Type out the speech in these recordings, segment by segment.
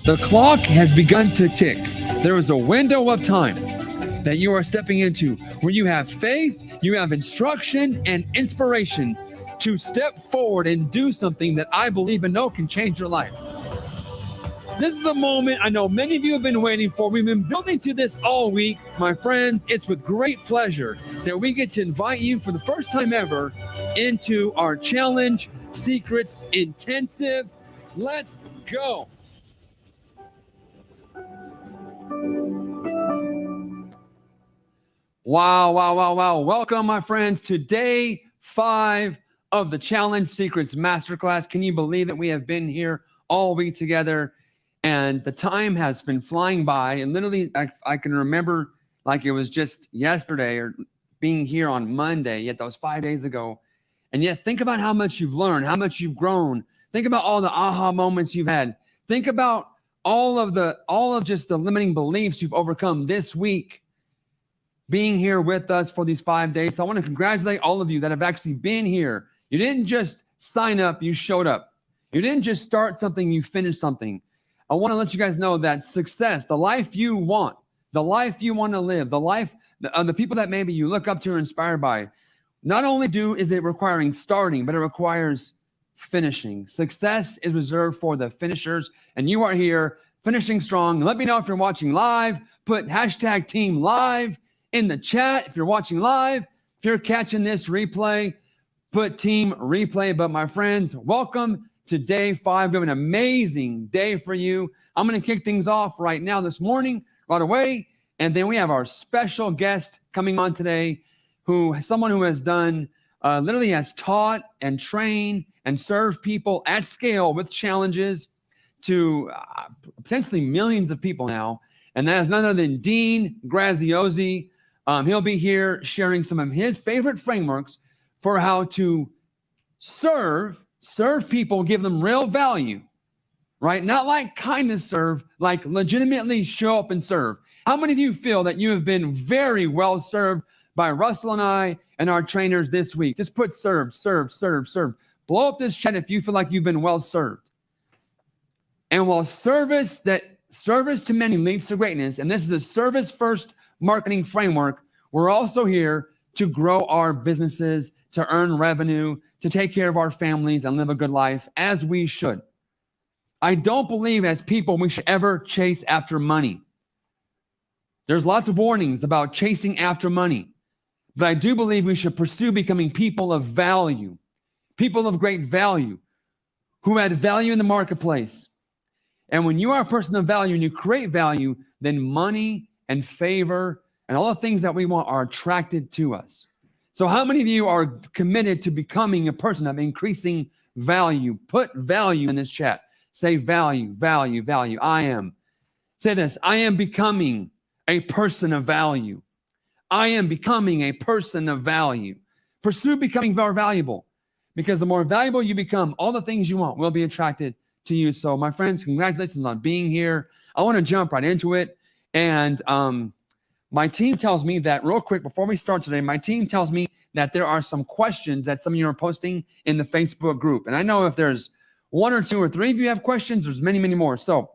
The clock has begun to tick. There is a window of time that you are stepping into where you have faith, you have instruction and inspiration to step forward and do something that I believe and know can change your life. This is the moment I know many of you have been waiting for. We've been building to this all week. My friends, it's with great pleasure that we get to invite you for the first time ever into our Challenge Secrets Intensive. Let's go. Wow. Welcome, my friends, to day 5 of the Challenge Secrets Masterclass. Can you believe that we have been here all week together? And the time has been flying by. And literally, I can remember like it was just yesterday or being here on Monday, yet that was 5 days ago. And yet think about how much you've learned, how much you've grown. Think about all the aha moments you've had. Think about all of just the limiting beliefs you've overcome this week being here with us for these 5 days. So I want to congratulate all of you that have actually been here. You didn't just sign up, you showed up. You didn't just start something, you finished something. I want to let you guys know that success, the life you want to live, the life of the people that maybe you look up to or inspired by, not only is it requiring starting, but it requires finishing. Success is reserved for the finishers, and you are here finishing strong. Let me know if you're watching live. Put hashtag team live in the chat if you're watching live. If you're catching this replay, put team replay. But my friends, welcome to day 5. We have an amazing day for you. I'm going to kick things off right now this morning, right away. And then we have our special guest coming on today, someone who has done, literally has taught and trained and served people at scale with challenges to potentially millions of people now. And that is none other than Dean Graziosi. He'll be here sharing some of his favorite frameworks for how to serve people, give them real value, right? Not like kind of serve, like legitimately show up and serve. How many of you feel that you have been very well served by Russell and I and our trainers this week? Just put served. Blow up this chat if you feel like you've been well served. And while service to many leads to greatness, and this is a service-first marketing framework, we're also here to grow our businesses, to earn revenue, to take care of our families and live a good life, as we should. I don't believe as people we should ever chase after money. There's lots of warnings about chasing after money, but I do believe we should pursue becoming people of value, people of great value, who add value in the marketplace. And when you are a person of value and you create value, then money and favor and all the things that we want are attracted to us. So how many of you are committed to becoming a person of increasing value? Put value in this chat. Say value. I am. Say this. I am becoming a person of value. I am becoming a person of value. Pursue becoming more valuable, because the more valuable you become, all the things you want will be attracted to you. So my friends, congratulations on being here. I want to jump right into it. And my team tells me that real quick before we start today, my team tells me that there are some questions that some of you are posting in the Facebook group. And I know if there's 1 or 2 or 3 of you have questions, there's many, many more. So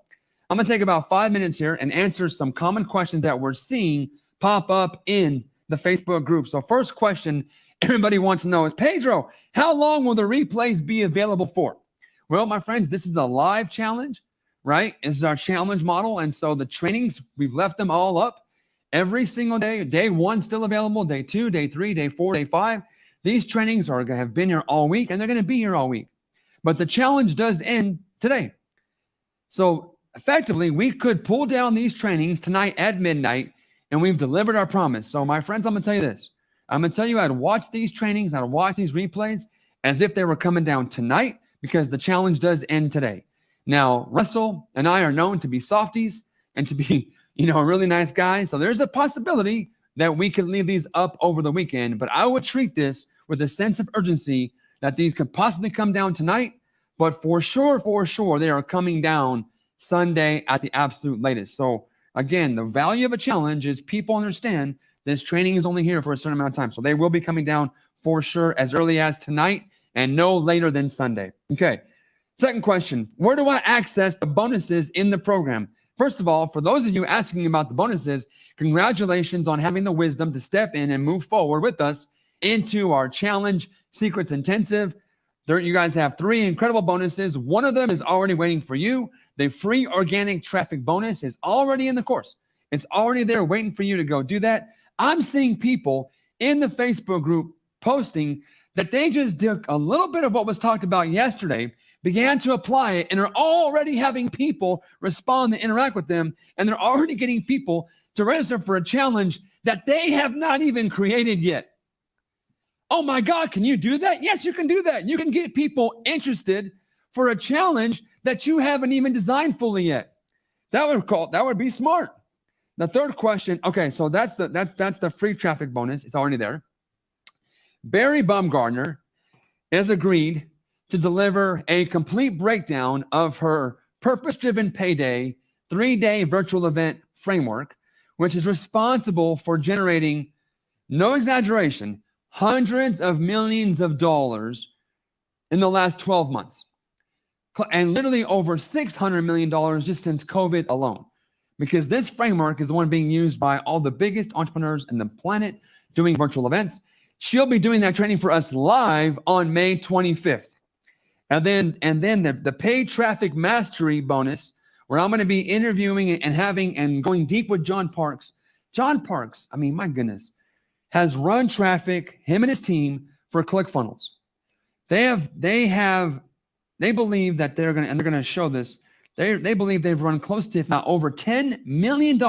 I'm going to take about 5 minutes here and answer some common questions that we're seeing pop up in the Facebook group. So first question everybody wants to know is, Pedro, how long will the replays be available for? Well, my friends, this is a live challenge, right? This is our challenge model. And so the trainings, we've left them all up every single day. Day 1 still available, day 2, day 3, day 4, day 5. These trainings are going to have been here all week, and they're going to be here all week. But the challenge does end today. So effectively, we could pull down these trainings tonight at midnight, and we've delivered our promise. So my friends, I'm going to tell you this. I'm going to tell you I'd watch these trainings, I'd watch these replays as if they were coming down tonight, because the challenge does end today. Now, Russell and I are known to be softies and to be, a really nice guy. So there's a possibility that we could leave these up over the weekend, but I would treat this with a sense of urgency that these could possibly come down tonight, but for sure, they are coming down Sunday at the absolute latest. So again, the value of a challenge is people understand this training is only here for a certain amount of time. So they will be coming down for sure as early as tonight and no later than Sunday. Okay. Second question, where do I access the bonuses in the program? First of all, for those of you asking about the bonuses, congratulations on having the wisdom to step in and move forward with us into our Challenge Secrets Intensive. There, you guys have 3 incredible bonuses. One of them is already waiting for you. The free organic traffic bonus is already in the course. It's already there waiting for you to go do that. I'm seeing people in the Facebook group posting that they just took a little bit of what was talked about yesterday, began to apply it, and are already having people respond and interact with them, and they're already getting people to register for a challenge that they have not even created yet. Oh my God, can you do that? Yes, you can do that. You can get people interested for a challenge that you haven't even designed fully yet. That would be smart. The third question, okay, so that's the free traffic bonus. It's already there. Barry Baumgartner has agreed to deliver a complete breakdown of her purpose-driven payday 3-day virtual event framework, which is responsible for generating, no exaggeration, hundreds of millions of dollars in the last 12 months. And literally over $600 million just since COVID alone. Because this framework is the one being used by all the biggest entrepreneurs in the planet doing virtual events. She'll be doing that training for us live on May 25th. And then the paid traffic mastery bonus, where I'm going to be interviewing and going deep with John Parks. John Parks, I mean, my goodness, has run traffic, him and his team, for ClickFunnels. They believe that they're going to show this. They believe they've run close to, if not over, $10 million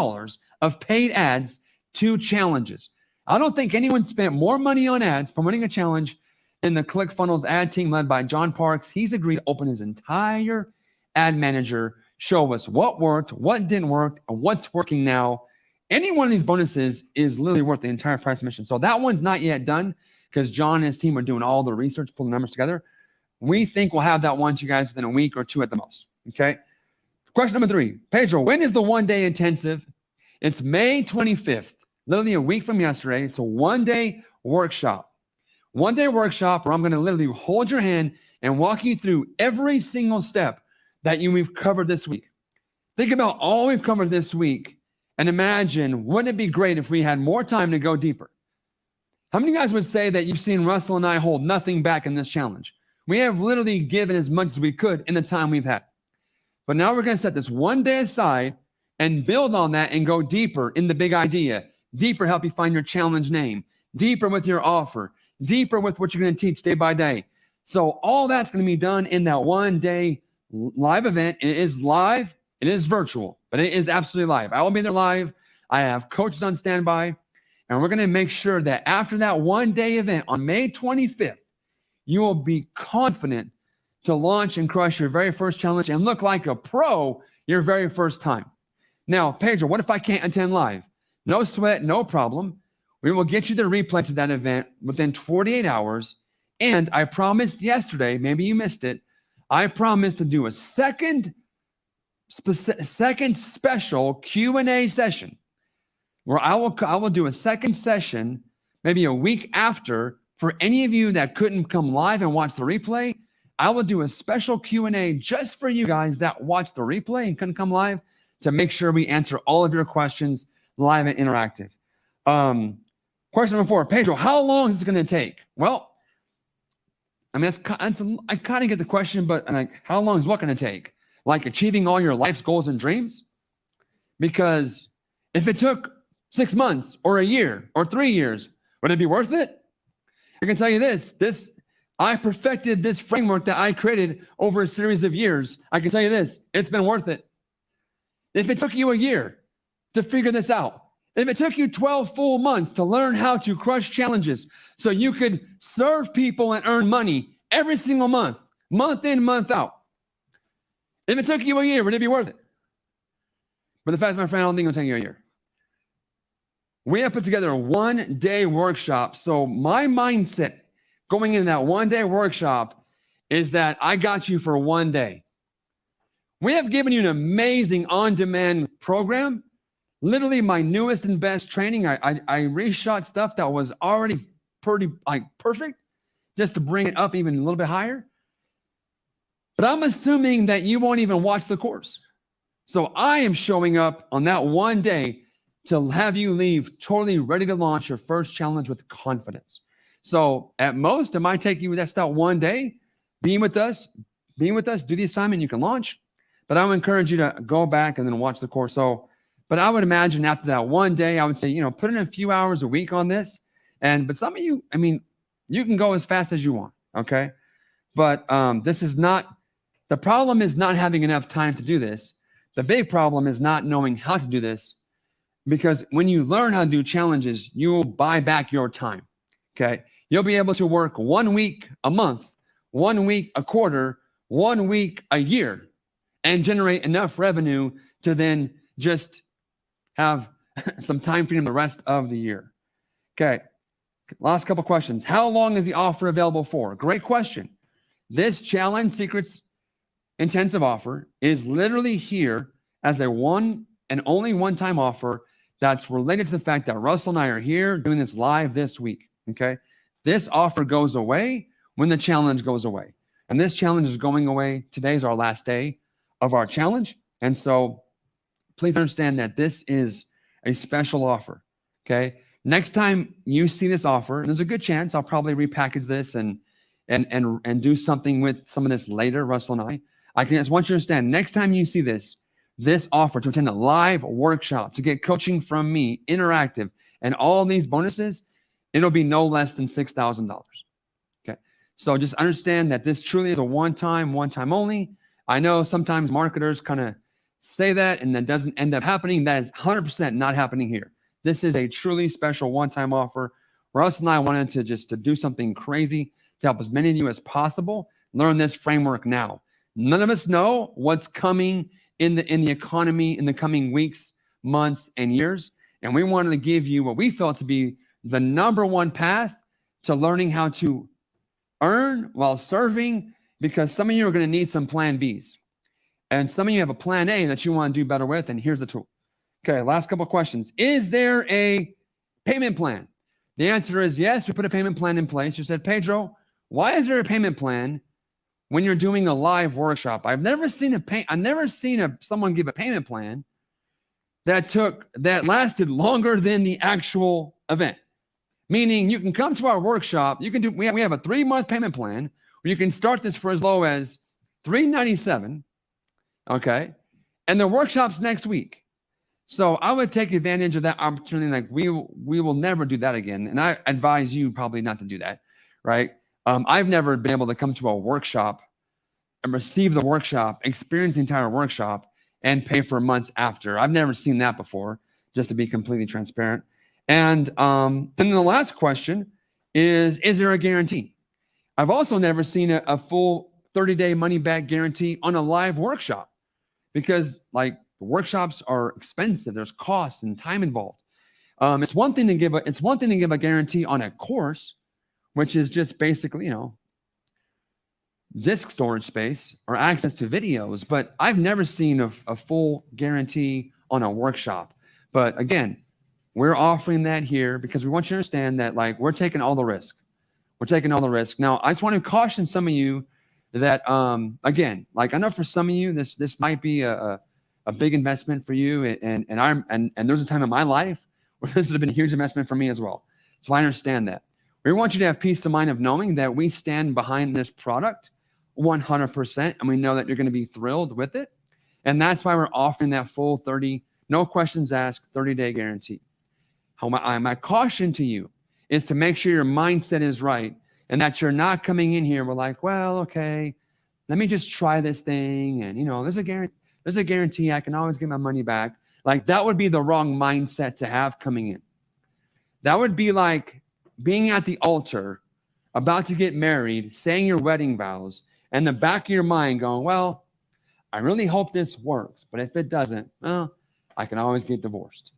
of paid ads to challenges. I don't think anyone spent more money on ads promoting a challenge than the ClickFunnels ad team led by John Parks. He's agreed to open his entire ad manager, show us what worked, what didn't work, and what's working now. Any one of these bonuses is literally worth the entire price of admission. So that one's not yet done because John and his team are doing all the research, pulling numbers together. We think we'll have that one to you guys within a week or two at the most. Okay. Question number 3, Pedro, when is the 1-day intensive? It's May 25th, literally a week from yesterday. It's a 1-day workshop. 1-day workshop where I'm going to literally hold your hand and walk you through every single step that we've covered this week. Think about all we've covered this week and imagine, wouldn't it be great if we had more time to go deeper? How many guys would say that you've seen Russell and I hold nothing back in this challenge? We have literally given as much as we could in the time we've had. But now we're going to set this 1 day aside and build on that and go deeper in the big idea, deeper help you find your challenge name, deeper with your offer, deeper with what you're going to teach day by day. So all that's going to be done in that 1-day live event. It is live. It is virtual, but it is absolutely live. I will be there live. I have coaches on standby, and we're going to make sure that after that 1-day event on May 25th, you will be confident to launch and crush your very first challenge and look like a pro your very first time. Now, Pedro, what if I can't attend live? No sweat, no problem. We will get you the replay to that event within 48 hours. And I promised yesterday, maybe you missed it, I promised to do a second special Q&A session where I will do a second session, maybe a week after, for any of you that couldn't come live and watch the replay. I will do a special Q&A just for you guys that watched the replay and couldn't come live to make sure we answer all of your questions live and interactive. Question number 4, Pedro, how long is it going to take? Well, I mean, I kind of get the question, but like, how long is what going to take? Like achieving all your life's goals and dreams? Because if it took 6 months or a year or 3 years, would it be worth it? I can tell you this, I perfected this framework that I created over a series of years. I can tell you this, it's been worth it. If it took you a year to figure this out, if it took you 12 full months to learn how to crush challenges so you could serve people and earn money every single month, month in, month out, if it took you a year, would it be worth it? But the fact is, my friend, I don't think it'll take you a year. We have put together a 1-day workshop. So my mindset going into that 1-day workshop is that I got you for 1 day. We have given you an amazing on-demand program. Literally my newest and best training. I reshot stuff that was already pretty perfect just to bring it up even a little bit higher. But I'm assuming that you won't even watch the course. So I am showing up on that 1 day to have you leave totally ready to launch your first challenge with confidence. So at most, it might take you, that's that 1 day, being with us, do the assignment, you can launch. But I would encourage you to go back and then watch the course. So, but I would imagine after that 1 day, I would say, put in a few hours a week on this. But some of you, I mean, you can go as fast as you want, okay? But this is not, the problem is not having enough time to do this. The big problem is not knowing how to do this, because when you learn how to do challenges, you will buy back your time, okay? You'll be able to work 1 week a month, 1 week a quarter, 1 week a year, and generate enough revenue to then just have some time freedom the rest of the year. Okay, last couple questions. How long is the offer available for? Great question. This challenge, Secrets intensive offer is literally here as a one and only one-time offer that's related to the fact that Russell and I are here doing this live this week, okay? This offer goes away when the challenge goes away. And this challenge is going away. Today is our last day of our challenge. And so please understand that this is a special offer, okay? Next time you see this offer, and there's a good chance I'll probably repackage this and do something with some of this later, Russell and I just want you to understand, next time you see this offer to attend a live workshop, to get coaching from me, interactive, and all these bonuses, it'll be no less than $6,000. Okay. So just understand that this truly is a one-time only. I know sometimes marketers kind of say that and that doesn't end up happening. That is 100% not happening here. This is a truly special one-time offer. Russ and I wanted to do something crazy to help as many of you as possible learn this framework now. None of us know what's coming in the economy in the coming weeks, months, and years. And we wanted to give you what we felt to be the number one path to learning how to earn while serving, because some of you are going to need some plan Bs. And some of you have a plan A that you want to do better with, and here's the tool. Okay, last couple of questions. Is there a payment plan? The answer is yes, we put a payment plan in place. You said, Pedro, why is there a payment plan when you're doing a live workshop? I've never seen someone give a payment plan that lasted longer than the actual event. Meaning you can come to our workshop, we have a 3-month payment plan where you can start this for as low as $397, okay? And the workshop's next week. So I would take advantage of that opportunity. Like we will never do that again. And I advise you probably not to do that, right? I've never been able to come to a workshop and receive the workshop, experience the entire workshop, and pay for months after. I've never seen that before, just to be completely transparent. And then the last question is there a guarantee? I've also never seen a full 30-day money-back guarantee on a live workshop, because like workshops are expensive. There's cost and time involved. It's one thing to give a guarantee on a course, which is just basically, disk storage space or access to videos. But I've never seen a full guarantee on a workshop. But again, we're offering that here because we want you to understand that like we're taking all the risk. We're taking all the risk. Now, I just want to caution some of you that again, like I know for some of you this might be a big investment for you, and there's a time in my life where this would have been a huge investment for me as well. So I understand that. We want you to have peace of mind of knowing that we stand behind this product 100%, and we know that you're going to be thrilled with it. And that's why we're offering that full 30, no questions asked, 30-day guarantee. My caution to you is to make sure your mindset is right and that you're not coming in here, we're like, well, okay, let me just try this thing. And, there's a guarantee I can always get my money back. Like that would be the wrong mindset to have coming in. That would be like being at the altar, about to get married, saying your wedding vows, and the back of your mind going, well, I really hope this works, but if it doesn't, well, I can always get divorced.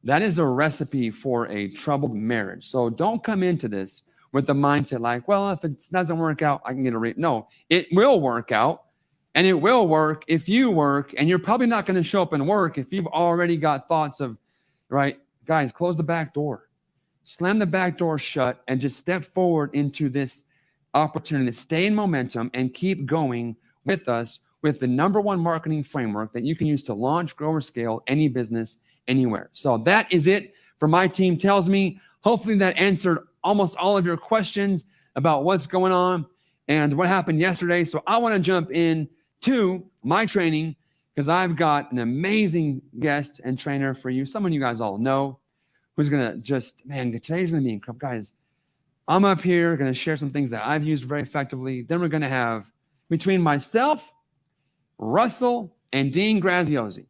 That is a recipe for a troubled marriage. So don't come into this with the mindset like, well, if it doesn't work out, I can get a No, it will work out, and it will work if you work, and you're probably not going to show up and work if you've already got thoughts of, right, guys, close the back door. Slam the back door shut and just step forward into this opportunity to stay in momentum and keep going with us with the number one marketing framework that you can use to launch, grow, or scale any business anywhere. So that is it for My Team Tells Me. Hopefully that answered almost all of your questions about what's going on and what happened yesterday. So I want to jump in to my training because I've got an amazing guest and trainer for you. Someone you guys all know who's going to today's going to be incredible. Guys, I'm up here going to share some things that I've used very effectively. Then we're going to have between myself, Russell, and Dean Graziosi.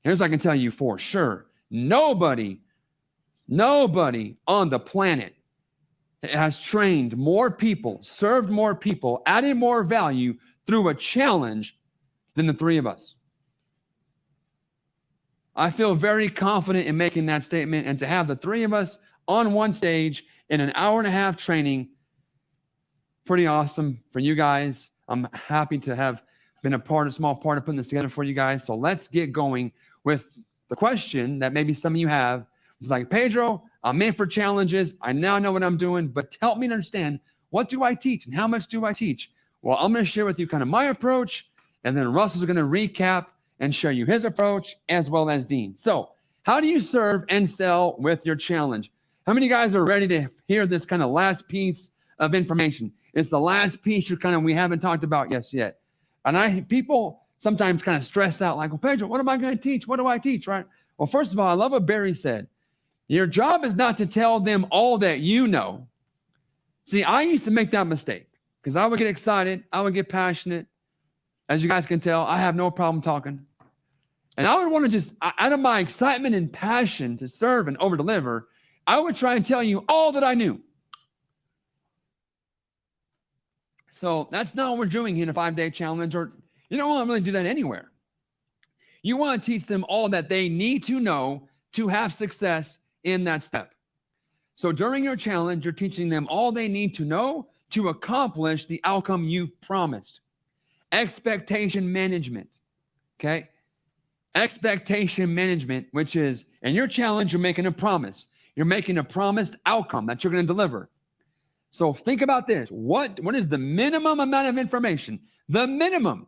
Here's what I can tell you for sure. Nobody on the planet has trained more people, served more people, added more value through a challenge than the three of us. I feel very confident in making that statement, and to have the three of us on one stage in an hour and a half training, pretty awesome for you guys. I'm happy to have been a small part of putting this together for you guys. So let's get going with the question that maybe some of you have. It's like, Pedro, I'm in for challenges. I now know what I'm doing, but help me to understand, what do I teach and how much do I teach? Well, I'm going to share with you kind of my approach, and then Russell's going to recap and show you his approach, as well as Dean. So how do you serve and sell with your challenge? How many guys are ready to hear this kind of last piece of information? It's the last piece we haven't talked about yet. And people sometimes kind of stress out like, well, Pedro, what am I going to teach? What do I teach, right? Well, first of all, I love what Barry said. Your job is not to tell them all that you know. See, I used to make that mistake because I would get excited. I would get passionate. As you guys can tell, I have no problem talking. And I would want to just, out of my excitement and passion to serve and over-deliver, I would try and tell you all that I knew. So that's not what we're doing here in a 5-day challenge, or you don't want to really do that anywhere. You want to teach them all that they need to know to have success in that step. So during your challenge, you're teaching them all they need to know to accomplish the outcome you've promised. Expectation management, okay? Expectation management, which is, in your challenge, you're making a promise. You're making a promised outcome that you're going to deliver. So think about this. What is the minimum amount of information? The minimum,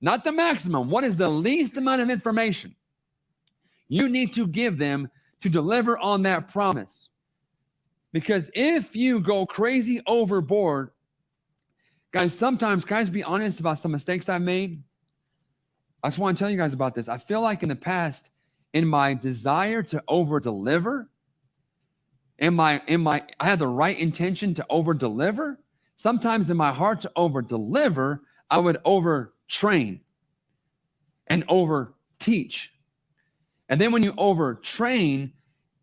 not the maximum. What is the least amount of information you need to give them to deliver on that promise? Because if you go crazy overboard, guys, sometimes, can I just be honest about some mistakes I've made? I just want to tell you guys about this. I feel like in the past, in my desire to over-deliver, I had the right intention to over-deliver. Sometimes in my heart to over-deliver, I would over-train and over-teach. And then when you over-train,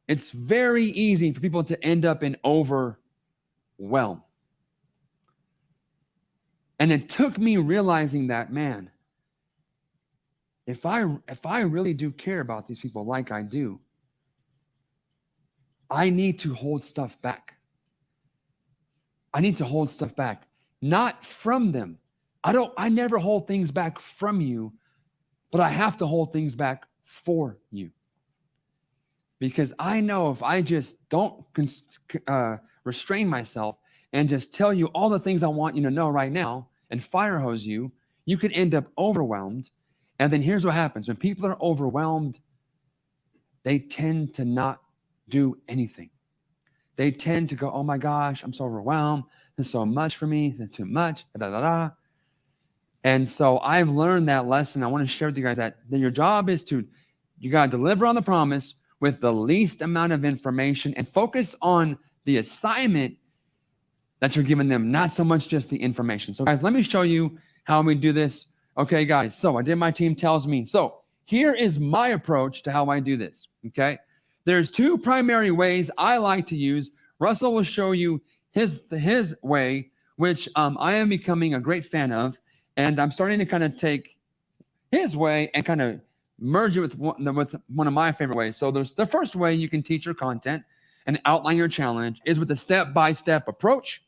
it's very easy for people to end up in overwhelm. And it took me realizing that, man, if I really do care about these people like I do, I need to hold stuff back. I need to hold stuff back, not from them. I never hold things back from you, but I have to hold things back for you. Because I know if I just don't restrain myself and just tell you all the things I want you to know right now and fire hose you, you can end up overwhelmed. And then here's what happens. When people are overwhelmed, they tend to not do anything. They tend to go, oh my gosh, I'm so overwhelmed. There's so much for me. There's too much. Da, da, da, da. And so I've learned that lesson. I want to share with you guys that your job is you got to deliver on the promise with the least amount of information and focus on the assignment that you're giving them, not so much just the information. So guys, let me show you how we do this. Okay, guys, so I did my team tells me. So here is my approach to how I do this, okay? There's two primary ways I like to use. Russell will show you his way, which I am becoming a great fan of, and I'm starting to kind of take his way and kind of merge it with one of my favorite ways. So there's the first way you can teach your content and outline your challenge is with the step-by-step approach.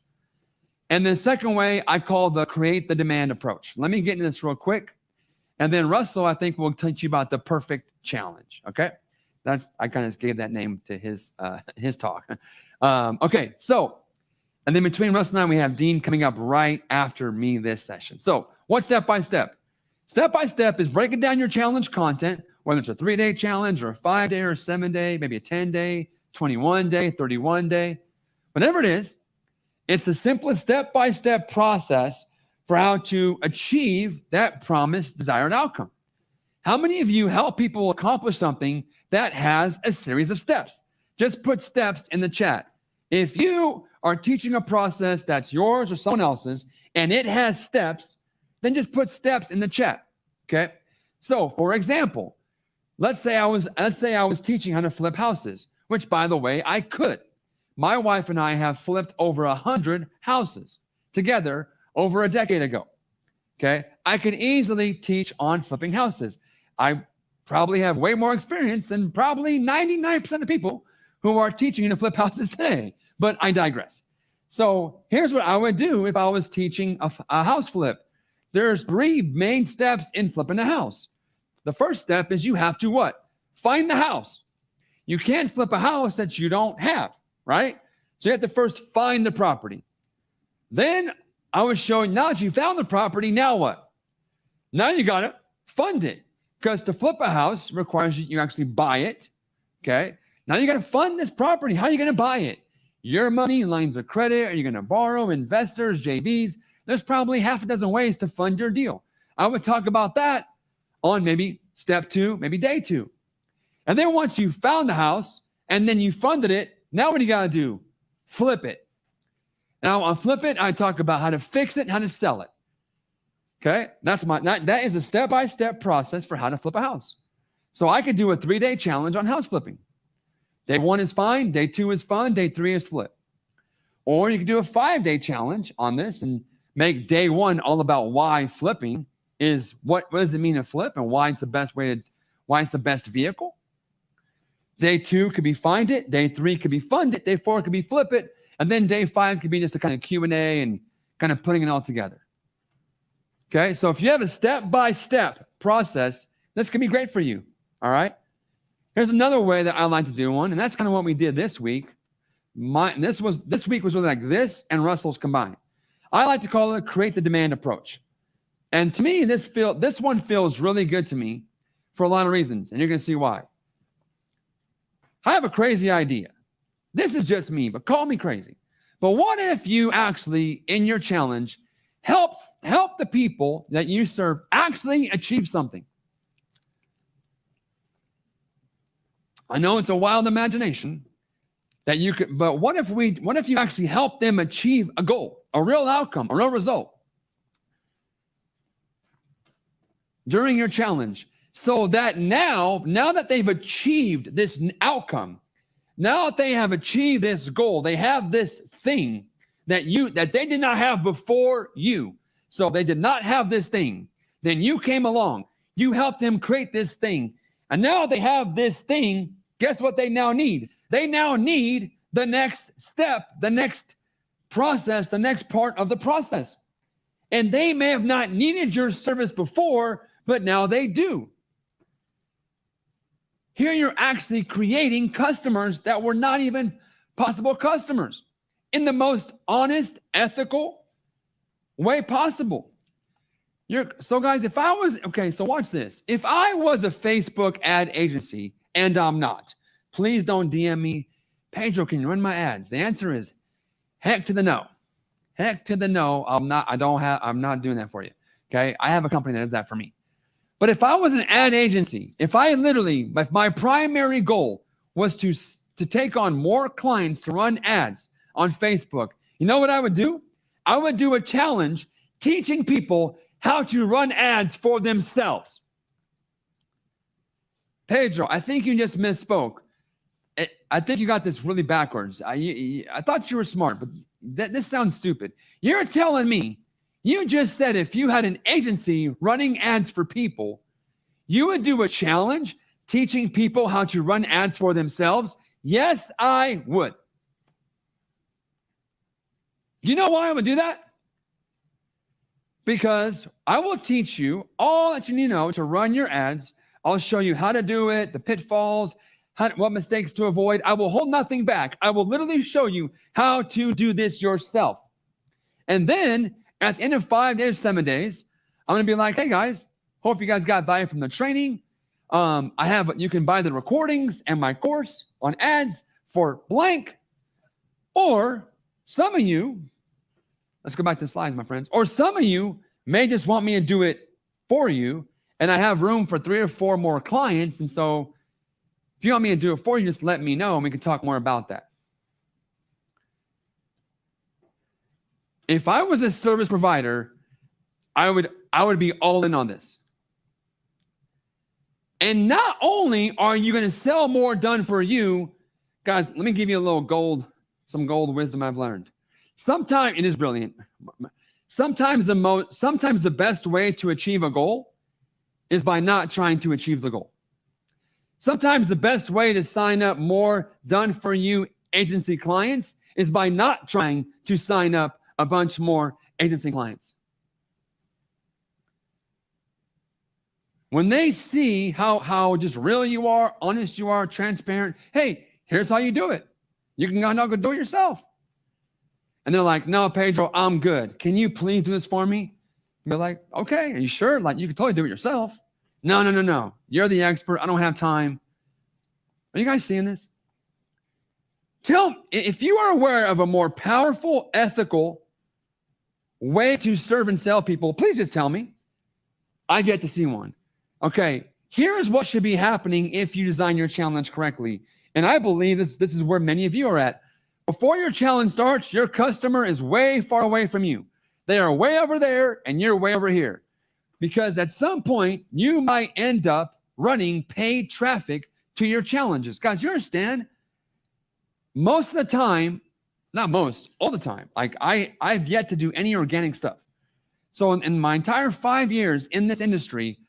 And the second way I call the create the demand approach. Let me get into this real quick. And then Russell, I think, will teach you about the perfect challenge, okay? I kind of gave that name to his talk. Okay, so, and then between Russ and I, we have Dean coming up right after me this session. So what's step by step? Step by step is breaking down your challenge content, whether it's a 3-day challenge or a 5-day or a 7-day, maybe a 10-day, 21-day, 31-day, whatever it is. It's the simplest step-by-step process for how to achieve that promised desired outcome. How many of you help people accomplish something that has a series of steps? Just put steps in the chat. If you are teaching a process that's yours or someone else's and it has steps, then just put steps in the chat, okay? So, for example, let's say I was teaching how to flip houses, which, by the way, I could. My wife and I have flipped over 100 houses together over a decade ago, okay? I could easily teach on flipping houses. I probably have way more experience than probably 99% of people who are teaching to flip houses today, but I digress. So here's what I would do if I was teaching a house flip. There's 3 main steps in flipping a house. The first step is you have to what? Find the house. You can't flip a house that you don't have, right? So you have to first find the property. Then I was showing, now that you found the property, now what? Now you got to fund it, because to flip a house requires you actually buy it, okay? Now you got to fund this property. How are you going to buy it? Your money, lines of credit, are you going to borrow, investors, JVs? There's probably half a dozen ways to fund your deal. I would talk about that on maybe step 2, maybe day 2. And then once you found the house and then you funded it, now what do you got to do? Flip it. Now on flip it, I talk about how to fix it, how to sell it. Okay, that is a step-by-step process for how to flip a house. So I could do a 3-day challenge on house flipping. Day 1 is fine, day 2 is fun, day 3 is flip. Or you could do a 5-day challenge on this and make day 1 all about why flipping is, what does it mean to flip and why it's the best why it's the best vehicle. Day 2 could be find it, day 3 could be fund it, day 4 could be flip it, and then day 5 could be just a kind of Q&A and kind of putting it all together. Okay, so if you have a step-by-step process, this can be great for you, all right? Here's another way that I like to do one, and that's kind of what we did this week. This week was really like this and Russell's combined. I like to call it create the demand approach. And to me, this one feels really good to me for a lot of reasons, and you're going to see why. I have a crazy idea. This is just me, but call me crazy. But what if you actually, in your challenge, help the people that you serve actually achieve something? I know it's a wild imagination that you could, but what if you actually help them achieve a goal, a real outcome, a real result during your challenge, so that now that they've achieved this outcome, now that they have achieved this goal, they have this thing that they did not have before you. So they did not have this thing. Then you came along, you helped them create this thing. And now they have this thing. Guess what they now need? They now need the next step, the next process, the next part of the process. And they may have not needed your service before, but now they do. Here you're actually creating customers that were not even possible customers in the most honest, ethical way possible. So guys, so watch this. If I was a Facebook ad agency, and I'm not, please don't DM me, Pedro, can you run my ads? The answer is heck to the no. Heck to the no. I'm not doing that for you. Okay. I have a company that does that for me. But if I was an ad agency, if my primary goal was to take on more clients to run ads on Facebook, you know what I would do? I would do a challenge teaching people how to run ads for themselves. Pedro, I think you just misspoke. I think you got this really backwards. I thought you were smart, but this sounds stupid. You're telling me, you just said if you had an agency running ads for people, you would do a challenge teaching people how to run ads for themselves? Yes, I would. You know why I would do that? Because I will teach you all that you need to know to run your ads. I'll show you how to do it, the pitfalls, what mistakes to avoid. I will hold nothing back. I will literally show you how to do this yourself. And then at the end of 5 days, 7 days, I'm going to be like, hey guys, hope you guys got value from the training. You can buy the recordings and my course on ads for blank. Or some of you, let's go back to the slides, my friends. Or some of you may just want me to do it for you, and I have room for 3 or 4 more clients. And so if you want me to do it for you, just let me know and we can talk more about that. If I was a service provider, I would be all in on this. And not only are you going to sell more done for you, guys, let me give you some gold wisdom I've learned. Sometimes it is brilliant. Sometimes the best way to achieve a goal is by not trying to achieve the goal. Sometimes the best way to sign up more done for you agency clients is by not trying to sign up a bunch more agency clients. When they see how just real you are, honest you are, transparent, hey, here's how you do it. You can go do it yourself. And they're like, no, Pedro, I'm good. Can you please do this for me? And they're like, okay, are you sure? Like, you can totally do it yourself. No. You're the expert. I don't have time. Are you guys seeing this? If you are aware of a more powerful, ethical way to serve and sell people, please just tell me. I get to see one. Okay, here's what should be happening if you design your challenge correctly. And I believe this is where many of you are at. Before your challenge starts, your customer is way far away from you. They are way over there and you're way over here. Because at some point, you might end up running paid traffic to your challenges. Guys, you understand? Most of the time, not most, all the time, like I've yet to do any organic stuff. So in my entire 5 years in this industry,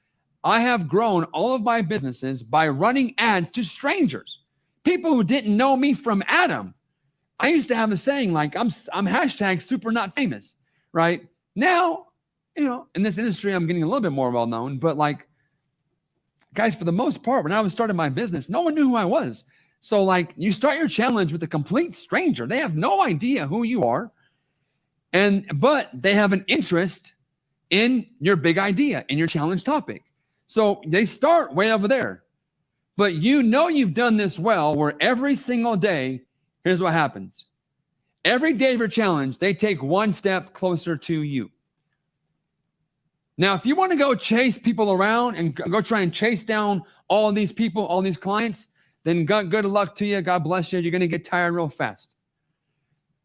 I have grown all of my businesses by running ads to strangers, people who didn't know me from Adam. I used to have a saying like, I'm hashtag super not famous, right? Now, in this industry, I'm getting a little bit more well-known, but like, guys, for the most part, when I was starting my business, no one knew who I was. So like, you start your challenge with a complete stranger. They have no idea who you are, but they have an interest in your big idea, in your challenge topic. So they start way over there, but you've done this well, where every single day, here's what happens. Every day of your challenge, they take one step closer to you. Now, if you want to go chase people around and go try and chase down all these people, all these clients, then good luck to you. God bless you. You're going to get tired real fast.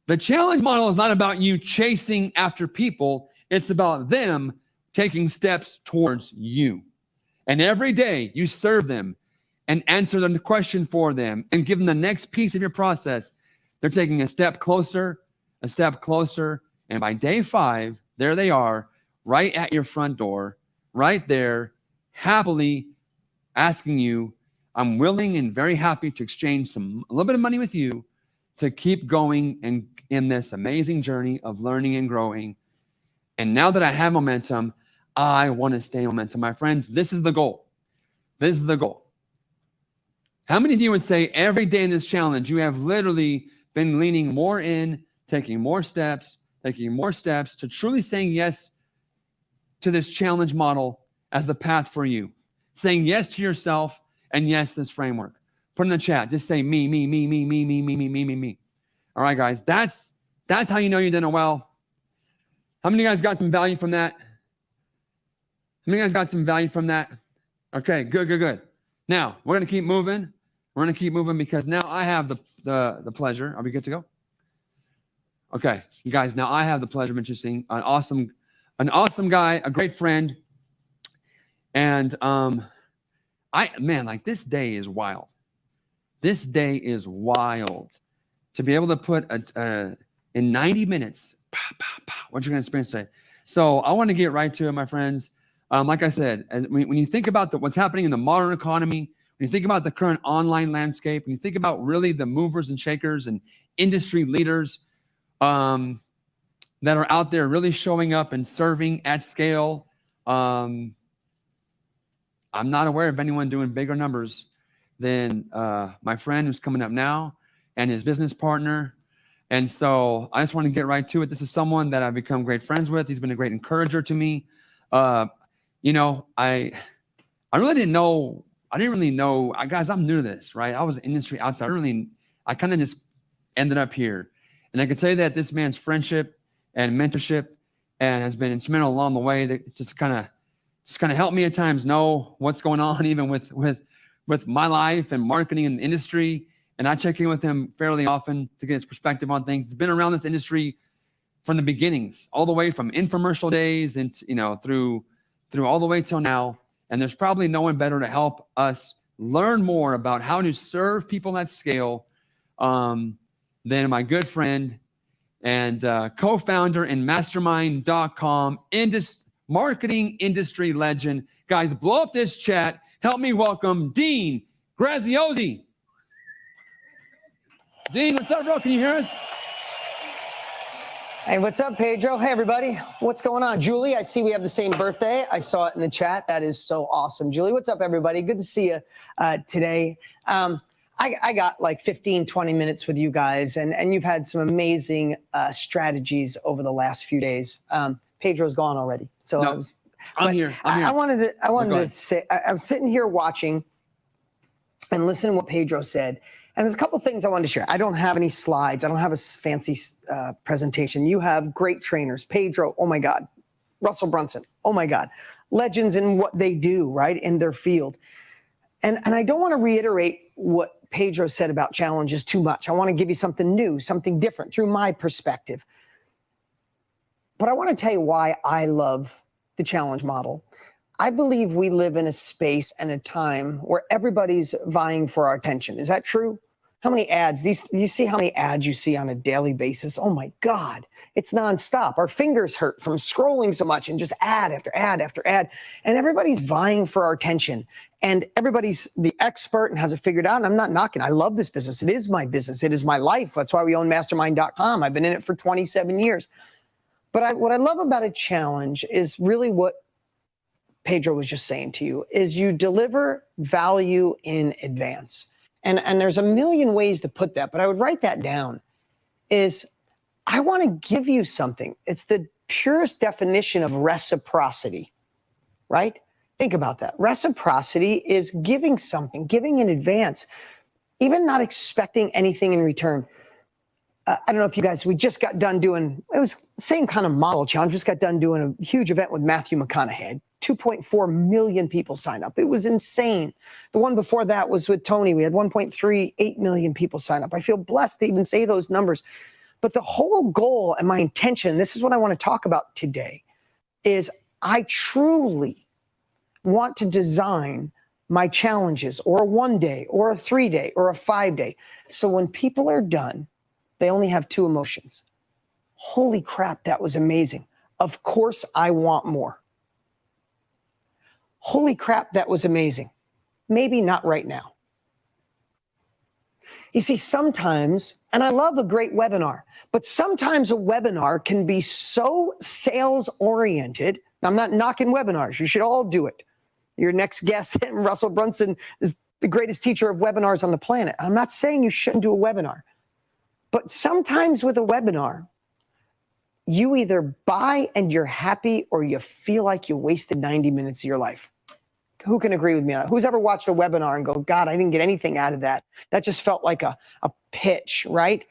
The challenge model is not about you chasing after people. It's about them taking steps towards you. And every day you serve them and answer the question for them and give them the next piece of your process. They're taking a step closer. And by day 5, there they are, right at your front door, right there, happily asking you, I'm willing and very happy to exchange a little bit of money with you to keep going and in this amazing journey of learning and growing. And now that I have momentum, I want to stay in momentum. My friends, this is the goal. This is the goal. How many of you would say every day in this challenge, you have literally been leaning more in, taking more steps to truly saying yes to this challenge model as the path for you? Saying yes to yourself and yes to this framework. Put in the chat, just say me. All right, guys, that's how you know you're doing it well. How many of you guys got some value from that? How many of you guys got some value from that? Okay, good. Now, we're going to keep moving. Because now I have the pleasure. Are we good to go? Okay, you guys, now I have the pleasure of introducing an awesome guy, a great friend. And this day is wild. This day is wild. To be able to put in 90 minutes, what you're going to experience today. So I want to get right to it, my friends. Like I said, when you think about what's happening in the modern economy, when you think about the current online landscape, when you think about really the movers and shakers and industry leaders that are out there really showing up and serving at scale, I'm not aware of anyone doing bigger numbers than my friend who's coming up now and his business partner. And so I just want to get right to it. This is someone that I've become great friends with. He's been a great encourager to me. I really didn't know. I didn't really know. Guys, I'm new to this, right? I was industry outside. I kind of just ended up here. And I can tell you that this man's friendship and mentorship and has been instrumental along the way to just kind of help me at times know what's going on, even with my life and marketing and industry. And I check in with him fairly often to get his perspective on things. He's been around this industry from the beginnings, all the way from infomercial days and through all the way till now. And there's probably no one better to help us learn more about how to serve people at scale than my good friend and co-founder and mastermind.com marketing industry legend. Guys, blow up this chat. Help me welcome Dean Graziosi. Dean, what's up, bro? Can you hear us? Hey, what's up, Pedro? Hey, everybody. What's going on? Julie, I see we have the same birthday. I saw it in the chat. That is so awesome. Julie, what's up, everybody? Good to see you today. I got like 15, 20 minutes with you guys, and you've had some amazing strategies over the last few days. Pedro's gone already. So No, I'm here. I wanted to say, I'm sitting here watching and listening to what Pedro said. And there's a couple things I wanted to share. I don't have any slides. I don't have a fancy presentation. You have great trainers. Pedro, oh my God. Russell Brunson, oh my God. Legends in what they do, right, in their field. And I don't want to reiterate what Pedro said about challenges too much. I want to give you something new, something different through my perspective. But I want to tell you why I love the challenge model. I believe we live in a space and a time where everybody's vying for our attention. Is that true? How many ads? Do you see how many ads you see on a daily basis? Oh my God, it's nonstop. Our fingers hurt from scrolling so much and just ad after ad after ad. And everybody's vying for our attention. And everybody's the expert and has it figured out. And I'm not knocking. I love this business. It is my business. It is my life. That's why we own mastermind.com. I've been in it for 27 years. But what I love about a challenge is really what Pedro was just saying to you, is you deliver value in advance. And there's a million ways to put that, but I would write that down, is I want to give you something. It's the purest definition of reciprocity, right? Think about that. Reciprocity is giving something, giving in advance, even not expecting anything in return. I don't know if you guys, we just got done doing, it was the same kind of model challenge, just got done doing a huge event with Matthew McConaughey. 2.4 million people signed up. It was insane. The one before that was with Tony. We had 1.38 million people sign up. I feel blessed to even say those numbers. But the whole goal and my intention, this is what I want to talk about today, is I truly want to design my challenges, or a 1 day or a 3 day or a 5 day. So when people are done, they only have two emotions. Holy crap, that was amazing. Of course, I want more. Holy crap, that was amazing. Maybe not right now. You see, sometimes, and I love a great webinar, but sometimes a webinar can be so sales-oriented. I'm not knocking webinars. You should all do it. Your next guest, Russell Brunson, is the greatest teacher of webinars on the planet. I'm not saying you shouldn't do a webinar. But sometimes with a webinar, you either buy and you're happy, or you feel like you wasted 90 minutes of your life. Who can agree with me on that? Who's ever watched a webinar and go, God, I didn't get anything out of that. That just felt like a pitch, right?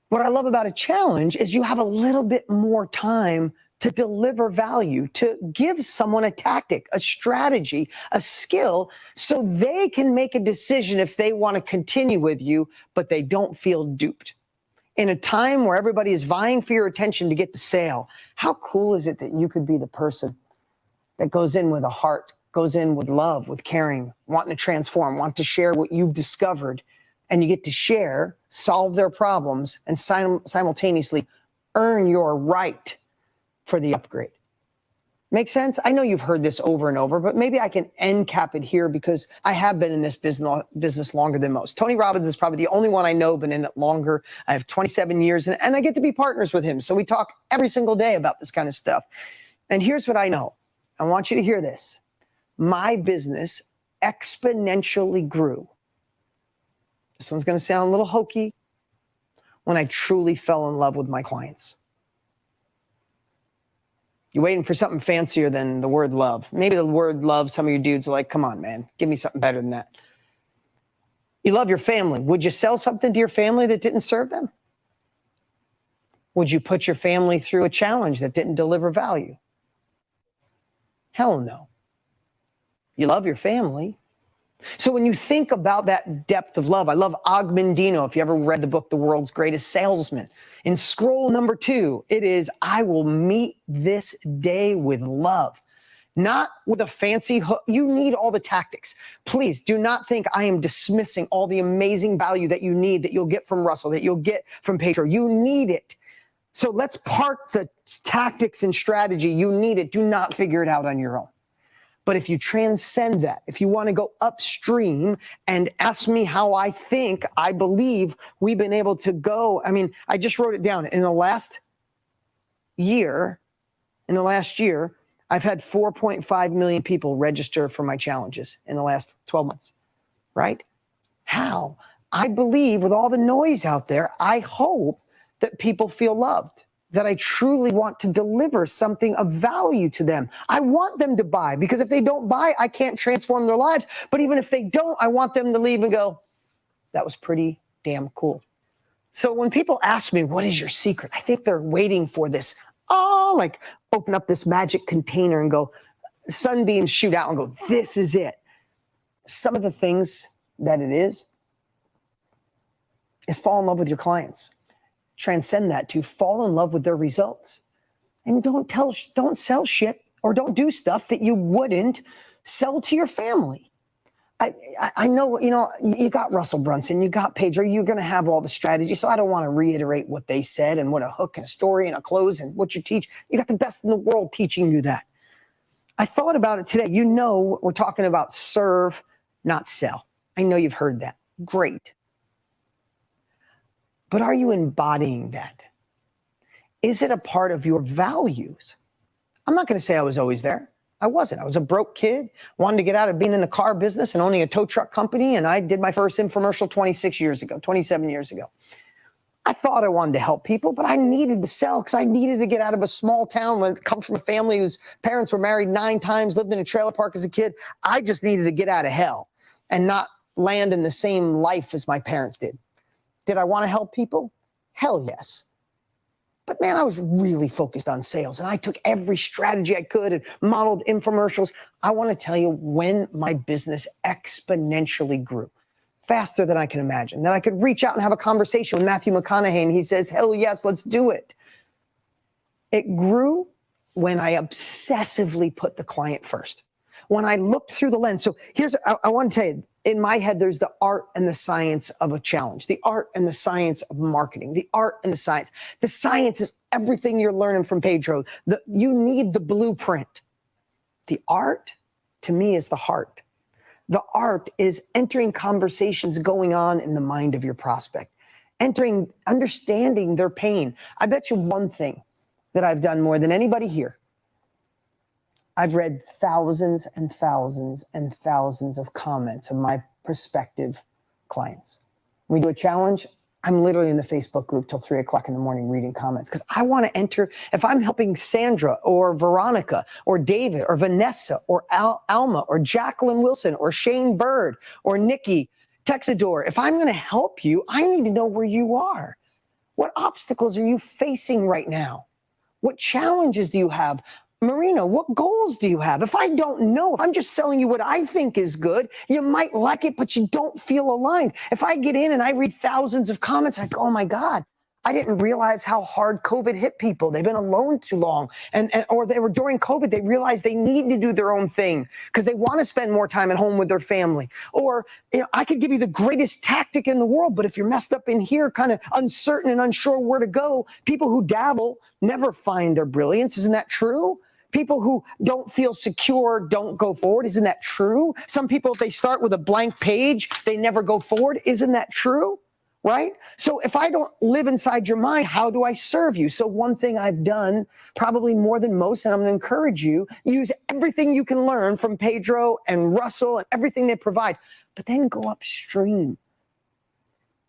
What I love about a challenge is you have a little bit more time to deliver value, to give someone a tactic, a strategy, a skill, so they can make a decision if they want to continue with you, but they don't feel duped. In a time where everybody is vying for your attention to get the sale, how cool is it that you could be the person that goes in with a heart, goes in with love, with caring, wanting to transform, want to share what you've discovered, and you get to share, solve their problems, and simultaneously earn your right for the upgrade. Make sense? I know you've heard this over and over, but maybe I can end cap it here, because I have been in this business longer than most. Tony Robbins is probably the only one I know been in it longer. I have 27 years, and I get to be partners with him. So we talk every single day about this kind of stuff. And here's what I know. I want you to hear this. My business exponentially grew. This one's going to sound a little hokey. When I truly fell in love with my clients. You're waiting for something fancier than the word love. Maybe the word love, some of you dudes are like, come on, man, give me something better than that. You love your family. Would you sell something to your family that didn't serve them? Would you put your family through a challenge that didn't deliver value? Hell no. You love your family. So when you think about that depth of love, I love Og Mandino. If you ever read the book, The World's Greatest Salesman, in scroll number 2, it is, I will meet this day with love, not with a fancy hook. You need all the tactics. Please do not think I am dismissing all the amazing value that you need, that you'll get from Russell, that you'll get from Pedro. You need it. So let's park the tactics and strategy. You need it. Do not figure it out on your own. But if you transcend that, if you want to go upstream and ask me how I think, I believe we've been able to go. I mean, I just wrote it down. In the last year, I've had 4.5 million people register for my challenges in the last 12 months, right? How? I believe with all the noise out there, I hope that people feel loved, that I truly want to deliver something of value to them. I want them to buy, because if they don't buy, I can't transform their lives. But even if they don't, I want them to leave and go, that was pretty damn cool. So when people ask me, what is your secret? I think they're waiting for this, like open up this magic container and go, sunbeams shoot out and go, this is it. Some of the things that it is fall in love with your clients. Transcend that to fall in love with their results. And don't sell shit or don't do stuff that you wouldn't sell to your family. I know, you got Russell Brunson, you got Pedro, you're going to have all the strategy. So I don't want to reiterate what they said and what a hook and a story and a close and what you teach. You got the best in the world teaching you that. I thought about it today. We're talking about serve, not sell. I know you've heard that. Great. But are you embodying that? Is it a part of your values? I'm not going to say I was always there. I wasn't. I was a broke kid, wanted to get out of being in the car business and owning a tow truck company. And I did my first infomercial 27 years ago. I thought I wanted to help people, but I needed to sell because I needed to get out of a small town. When I come from a family whose parents were married 9 times, lived in a trailer park as a kid. I just needed to get out of hell and not land in the same life as my parents did. Did I want to help people? Hell yes. But man, I was really focused on sales and I took every strategy I could and modeled infomercials. I want to tell you when my business exponentially grew, faster than I can imagine, that I could reach out and have a conversation with Matthew McConaughey and he says, hell yes, let's do it. It grew when I obsessively put the client first. When I looked through the lens. So I want to tell you, in my head, there's the art and the science of a challenge, the art and the science of marketing, the art and the science. The science is everything you're learning from Pedro. You need the blueprint. The art, to me, is the heart. The art is entering conversations going on in the mind of your prospect, understanding their pain. I bet you one thing that I've done more than anybody here. I've read thousands and thousands and thousands of comments of my prospective clients. When we do a challenge, I'm literally in the Facebook group till 3 o'clock in the morning reading comments because I want to enter. If I'm helping Sandra or Veronica or David or Vanessa or Alma or Jacqueline Wilson or Shane Bird or Nikki Texador, if I'm going to help you, I need to know where you are. What obstacles are you facing right now? What challenges do you have? Marina, what goals do you have? If I don't know, if I'm just selling you what I think is good, you might like it, but you don't feel aligned. If I get in and I read thousands of comments, like, oh my God, I didn't realize how hard COVID hit people. They've been alone too long. Or they were during COVID, they realized they need to do their own thing because they want to spend more time at home with their family. Or, I could give you the greatest tactic in the world, but if you're messed up in here, kind of uncertain and unsure where to go, people who dabble never find their brilliance. Isn't that true? People who don't feel secure don't go forward. Isn't that true? Some people, if they start with a blank page, they never go forward. Isn't that true? Right? So if I don't live inside your mind, how do I serve you? So one thing I've done, probably more than most, and I'm going to encourage you, use everything you can learn from Pedro and Russell and everything they provide, but then go upstream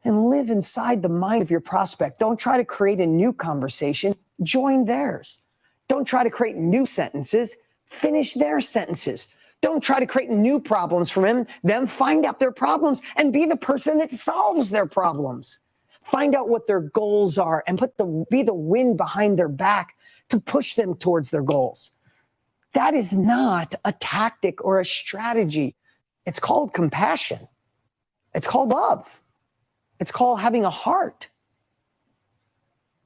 and live inside the mind of your prospect. Don't try to create a new conversation. Join theirs. Don't try to create new sentences. Finish their sentences. Don't try to create new problems for them. Find out their problems and be the person that solves their problems. Find out what their goals are and be the wind behind their back to push them towards their goals. That is not a tactic or a strategy. It's called compassion. It's called love. It's called having a heart.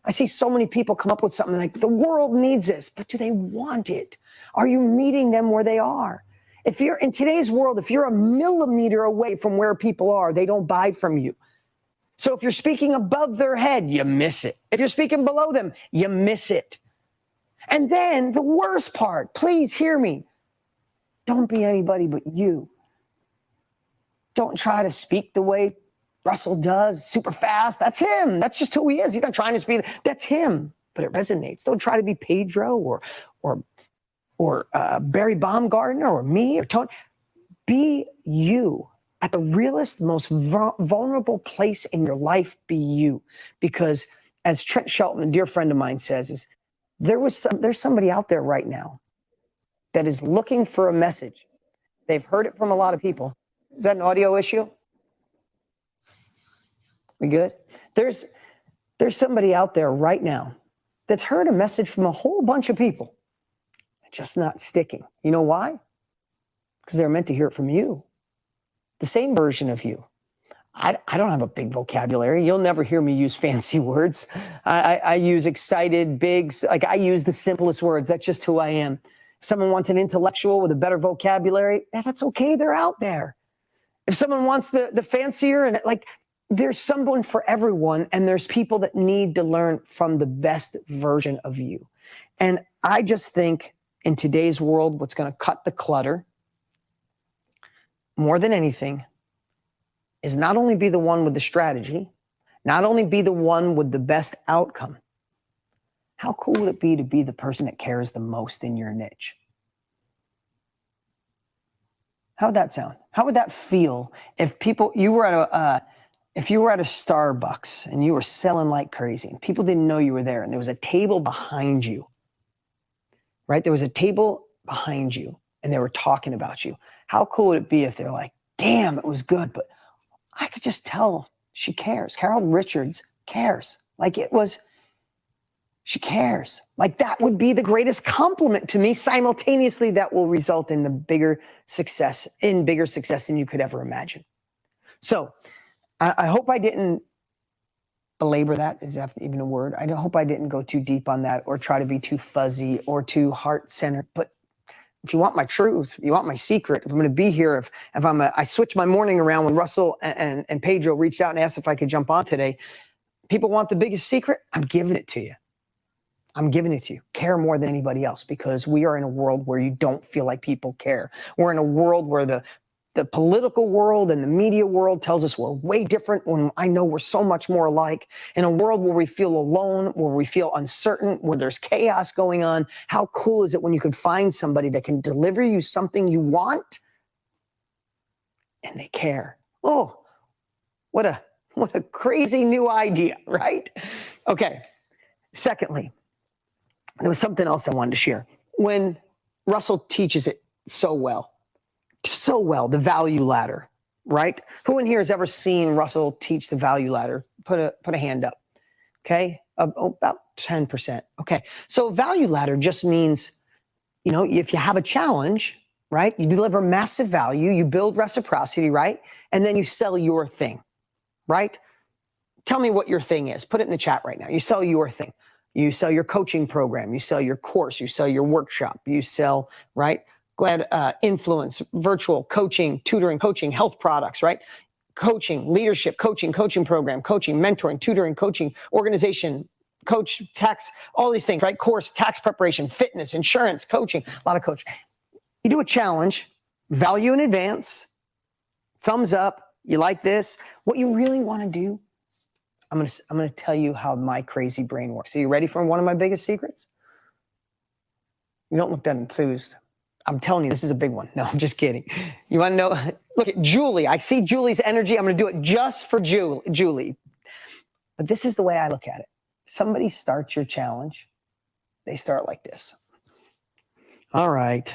I see so many people come up with something like, the world needs this, but do they want it? Are you meeting them where they are? If you're in today's world, if you're a millimeter away from where people are, they don't buy from you. So if you're speaking above their head, you miss it. If you're speaking below them, you miss it. And then the worst part, please hear me. Don't be anybody but you. Don't try to speak the way Russell does, super fast. That's him. That's just who he is. He's not trying to speak. That's him, but it resonates. Don't try to be Pedro or Barry Baumgartner or me or Tony. Be you. At the realest, most vulnerable place in your life, be you. Because as Trent Shelton, a dear friend of mine, says, is there's somebody out there right now that is looking for a message. They've heard it from a lot of people. Is that an audio issue? We good? There's somebody out there right now that's heard a message from a whole bunch of people. It's just not sticking. You know why? Because they're meant to hear it from you. The same version of you. I don't have a big vocabulary. You'll never hear me use fancy words. I use excited, big, like I use the simplest words. That's just who I am. If someone wants an intellectual with a better vocabulary, that's okay. They're out there. If someone wants the fancier and like, there's someone for everyone, and there's people that need to learn from the best version of you. And I just think in today's world, what's going to cut the clutter more than anything is not only be the one with the strategy, not only be the one with the best outcome. How cool would it be to be the person that cares the most in your niche? How would that sound? How would that feel if you were at a Starbucks and you were selling like crazy and people didn't know you were there and there was a table behind you, right? There was a table behind you and they were talking about you. How cool would it be if they're like, damn, it was good, but I could just tell she cares. Carol Richards cares. Like she cares. Like that would be the greatest compliment to me. Simultaneously, that will result in bigger success than you could ever imagine. So I hope I didn't belabor that. Is that even a word? I hope I didn't go too deep on that or try to be too fuzzy or too heart-centered. But if you want my truth, you want my secret, if I'm going to be here, if I switch my morning around when Russell and Pedro reached out and asked if I could jump on today, people want the biggest secret, I'm giving it to you. I'm giving it to you. Care more than anybody else, because we are in a world where you don't feel like people care. We're in a world where the political world and the media world tells us we're way different when I know we're so much more alike. In a world where we feel alone, where we feel uncertain, where there's chaos going on, how cool is it when you can find somebody that can deliver you something you want and they care? Oh, what a crazy new idea, right? Okay. Secondly, there was something else I wanted to share. When Russell teaches it so well, the value ladder, right? Who in here has ever seen Russell teach the value ladder? Put a hand up, okay? About 10%, okay. So value ladder just means, if you have a challenge, right? You deliver massive value, you build reciprocity, right? And then you sell your thing, right? Tell me what your thing is. Put it in the chat right now. You sell your thing. You sell your coaching program. You sell your course. You sell your workshop. You sell, right? Influence, virtual coaching, tutoring, coaching, health products, right? Coaching, leadership, coaching program, coaching, mentoring, tutoring, coaching, organization, coach, tax, all these things, right? Course, tax preparation, fitness, insurance, coaching, a lot of coaching. You do a challenge, value in advance, thumbs up, you like this. What you really want to do, I'm going to tell you how my crazy brain works. Are you ready for one of my biggest secrets? You don't look that enthused. I'm telling you, this is a big one. No, I'm just kidding. You want to know? Look at Julie. I see Julie's energy. I'm going to do it just for Julie. But this is the way I look at it. Somebody starts your challenge. They start like this. All right.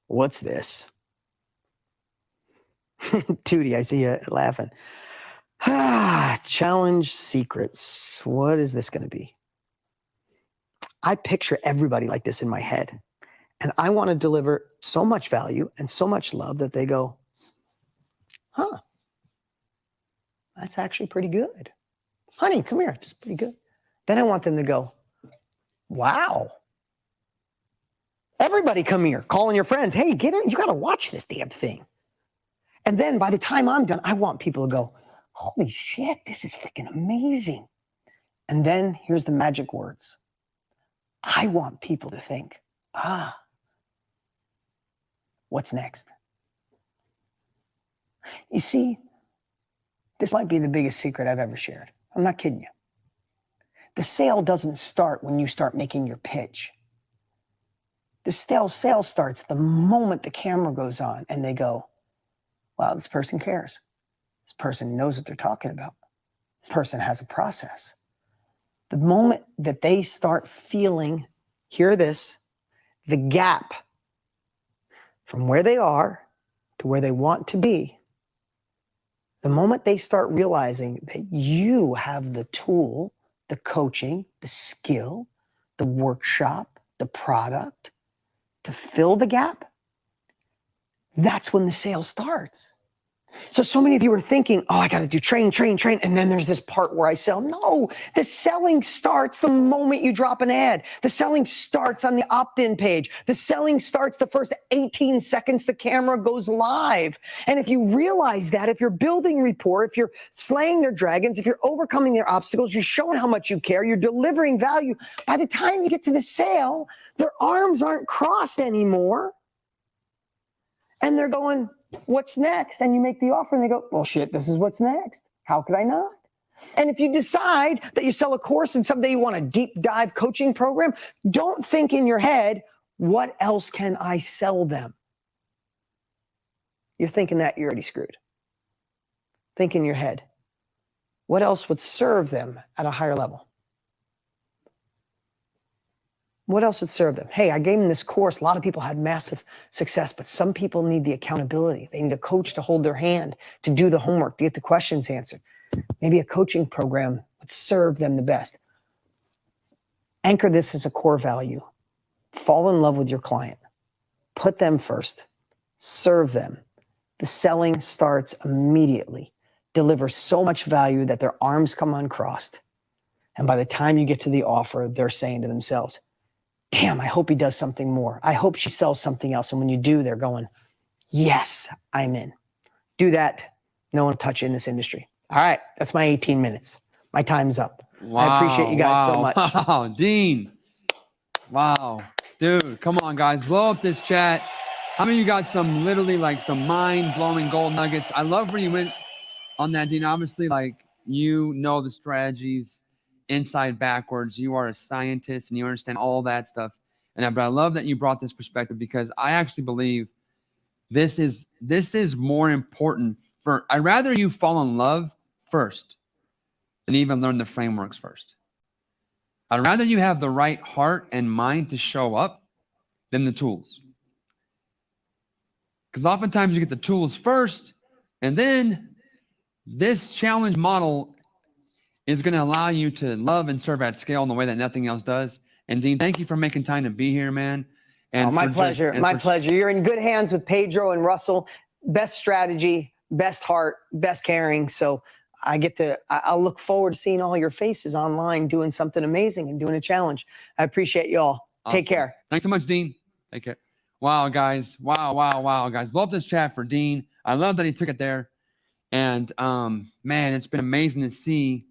What's this? Tootie, I see you laughing. Challenge secrets. What is this going to be? I picture everybody like this in my head. And I want to deliver so much value and so much love that they go, that's actually pretty good. Honey, come here. It's pretty good. Then I want them to go, wow. Everybody come here. Calling your friends. Hey, get in. You got to watch this damn thing. And then by the time I'm done, I want people to go, holy shit, this is freaking amazing. And then here's the magic words. I want people to think, What's next? You see, this might be the biggest secret I've ever shared. I'm not kidding you. The sale doesn't start when you start making your pitch. The sale starts the moment the camera goes on and they go, wow, this person cares. This person knows what they're talking about. This person has a process. The moment that they start feeling, hear this, the gap from where they are to where they want to be, the moment they start realizing that you have the tool, the coaching, the skill, the workshop, the product to fill the gap, that's when the sale starts. So many of you are thinking, oh, I got to do train. And then there's this part where I sell. No, the selling starts the moment you drop an ad. The selling starts on the opt-in page. The selling starts the first 18 seconds the camera goes live. And if you realize that, if you're building rapport, if you're slaying their dragons, if you're overcoming their obstacles, you're showing how much you care, you're delivering value, by the time you get to the sale, their arms aren't crossed anymore. And they're going, what's next? And you make the offer and they go, well, shit, this is what's next. How could I not? And if you decide that you sell a course and someday you want a deep dive coaching program, don't think in your head, what else can I sell them? You're thinking that, you're already screwed. Think in your head, what else would serve them at a higher level? What else would serve them? Hey, I gave them this course. A lot of people had massive success, but some people need the accountability. They need a coach to hold their hand, to do the homework, to get the questions answered. Maybe a coaching program would serve them the best. Anchor this as a core value. Fall in love with your client. Put them first. Serve them. The selling starts immediately. Deliver so much value that their arms come uncrossed. And by the time you get to the offer, they're saying to themselves, damn, I hope he does something more. I hope she sells something else. And when you do, they're going, yes, I'm in. Do that. No one will touch you in this industry. All right. That's my 18 minutes. My time's up. Wow, I appreciate you guys so much. Wow, Dean. Wow. Dude, come on, guys. Blow up this chat. How many of you got some literally like some mind-blowing gold nuggets? I love where you went on that, Dean. Obviously, like, you know the strategies inside backwards. You are a scientist and you understand all that stuff. But I love that you brought this perspective, because I actually believe this is more important for, I'd rather you fall in love first than even learn the frameworks first. I'd rather you have the right heart and mind to show up than the tools. Because oftentimes you get the tools first, and then this challenge model is going to allow you to love and serve at scale in the way that nothing else does. And Dean, thank you for making time to be here, man. And my pleasure. My pleasure. You're in good hands with Pedro and Russell. Best strategy, best heart, best caring. So I'll look forward to seeing all your faces online doing something amazing and doing a challenge. I appreciate you all. Awesome. Take care. Thanks so much, Dean. Take care. Wow, guys. Wow, guys. Blow up this chat for Dean. I love that he took it there. And man, it's been amazing to see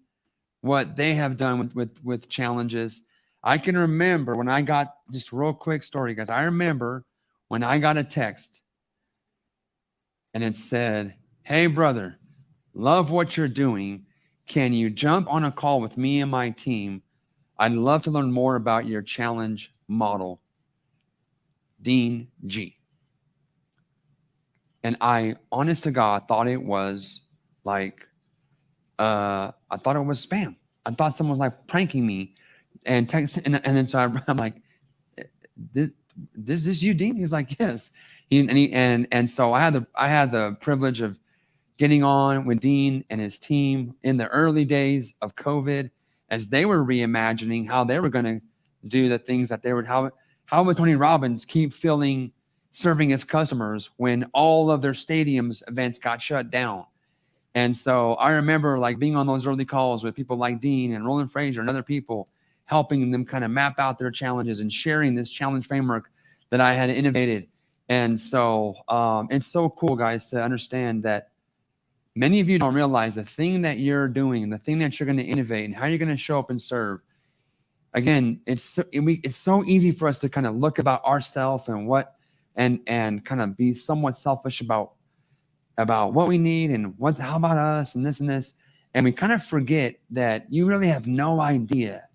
what they have done with challenges. I can remember when I got, just real quick story, guys. I remember when I got a text and it said, hey, brother, love what you're doing. Can you jump on a call with me and my team? I'd love to learn more about your challenge model. Dean G. And I, honest to God, thought it was like, I thought it was spam. I thought someone was like pranking me and texting. And then so I'm like, this you, Dean? He's like, yes. And so I had the privilege of getting on with Dean and his team in the early days of COVID, as they were reimagining how they were going to do the things that they were, how would Tony Robbins keep serving his customers when all of their stadiums events got shut down. And so I remember like being on those early calls with people like Dean and Roland Frazier and other people, helping them kind of map out their challenges and sharing this challenge framework that I had innovated. And so it's so cool, guys, to understand that many of you don't realize the thing that you're doing, the thing that you're going to innovate and how you're going to show up and serve. Again, it's so easy for us to kind of look about ourselves and and kind of be somewhat selfish about what we need and how about us and this. And we kind of forget that you really have no idea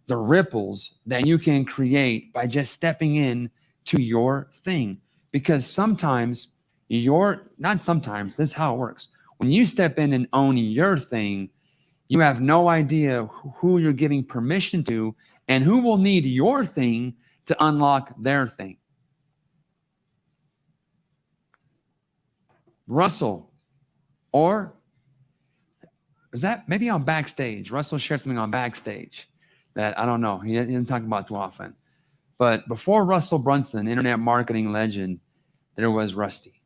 the ripples that you can create by just stepping in to your thing. Because sometimes this is how it works. When you step in and own your thing, you have no idea who you're giving permission to and who will need your thing to unlock their thing. Russell, or is that maybe on Backstage? Russell shared something on Backstage that I don't know. He didn't talk about too often. But before Russell Brunson, internet marketing legend, there was Rusty.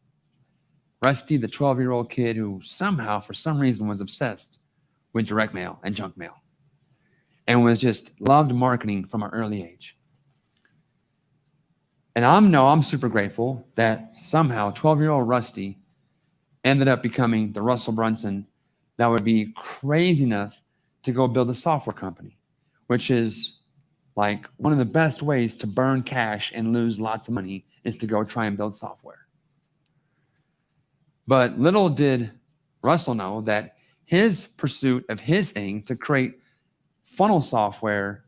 Rusty, the 12-year-old kid who somehow, for some reason, was obsessed with direct mail and junk mail and was just loved marketing from an early age. And I'm super grateful that somehow 12-year-old Rusty ended up becoming the Russell Brunson that would be crazy enough to go build a software company, which is like one of the best ways to burn cash and lose lots of money is to go try and build software. But little did Russell know that his pursuit of his thing to create funnel software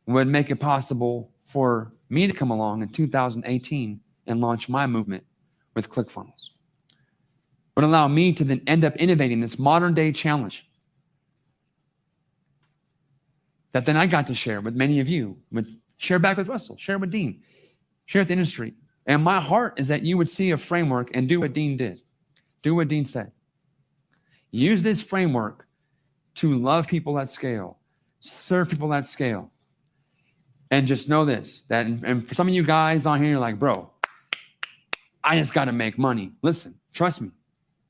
would make it possible for me to come along in 2018 and launch my movement with ClickFunnels. Would allow me to then end up innovating this modern day challenge that then I got to share with many of you, share back with Russell, share with Dean, share with the industry. And my heart is that you would see a framework and do what Dean did. Do what Dean said. Use this framework to love people at scale, serve people at scale. And just know this, that, and for some of you guys on here, you're like, bro, I just got to make money. Listen, trust me.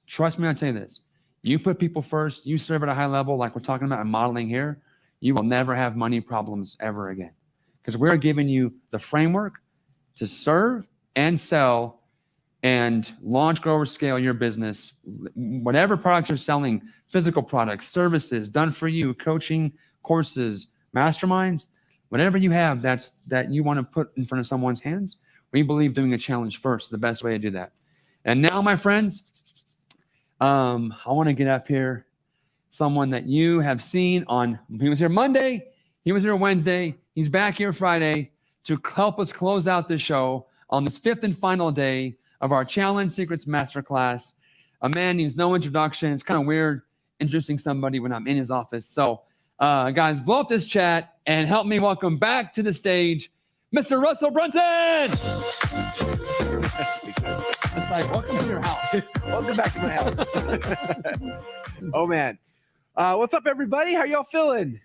Trust me, I'll tell you this. You put people first, you serve at a high level like we're talking about and modeling here, you will never have money problems ever again. Because we're giving you the framework to serve and sell and launch, grow, or scale your business. Whatever products you're selling, physical products, services, done for you, coaching, courses, masterminds, whatever you have that you want to put in front of someone's hands, we believe doing a challenge first is the best way to do that. And now, my friends, I want to get up here someone that you have seen he was here Monday, he was here Wednesday, he's back here Friday to help us close out the show on this fifth and final day of our Challenge Secrets Masterclass. A man needs no introduction. It's kind of weird introducing somebody when I'm in his office. So, guys, blow up this chat and help me welcome back to the stage, Mr. Russell Brunson. It's like, welcome to your house. Welcome back to my house. Oh, man. What's up, everybody? How y'all feeling?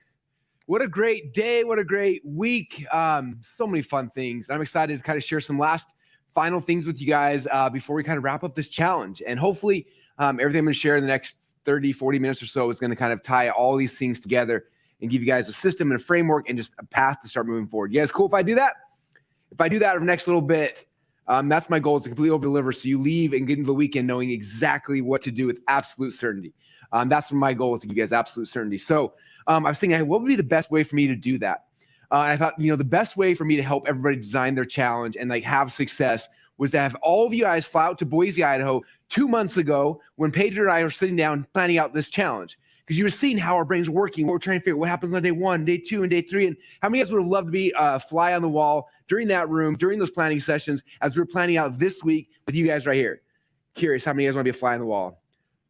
What a great day. What a great week. So many fun things. I'm excited to kind of share some last final things with you guys before we kind of wrap up this challenge. And hopefully everything I'm going to share in the next 30, 40 minutes or so is going to kind of tie all these things together and give you guys a system and a framework and just a path to start moving forward. You guys cool if I do that? If I do that over the next little bit, that's my goal, is to completely over-deliver so you leave and get into the weekend knowing exactly what to do with absolute certainty. That's my goal, is to give you guys absolute certainty. So I was thinking, hey, what would be the best way for me to do that? I thought, the best way for me to help everybody design their challenge and have success was to have all of you guys fly out to Boise, Idaho 2 months ago when Pedro and I were sitting down planning out this challenge. Because you were seeing how our brains are working, what we're trying to figure out what happens on day 1, day 2, and day 3. And how many of us would have loved to be a fly on the wall during that room, during those planning sessions, as we were planning out this week with you guys right here? Curious how many of you guys want to be a fly on the wall?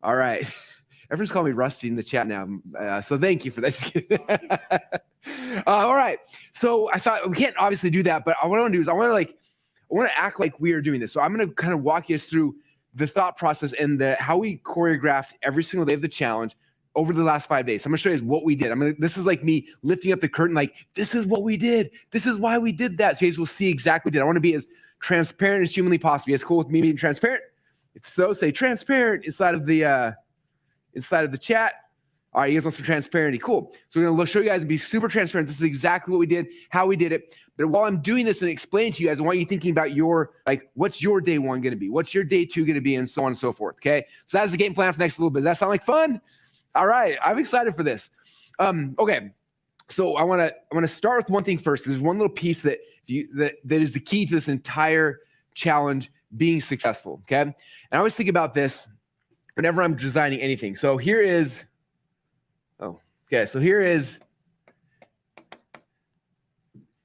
All right. Everyone's calling me Rusty in the chat now. So thank you for that. All right. So I thought we can't obviously do that, but what I want to do is I want to act like we are doing this. So I'm going to kind of walk you through the thought process and how we choreographed every single day of the challenge over the last 5 days. So I'm going to show you what we did. This is like me lifting up the curtain, like, this is what we did. This is why we did that. So you guys will see exactly what we did. I want to be as transparent as humanly possible. You guys cool with me being transparent? If so, say transparent inside of the chat. All right, you guys want some transparency. Cool. So we're going to show you guys and be super transparent. This is exactly what we did, how we did it. But while I'm doing this and explaining to you guys, I want you thinking about what's your day 1 going to be? What's your day 2 going to be? And so on and so forth. Okay. So that's the game plan for the next little bit. Does that sound like fun? All right. I'm excited for this. Okay. So I want to start with one thing first. There's one little piece that is the key to this entire challenge, being successful, okay? And I always think about this whenever I'm designing anything. So here is,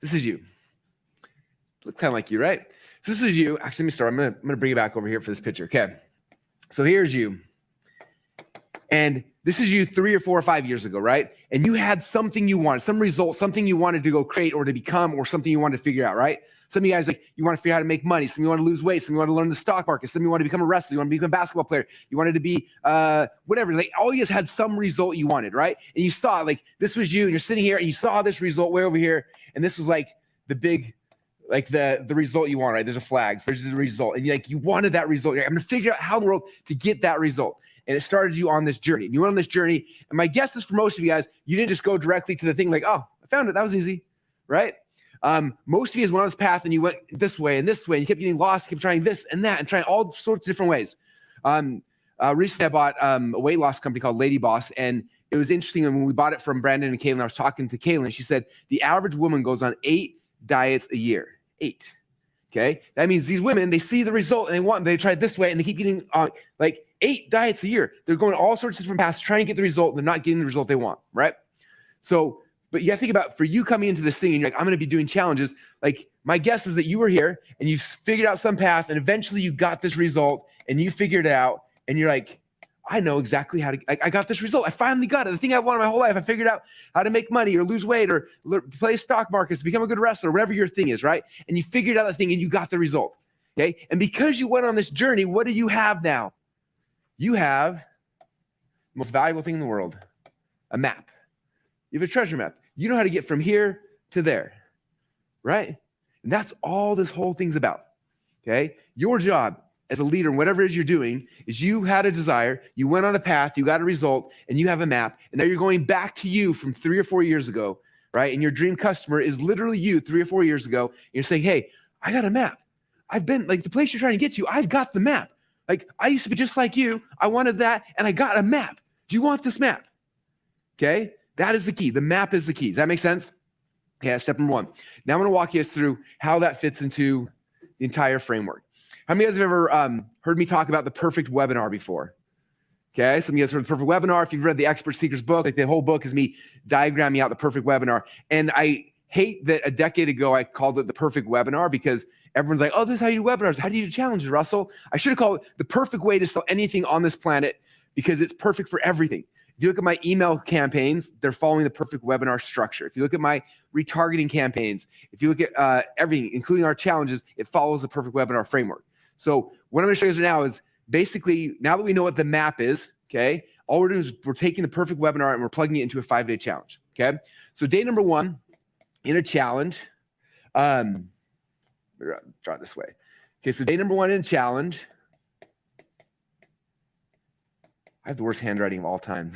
this is you. Looks kind of like you, right? So this is you. Actually, let me start. I'm gonna bring you back over here for this picture, okay? So here's you. And this is you 3 or 4 or 5 years ago, right? And you had something you wanted, some result, something you wanted to go create or to become, or something you wanted to figure out, right? Some of you guys, like, you want to figure out how to make money. Some of you want to lose weight. Some of you want to learn the stock market. Some of you want to become a wrestler. You want to become a basketball player. You wanted to be whatever. Like, all you guys had some result you wanted, right? And you saw, like, this was you, and you're sitting here, and you saw this result way over here, and this was like the big, like the result you want, right? There's a flag. So there's the result, and you wanted that result. You're like, I'm going to figure out how in the world to get that result. And it started you on this journey. And you went on this journey. And my guess is for most of you guys, you didn't just go directly to the thing like, oh, I found it. That was easy, right? Most of you guys went on this path and you went this way and this way. And you kept getting lost, kept trying this and that and trying all sorts of different ways. Recently, I bought a weight loss company called Lady Boss. And it was interesting. And when we bought it from Brandon and Kaylin, I was talking to Kaylin. She said the average woman goes on 8 diets a year. 8. Okay. That means these women, they see the result and they try it this way and they keep getting like 8 diets a year. They're going all sorts of different paths, trying to get the result. And they're not getting the result they want. Right. So, but you got to think about for you coming into this thing and you're like, I'm going to be doing challenges. Like, my guess is that you were here and you figured out some path and eventually you got this result and you figured it out and you're like, I know exactly how to, I got this result. I finally got it. The thing I wanted my whole life. I figured out how to make money or lose weight or play stock markets, become a good wrestler, whatever your thing is, right? And you figured out the thing and you got the result, okay? And because you went on this journey, what do you have now? You have the most valuable thing in the world, a map. You have a treasure map. You know how to get from here to there, right? And that's all this whole thing's about, okay? Your job as a leader, whatever it is you're doing, is you had a desire, you went on a path, you got a result, and you have a map, and now you're going back to you from 3 or 4 years ago, right? And your dream customer is literally you 3 or 4 years ago. And you're saying, hey, I got a map. I've been, like, the place you're trying to get to, I've got the map. Like, I used to be just like you. I wanted that, and I got a map. Do you want this map? Okay? That is the key. The map is the key. Does that make sense? Okay, that's step number 1. Now I'm going to walk you guys through how that fits into the entire framework. How many of you guys have ever heard me talk about the perfect webinar before? Okay, some of you guys heard the perfect webinar. If you've read the Expert Seekers book, like the whole book is me diagramming out the perfect webinar. And I hate that a decade ago I called it the perfect webinar because everyone's like, oh, this is how you do webinars. How do you do challenges, Russell? I should have called it the perfect way to sell anything on this planet because it's perfect for everything. If you look at my email campaigns, they're following the perfect webinar structure. If you look at my retargeting campaigns, if you look at everything, including our challenges, it follows the perfect webinar framework. So what I'm going to show you now is basically, now that we know what the map is, okay, all we're doing is we're taking the perfect webinar and we're plugging it into a 5-day challenge, okay? So day number 1 in a challenge, draw it this way. Okay, so day number 1 in a challenge, I have the worst handwriting of all time,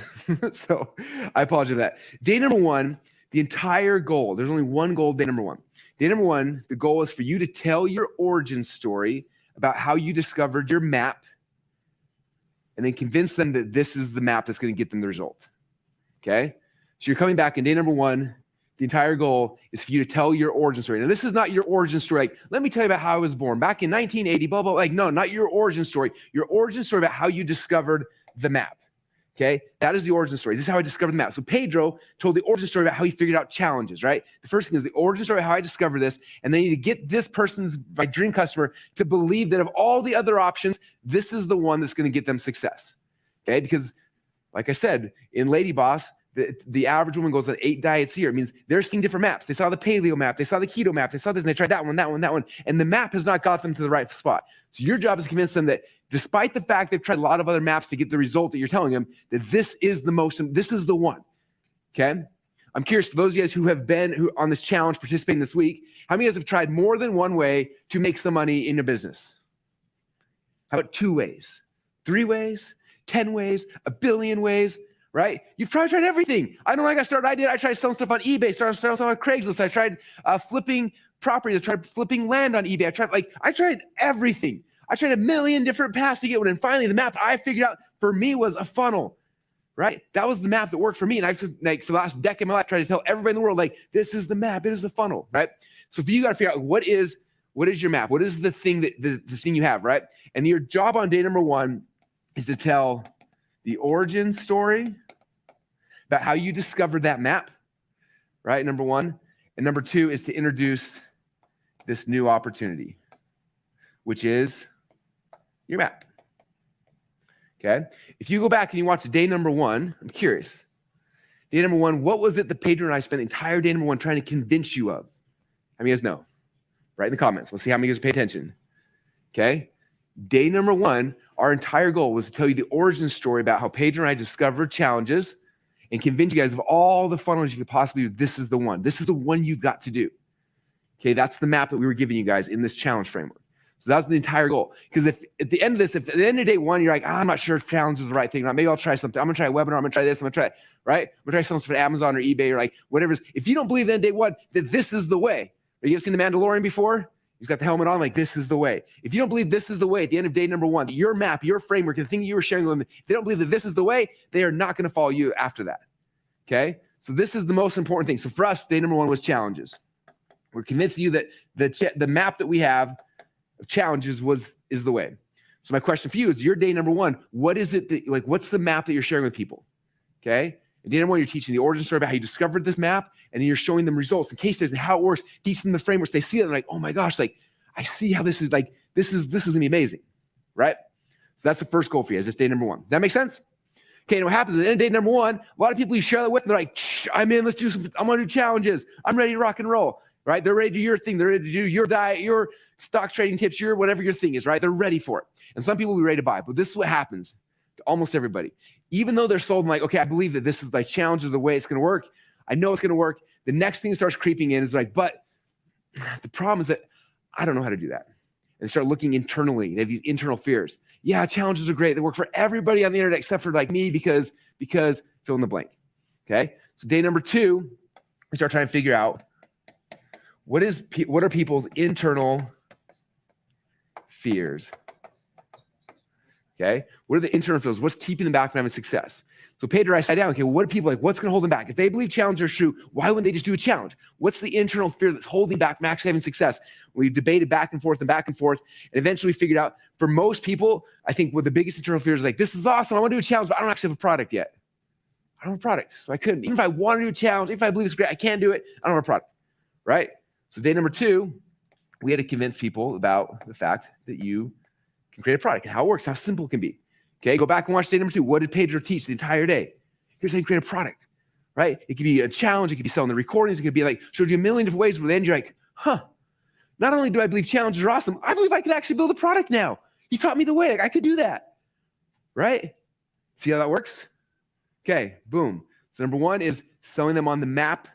so I apologize for that. Day number 1, the entire goal, there's only one goal, day number 1. Day number 1, the goal is for you to tell your origin story about how you discovered your map and then convince them that this is the map that's going to get them the result, okay? So you're coming back in day number 1, the entire goal is for you to tell your origin story. Now, this is not your origin story. Like, let me tell you about how I was born back in 1980, blah, blah, blah. Like, no, not your origin story. Your origin story about how you discovered the map, okay? That is the origin story. This is how I discovered the map. So Pedro told the origin story about how he figured out challenges, right? The first thing is the origin story of how I discovered this, and then you need to get this person's, my dream customer, to believe that of all the other options, this is the one that's going to get them success, okay? Because, like I said, in Lady Boss, the average woman goes on 8 diets a year. It means they're seeing different maps. They saw the paleo map. They saw the keto map. They saw this, and they tried that one, that one, that one. And the map has not got them to the right spot. So your job is to convince them that despite the fact they've tried a lot of other maps to get the result that you're telling them, that this is the one, okay? I'm curious, for those of you guys who have been on this challenge, participating this week, how many of you guys have tried more than one way to make some money in your business? How about 2 ways, 3 ways, 10 ways, 1 billion ways? Right? You've tried everything. I know when I got started, I tried selling stuff on eBay, started selling on Craigslist. I tried flipping property. I tried flipping land on eBay. I tried everything. I tried 1 million different paths to get one. And finally, the map I figured out for me was a funnel, right? That was the map that worked for me. And I've, like, for the last decade of my life, tried to tell everybody in the world, like, this is the map. It is the funnel, right? So if you got to figure out what is What is your map? What is the thing that the thing you have, right? And your job on day number 1 is to tell the origin story about how you discovered that map, right? Number 1. And number 2 is to introduce this new opportunity, which is your map. Okay? If you go back and you watch day number 1, I'm curious. Day number 1, what was it that Pedro and I spent the entire day number 1 trying to convince you of? How many of you guys know? Write in the comments. Let's see how many of you guys pay attention. Okay? Day number 1, our entire goal was to tell you the origin story about how Pedro and I discovered challenges and convince you guys of all the funnels you could possibly do. This is the one. This is the one you've got to do. Okay? That's the map that we were giving you guys in this challenge framework. So that's the entire goal. Because if at the end of this, if at the end of day 1, you're like, I'm not sure if challenge is the right thing or not, maybe I'll try something. I'm going to try a webinar. I'm going to try this. I'm going to try it, right? I'm going to try something for Amazon or eBay or like whatever. If you don't believe then day 1 that this is the way, have you ever seen The Mandalorian before? He's got the helmet on, like this is the way. If you don't believe this is the way at the end of day number 1, your map, your framework, the thing you were sharing with them, if they don't believe that this is the way, they are not going to follow you after that. Okay? So this is the most important thing. So for us, day number 1 was challenges. We're convincing you that the map that we have of challenges is the way. So my question for you is your day number 1, what is it that, like, what's the map that you're sharing with people? Okay? And day number 1, you're teaching the origin story about how you discovered this map, and then you're showing them results and case studies and how it works, teaching them the frameworks. They see it, they're like, oh my gosh, like I see how this is like, this is gonna be amazing, right? So that's the first goal for you, is this day number 1. Does that make sense? Okay, and what happens at the end of day number 1, a lot of people you share that with, they're like, I'm in, let's do some, I'm gonna do challenges. I'm ready to rock and roll, right? They're ready to do your thing. They're ready to do your diet, your stock trading tips, your whatever your thing is, right? They're ready for it. And some people will be ready to buy, but this is what happens to almost everybody. Even though they're sold, like, okay, I believe that this is like challenge is the way it's going to work. I know it's going to work. The next thing that starts creeping in is like, but the problem is that I don't know how to do that. And start looking internally. They have these internal fears. Yeah, challenges are great. They work for everybody on the internet except for like me because fill in the blank. Okay. So day number 2, we start trying to figure out what are people's internal fears. Okay, what are the internal fears? What's keeping them back from having success? So Pedro, I sat down. Okay, well, what are people like? What's going to hold them back? If they believe challenges are true, why wouldn't they just do a challenge? What's the internal fear that's holding back from actually having success? We've debated back and forth, and eventually we figured out for most people, I think what the biggest internal fear is like, this is awesome. I want to do a challenge, but I don't actually have a product yet. I don't have a product, so I couldn't. Even if I want to do a challenge, if I believe it's great, I can't do it. I don't have a product, right? So day number 2, we had to convince people about the fact that you can create a product and how it works, how simple it can be. Okay, go back and watch day number 2. What did Pedro teach the entire day? Here's how you create a product, right? It could be a challenge. It could be selling the recordings. It could be like, showed you a million different ways where then you're like, not only do I believe challenges are awesome, I believe I could actually build a product now. He taught me the way. Like, I could do that, right? See how that works? Okay, boom. So number 1 is selling them on the map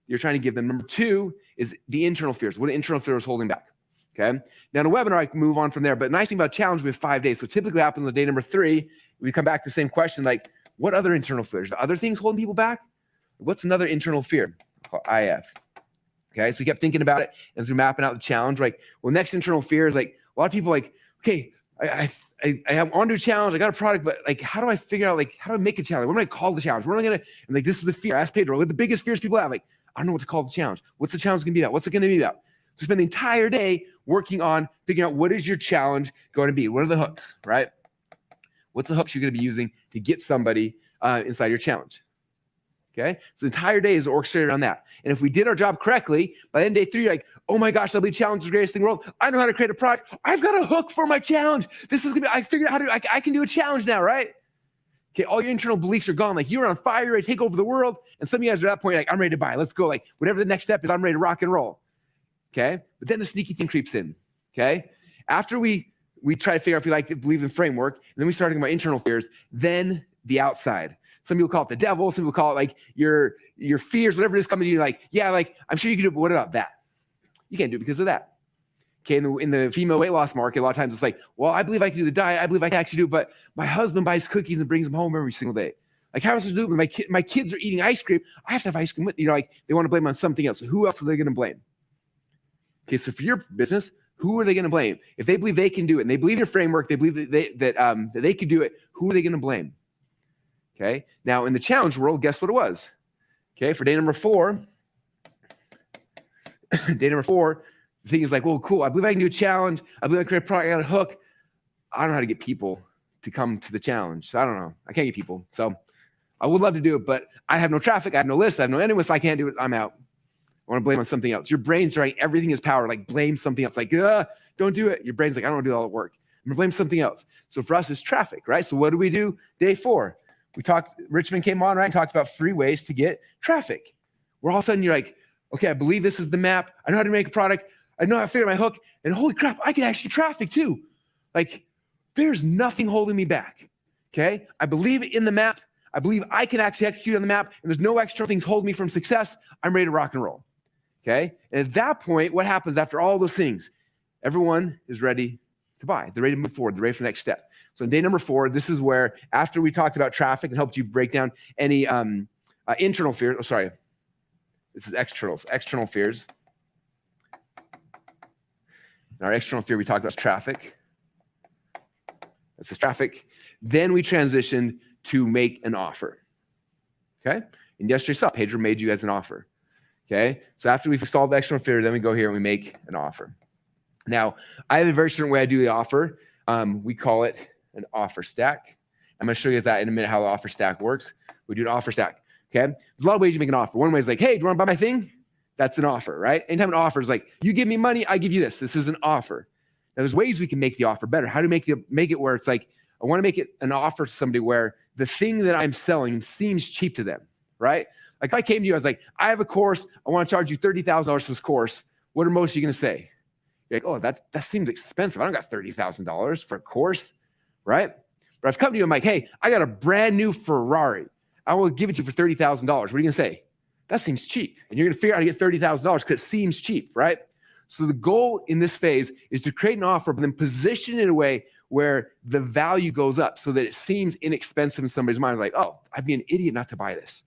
you're trying to give them. Number 2 is the internal fears. What are internal fears holding back? Okay. Now in a webinar, I can move on from there. But the nice thing about challenge, we have 5 days. So typically happens on day number 3, we come back to the same question, like, what other internal fears? The other things holding people back? What's another internal fear? Called IF. Okay. So we kept thinking about it as we're mapping out the challenge. Like, well, next internal fear is like, a lot of people like, okay, I want to do a challenge. I got a product, but like, how do I figure out, like, how do I make a challenge? What am I call the challenge? What am I going to, and like, this is the fear. I asked Pedro, what are the biggest fears people have? Like, I don't know what to call the challenge. What's the challenge going to be about? What's it going to be about? So spend the entire day working on figuring out what is your challenge going to be? What are the hooks, right? What's the hooks you're going to be using to get somebody inside your challenge? Okay, so the entire day is orchestrated around that. And if we did our job correctly, by the end of day 3, you're like, oh my gosh, I believe challenge is the greatest thing in the world. I know how to create a product. I've got a hook for my challenge. This is going to be, I figured out how to, I can do a challenge now, right? Okay, all your internal beliefs are gone. Like, you're on fire, you're ready to take over the world. And some of you guys are at that point, like, I'm ready to buy. Let's go. Like, whatever the next step is, I'm ready to rock and roll. Okay, but then the sneaky thing creeps in. Okay, after we try to figure out if we like to believe in the framework, and then we start talking about internal fears, then the outside. Some people call it the devil. Some people call it like your fears, whatever it is coming to you. Like, yeah, like, I'm sure you can do it, but what about that? You can't do it because of that. Okay, in the female weight loss market, a lot of times it's like, well, I believe I can do the diet. I believe I can actually do it, but my husband buys cookies and brings them home every single day. Like, how am I supposed to do it when my kids are eating ice cream? I have to have ice cream with, like, they want to blame on something else. So who else are they going to blame? Okay, so for your business, who are they going to blame? If they believe they can do it, and they believe your framework, they believe that they could do it, who are they going to blame? Okay, now in the challenge world, guess what it was? Okay, for day number 4, The thing is like, well, cool. I believe I can do a challenge. I believe I can create a product. I got a hook. I don't know how to get people to come to the challenge. So I don't know. I can't get people. So I would love to do it, but I have no traffic. I have no list. I have no anyone, so I can't do it. I'm out. I want to blame on something else. Your brain's trying everything is power. Like blame something else. Like, don't do it. Your brain's like, I don't want to do all the work. I'm going to blame something else. So for us, it's traffic, right? So what do we do? Day 4. We talked, Richmond came on, right? And talked about 3 ways to get traffic. Where all of a sudden you're like, okay, I believe this is the map. I know how to make a product. I know how to figure out my hook. And holy crap, I can actually traffic too. Like there's nothing holding me back. Okay. I believe in the map. I believe I can actually execute on the map. And there's no external things holding me from success. I'm ready to rock and roll. Okay. And at that point, what happens after all those things? Everyone is ready to buy. They're ready to move forward. They're ready for the next step. So in day number 4, this is where after we talked about traffic and helped you break down any internal fears. Oh, sorry. This is external fears. In our external fear, we talked about traffic. That's the traffic. Then we transitioned to make an offer. Okay. And yesterday saw Pedro made you guys an offer. Okay. So after we've solved the external fear, then we go here and we make an offer. Now, I have a very certain way I do the offer. We call it an offer stack. I'm going to show you guys that in a minute, how the offer stack works. We do an offer stack. Okay. There's a lot of ways you make an offer. One way is like, hey, do you want to buy my thing? That's an offer, right? Anytime an offer is like, you give me money, I give you this. This is an offer. Now, there's ways we can make the offer better. How to make it where it's like, I want to make it an offer to somebody where the thing that I'm selling seems cheap to them, right? Like if I came to you, I was like, I have a course. I want to charge you $30,000 for this course. What are most of you going to say? You're like, oh, that seems expensive. I don't got $30,000 for a course, right? But I've come to you, I'm like, hey, I got a brand new Ferrari. I will give it to you for $30,000. What are you going to say? That seems cheap. And you're going to figure out how to get $30,000 because it seems cheap, right? So the goal in this phase is to create an offer, but then position it in a way where the value goes up so that it seems inexpensive in somebody's mind. Like, oh, I'd be an idiot not to buy this,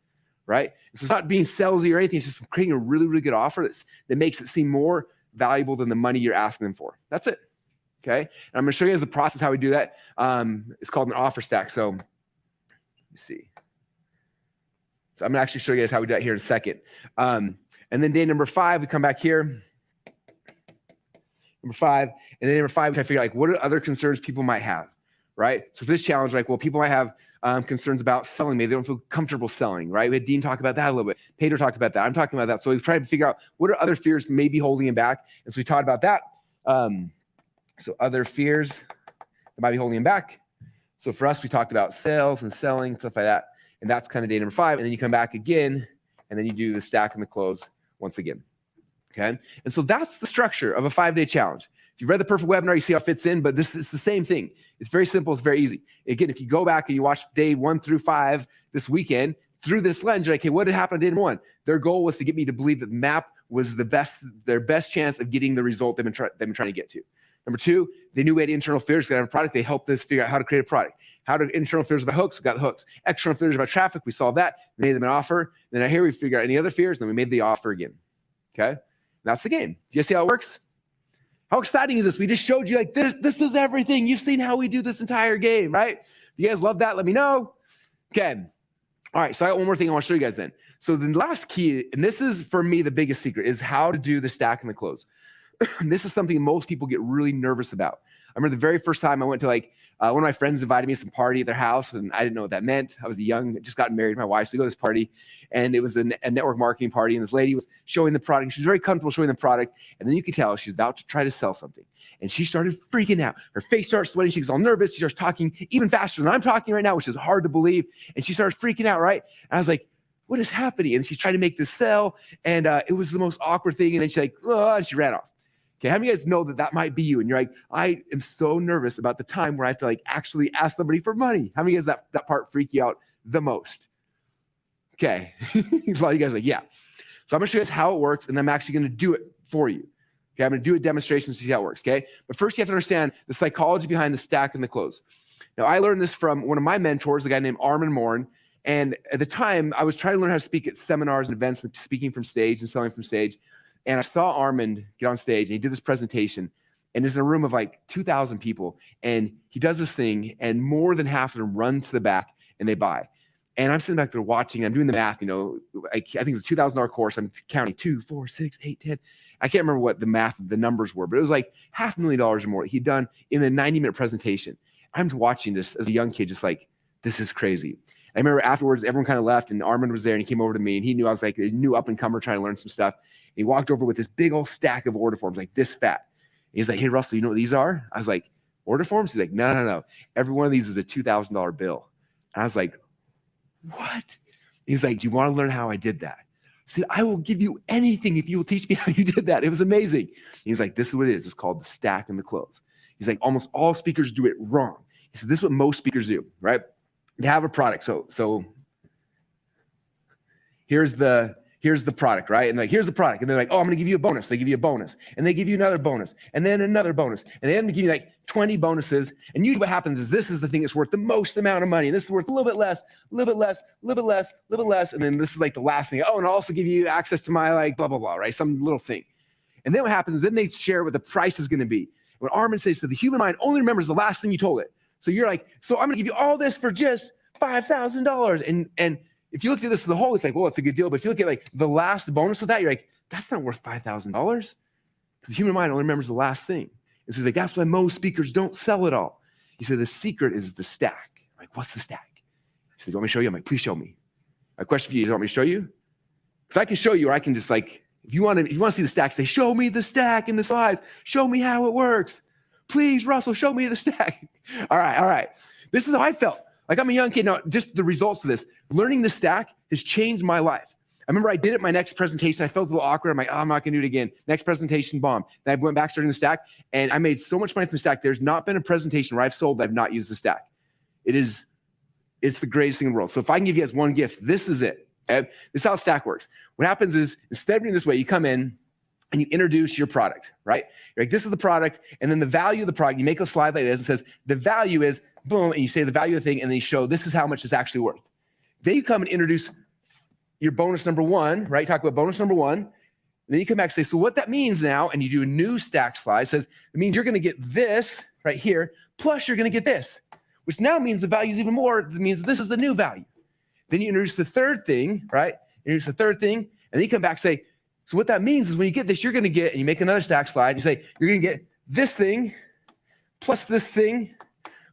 right? So it's not being salesy or anything. It's just creating a really, really good offer that makes it seem more valuable than the money you're asking them for. That's it, okay? And I'm going to show you guys the process how we do that. It's called an offer stack. So let me see. So I'm going to actually show you guys how we do that here in a second. And then day number 5, we come back here. Number 5. And then number 5, we try to figure out, like, what are other concerns people might have, right? So for this challenge, like, well, people might have concerns about selling. Maybe they don't feel comfortable selling, right? We had Dean talk about that a little bit. Pedro talked about that. I'm talking about that. So we've tried to figure out what are other fears maybe holding him back. And so we talked about that. So other fears that might be holding him back. So for us, we talked about sales and selling, stuff like that. And that's kind of day number 5. And then you come back again, and then you do the stack and the close once again. Okay. And so that's the structure of a 5-day challenge. If you've read the perfect webinar, you see how it fits in, but this is the same thing. It's very simple. It's very easy. Again, if you go back and you watch day 1 through 5 this weekend through this lens, you're like, hey, what had happened on day number 1? Their goal was to get me to believe that the map was their best chance of getting the result they've been trying to get to. Number 2, they knew we had internal fears. They had a product. They helped us figure out how to create a product. How to internal fears about hooks? We got hooks. External fears about traffic. We solved that. We made them an offer. Then here we figure out any other fears. And then we made the offer again. Okay. And that's the game. Do you see how it works? How exciting is this? We just showed you like this is everything. You've seen how we do this entire game, right? If you guys love that, let me know. Okay. All right. So I got one more thing I want to show you guys then. So the last key, and this is for me the biggest secret, is how to do the stack and the close. This is something most people get really nervous about. I remember the very first time I went to one of my friends invited me to some party at their house, and I didn't know what that meant. I was young, just gotten married to my wife, so we go to this party, and it was a network marketing party, and this lady was showing the product. She was very comfortable showing the product, and then you could tell she's about to try to sell something, and she started freaking out. Her face starts sweating. She gets all nervous. She starts talking even faster than I'm talking right now, which is hard to believe, and she starts freaking out, right? And I was like, what is happening? And she's trying to make this sell, and it was the most awkward thing, and then she's like, oh, and she ran off. Okay, how many of you guys know that might be you? And you're like, I am so nervous about the time where I have to actually ask somebody for money. How many of you guys that part freak you out the most? Okay, so a lot of you guys are like, yeah. So I'm gonna show you guys how it works, and I'm actually gonna do it for you. Okay, I'm gonna do a demonstration to see how it works, okay? But first you have to understand the psychology behind the stack and the close. Now I learned this from one of my mentors, a guy named Armin Morin. And at the time, I was trying to learn how to speak at seminars and events and speaking from stage and selling from stage. And I saw Armin get on stage, and he did this presentation, and it's in a room of 2,000 people. And he does this thing, and more than half of them run to the back, and they buy. And I'm sitting back there watching. I'm doing the math. I think it's a $2,000 course. I'm counting 2, 4, 6, 8, 10. I can't remember what the numbers were, but it was like $500,000 or more he'd done in a 90-minute presentation. I'm watching this as a young kid, just like, this is crazy. I remember afterwards, everyone kind of left, and Armin was there, and he came over to me, and he knew I was like a new up-and-comer trying to learn some stuff. And he walked over with this big old stack of order forms, like this fat. And he's like, hey, Russell, you know what these are? I was like, order forms? He's like, no. Every one of these is a $2,000 bill. And I was like, what? He's like, do you want to learn how I did that? I said, I will give you anything if you will teach me how you did that. It was amazing. He's like, this is what it is. It's called the stack and the close. He's like, almost all speakers do it wrong. He said, this is what most speakers do, right? They have a product. So here's the product, right? And like, here's the product. And they're like, oh, I'm going to give you a bonus. They give you a bonus. And they give you another bonus. And then another bonus. And they end up giving you like 20 bonuses. And usually what happens is this is the thing that's worth the most amount of money. And this is worth a little bit less, a little bit less, a little bit less, a little bit less. And then this is like the last thing. Oh, and I'll also give you access to my like blah, blah, blah, right? Some little thing. And then what happens is then they share what the price is going to be. What Armin says that the human mind only remembers the last thing you told it. So you're like, so I'm going to give you all this for just $5,000. And if you look at this as a whole, it's like, well, it's a good deal. But if you look at like the last bonus with that, you're like, that's not worth $5,000 because the human mind only remembers the last thing. And so he's like, that's why most speakers don't sell it all. He said, the secret is the stack. I'm like, what's the stack? He said, do you want me to show you? I'm like, please show me. My question for you, do you want me to show you? Because I can show you, or I can just like, if you want to see the stack, say, show me the stack in the slides. Show me how it works. Please, Russell, show me the stack. All right. This is how I felt. Like I'm a young kid now, just the results of this. Learning the stack has changed my life. I remember I did it my next presentation. I felt a little awkward. I'm like, oh, I'm not going to do it again. Next presentation, bomb. Then I went back starting the stack, and I made so much money from the stack. There's not been a presentation where I've sold that I've not used the stack. It's the greatest thing in the world. So if I can give you guys one gift, this is it. Okay? This is how stack works. What happens is instead of doing this way, you come in and you introduce your product, right? You're like, this is the product, and then the value of the product, you make a slide like this and says, the value is, boom, and you say the value of the thing, and then you show this is how much it's actually worth. Then you come and introduce your bonus number one, right? Talk about bonus number one. And then you come back and say, so what that means now, and you do a new stack slide, it says, it means you're going to get this right here, plus you're going to get this, which now means the value is even more. It means this is the new value. Then you introduce the third thing, right? Introduce the third thing, and then you come back and say, so what that means is when you get this, you're going to get, and you make another stack slide, and you say, you're going to get this thing, plus this thing,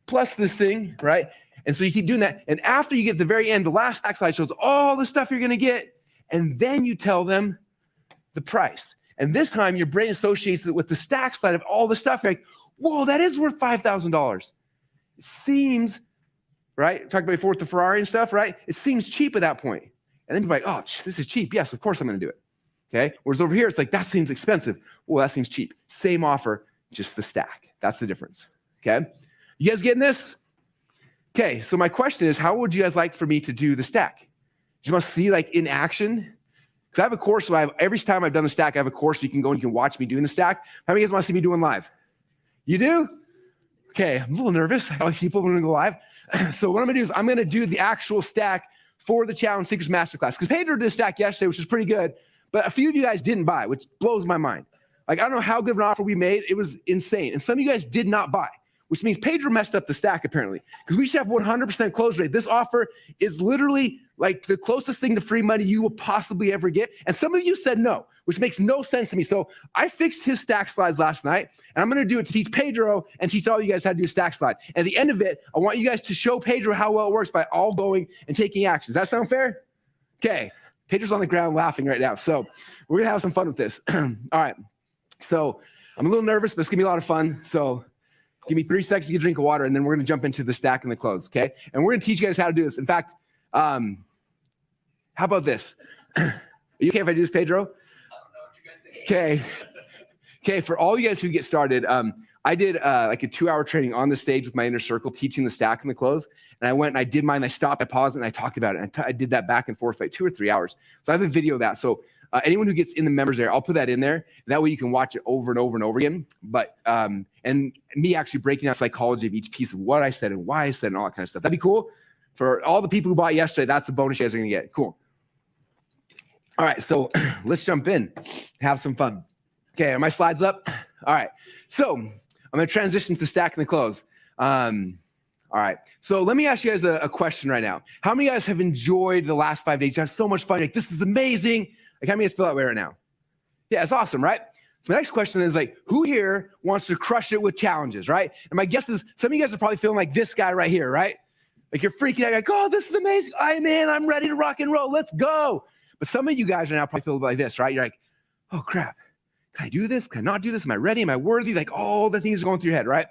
plus this thing, right? And so you keep doing that. And after you get to the very end, the last stack slide shows all the stuff you're going to get. And then you tell them the price. And this time your brain associates it with the stack slide of all the stuff. You're like, whoa, that is worth $5,000. It seems, right? Talked about before with the Ferrari and stuff, right? It seems cheap at that point. And then you're like, oh, this is cheap. Yes, of course I'm going to do it. Okay. Whereas over here, it's like, that seems expensive. Well, that seems cheap. Same offer, just the stack. That's the difference. Okay. You guys getting this? Okay. So my question is, how would you guys like for me to do the stack? Do you want to see like in action? Because I have a course where every time I've done the stack, I have a course where you can go and you can watch me doing the stack. How many of you guys want to see me doing live? You do? Okay. I'm a little nervous. I don't like people want to go live. So what I'm going to do is I'm going to do the actual stack for the Challenge Seekers Masterclass. Because Pedro did a stack yesterday, which was pretty good. But a few of you guys didn't buy, which blows my mind. Like, I don't know how good of an offer we made. It was insane. And some of you guys did not buy, which means Pedro messed up the stack, apparently. Because we should have 100% close rate. This offer is literally like the closest thing to free money you will possibly ever get. And some of you said no, which makes no sense to me. So I fixed his stack slides last night, and I'm going to do it to teach Pedro and teach all you guys how to do a stack slide. At the end of it, I want you guys to show Pedro how well it works by all going and taking action. Does that sound fair? Okay. Pedro's on the ground laughing right now. So we're going to have some fun with this. All right. So I'm a little nervous, but it's going to be a lot of fun. So give me 3 seconds to get a drink of water, and then we're going to jump into the stack and the close, okay? And we're going to teach you guys how to do this. In fact, how about this? Are you okay if I do this, Pedro? I don't know what you guys think. Okay, for all you guys who get started, I did like a 2-hour training on the stage with my inner circle, teaching the stack and the close. And I went and I did mine. I stopped, I paused, and I talked about it. And I did that back and forth like 2 or 3 hours. So I have a video of that. So anyone who gets in the members area, I'll put that in there. That way you can watch it over and over and over again. But and me actually breaking down psychology of each piece of what I said and why I said and all that kind of stuff. That'd be cool. For all the people who bought yesterday, that's the bonus you guys are going to get. Cool. All right, so let's jump in, have some fun. Okay, are my slides up? All right, so I'm going to transition to stack and the close. All right, so let me ask you guys a question right now. How many of you guys have enjoyed the last 5 days? You have so much fun. Like, this is amazing. Like, how many of you guys feel that way right now? Yeah, it's awesome, right? So the next question is like, who here wants to crush it with challenges, right? And my guess is some of you guys are probably feeling like this guy right here, right? Like you're freaking out, like, oh, this is amazing. I'm in, I'm ready to rock and roll. Let's go. But some of you guys are now probably feeling like this, right? You're like, oh crap, can I do this? Can I not do this? Am I ready? Am I worthy? Like all the things are going through your head, right?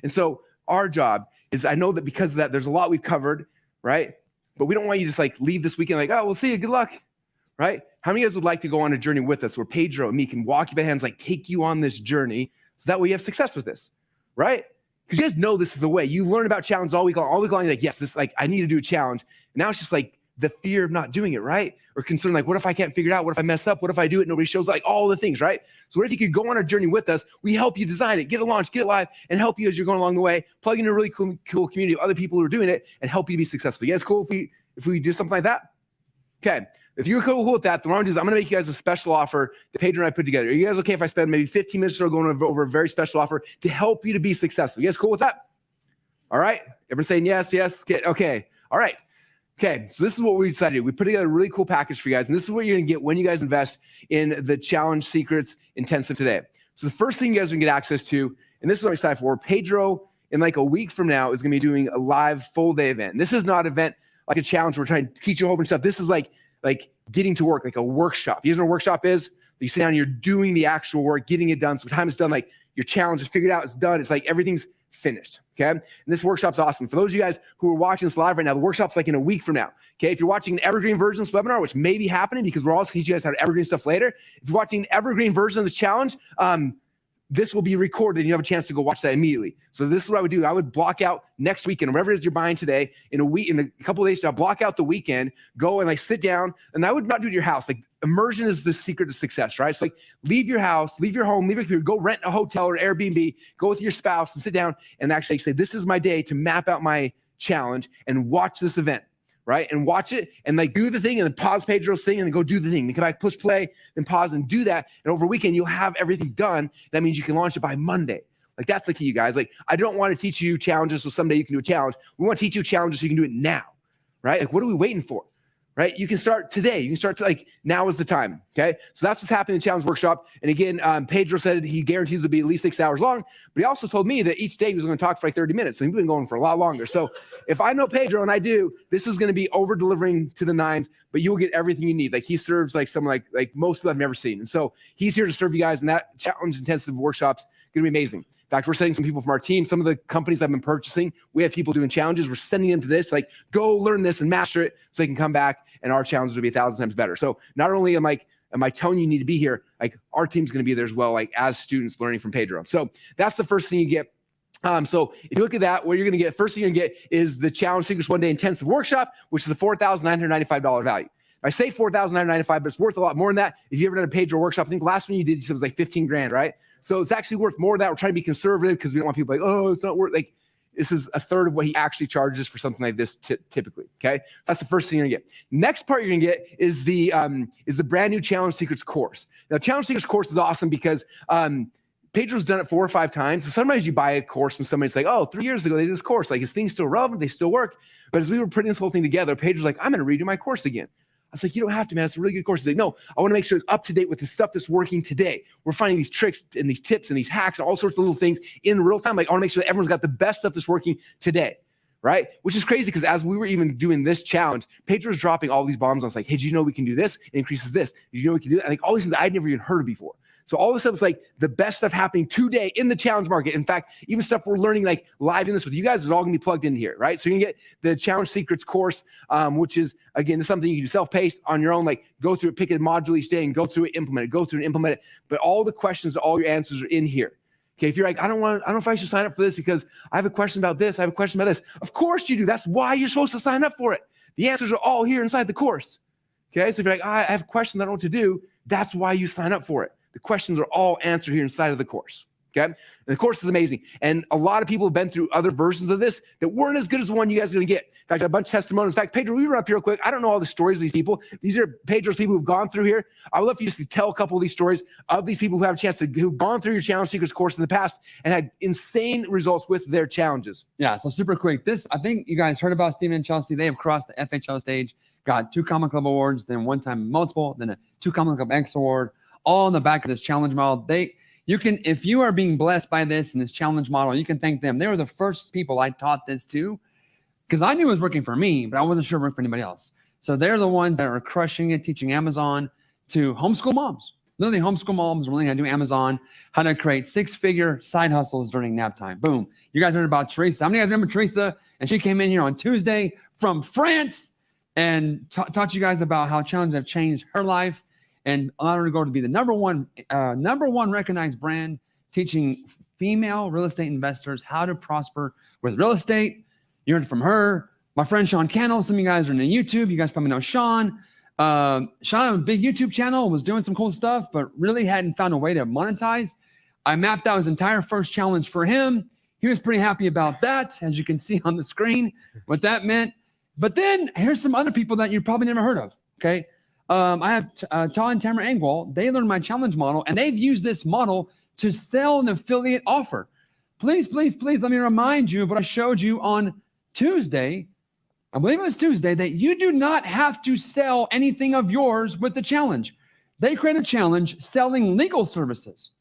And so our job is, I know that because of that, there's a lot we've covered, right? But we don't want you to just like leave this weekend like, oh, we'll see you, good luck, right? How many of you guys would like to go on a journey with us where Pedro and me can walk you by hands, like take you on this journey so that way you have success with this, right? Because you guys know this is the way. You learn about challenges all week long, you're like, yes, this, like, I need to do a challenge. And now it's just like the fear of not doing it, right? Or concern, like, what if I can't figure it out? What if I mess up? What if I do it? Nobody shows, like all the things, right? So what if you could go on a journey with us? We help you design it, get it launched, get it live, and help you as you're going along the way, plug into a really cool community of other people who are doing it and help you to be successful. You guys cool if we do something like that? Okay. If you're cool with that, then what I'm going to do is I'm going to make you guys a special offer that Pedro and I put together. Are you guys okay if I spend maybe 15 minutes or so going over a very special offer to help you to be successful? You guys cool with that? All right. Everyone saying yes, yes. Okay. All right. Okay. So this is what we decided to do. We put together a really cool package for you guys. And this is what you're going to get when you guys invest in the Challenge Secrets Intensive today. So the first thing you guys are going to get access to, and this is what I'm excited for, Pedro in like a week from now is going to be doing a live full day event. And this is not an event like a challenge where we're trying to teach you a whole bunch of stuff. This is like getting to work, like a workshop. You guys know what a workshop is? You sit down and you're doing the actual work, getting it done. So time is done, like your challenge is figured out, it's done. It's like everything's finished, okay? And this workshop's awesome. For those of you guys who are watching this live right now, the workshop's like in a week from now, okay? If you're watching an evergreen version of this webinar, which may be happening because we're also teaching you guys how to evergreen stuff later. If you're watching an evergreen version of this challenge, this will be recorded and you have a chance to go watch that immediately. So this is what I would do. I would block out next weekend, whatever it is you're buying today, in a couple of days, I'll block out the weekend, go and like sit down, and I would not do it at your house. Like immersion is the secret to success, right? So like leave your house, leave your home, leave your computer, go rent a hotel or Airbnb, go with your spouse and sit down and actually say, this is my day to map out my challenge and watch this event. Right? And watch it and like do the thing and then pause Pedro's thing and then go do the thing. Then come back, push play, then pause and do that. And over a weekend, you'll have everything done. That means you can launch it by Monday. Like that's the key, you guys. Like I don't want to teach you challenges so someday you can do a challenge. We want to teach you challenges so you can do it now. Right? Like what are we waiting for? Right? You can start today. You can start to like, now is the time. Okay. So that's what's happening in the challenge workshop. And again, Pedro said he guarantees it'll be at least 6 hours long, but he also told me that each day he was going to talk for like 30 minutes. So he's been going for a lot longer. So if I know Pedro and I do, this is going to be over delivering to the nines, but you'll get everything you need. Like he serves like someone like most people I've never seen. And so he's here to serve you guys, and that challenge intensive workshop's going to be amazing. In fact, we're sending some people from our team. Some of the companies I've been purchasing, we have people doing challenges. We're sending them to this, like, go learn this and master it so they can come back and our challenges will be 1,000 times better. So not only am I telling you need to be here, like our team's going to be there as well, like as students learning from Pedro. So that's the first thing you get. So if you look at that, what you're going to get, first thing you're going to get is the Challenge Secrets One Day Intensive Workshop, which is a $4,995 value. I say $4,995, but it's worth a lot more than that. If you ever done a Pedro workshop, I think last one you did, you said it was like 15 grand, right? So it's actually worth more than that. We're trying to be conservative because we don't want people like, oh, it's not worth, like, this is a third of what he actually charges for something like this typically, okay? That's the first thing you're gonna get. Next part you're gonna get is the brand new Challenge Secrets course. Now, Challenge Secrets course is awesome because Pedro's done it 4 or 5 times. So sometimes you buy a course from somebody, it's like, oh, 3 years ago they did this course. Like, is things still relevant? They still work. But as we were putting this whole thing together, Pedro's like, I'm gonna redo my course again. I was like, you don't have to, man. It's a really good course. He's like, no, I want to make sure it's up to date with the stuff that's working today. We're finding these tricks and these tips and these hacks and all sorts of little things in real time. Like, I want to make sure that everyone's got the best stuff that's working today, right? Which is crazy because as we were even doing this challenge, Pedro's dropping all these bombs on us like, hey, do you know we can do this? It increases this. Do you know we can do that? And like all these things I'd never even heard of before. So all this stuff is like the best stuff happening today in the challenge market. In fact, even stuff we're learning like live in this with you guys is all going to be plugged in here, right? So you can get the Challenge Secrets course, which is, again, something you can do self-paced on your own, like go through it, pick a module each day and go through it, implement it, go through and implement it. But all the questions, all your answers are in here. Okay, if you're like, I don't know if I should sign up for this because I have a question about this, I have a question about this. Of course you do. That's why you're supposed to sign up for it. The answers are all here inside the course. Okay, so if you're like, I have questions I don't know what to do, that's why you sign up for it. The questions are all answered here inside of the course, okay? And the course is amazing. And a lot of people have been through other versions of this that weren't as good as the one you guys are going to get. In fact, I got a bunch of testimonials. In fact, Pedro, we run up here real quick. I don't know all the stories of these people. These are Pedro's people who've gone through here. I would love for you just to tell a couple of these stories of these people who have a chance to, who've gone through your Challenge Secrets course in the past and had insane results with their challenges. Yeah, so super quick. This, I think you guys heard about Steven and Chelsea. They have crossed the FHL stage, got 2 Common Club awards, then one time multiple, then a 2 Common Club X award. all in the back of this challenge model. If you are being blessed by this and this challenge model, you can thank them. They were the first people I taught this to because I knew it was working for me, but I wasn't sure it worked for anybody else. So they're the ones that are crushing it, teaching Amazon to homeschool moms. Literally homeschool moms are learning how to do Amazon, how to create 6-figure side hustles during nap time. Boom. You guys heard about Teresa. How many of you guys remember Teresa? And she came in here on Tuesday from France and taught you guys about how challenges have changed her life and allowed her to go to be the number one recognized brand teaching female real estate investors how to prosper with real estate. You heard from her. My friend Sean Cannell, some of you guys are in the YouTube. You guys probably know Sean. Sean had a big YouTube channel, was doing some cool stuff, but really hadn't found a way to monetize. I mapped out his entire first challenge for him. He was pretty happy about that, as you can see on the screen, what that meant. But then here's some other people that you probably never heard of, okay? I have Todd and Tamara Engwall. They learned my challenge model, and they've used this model to sell an affiliate offer. Please, please, please let me remind you of what I showed you on Tuesday. I believe it was Tuesday, that you do not have to sell anything of yours with the challenge. They created a challenge selling legal services.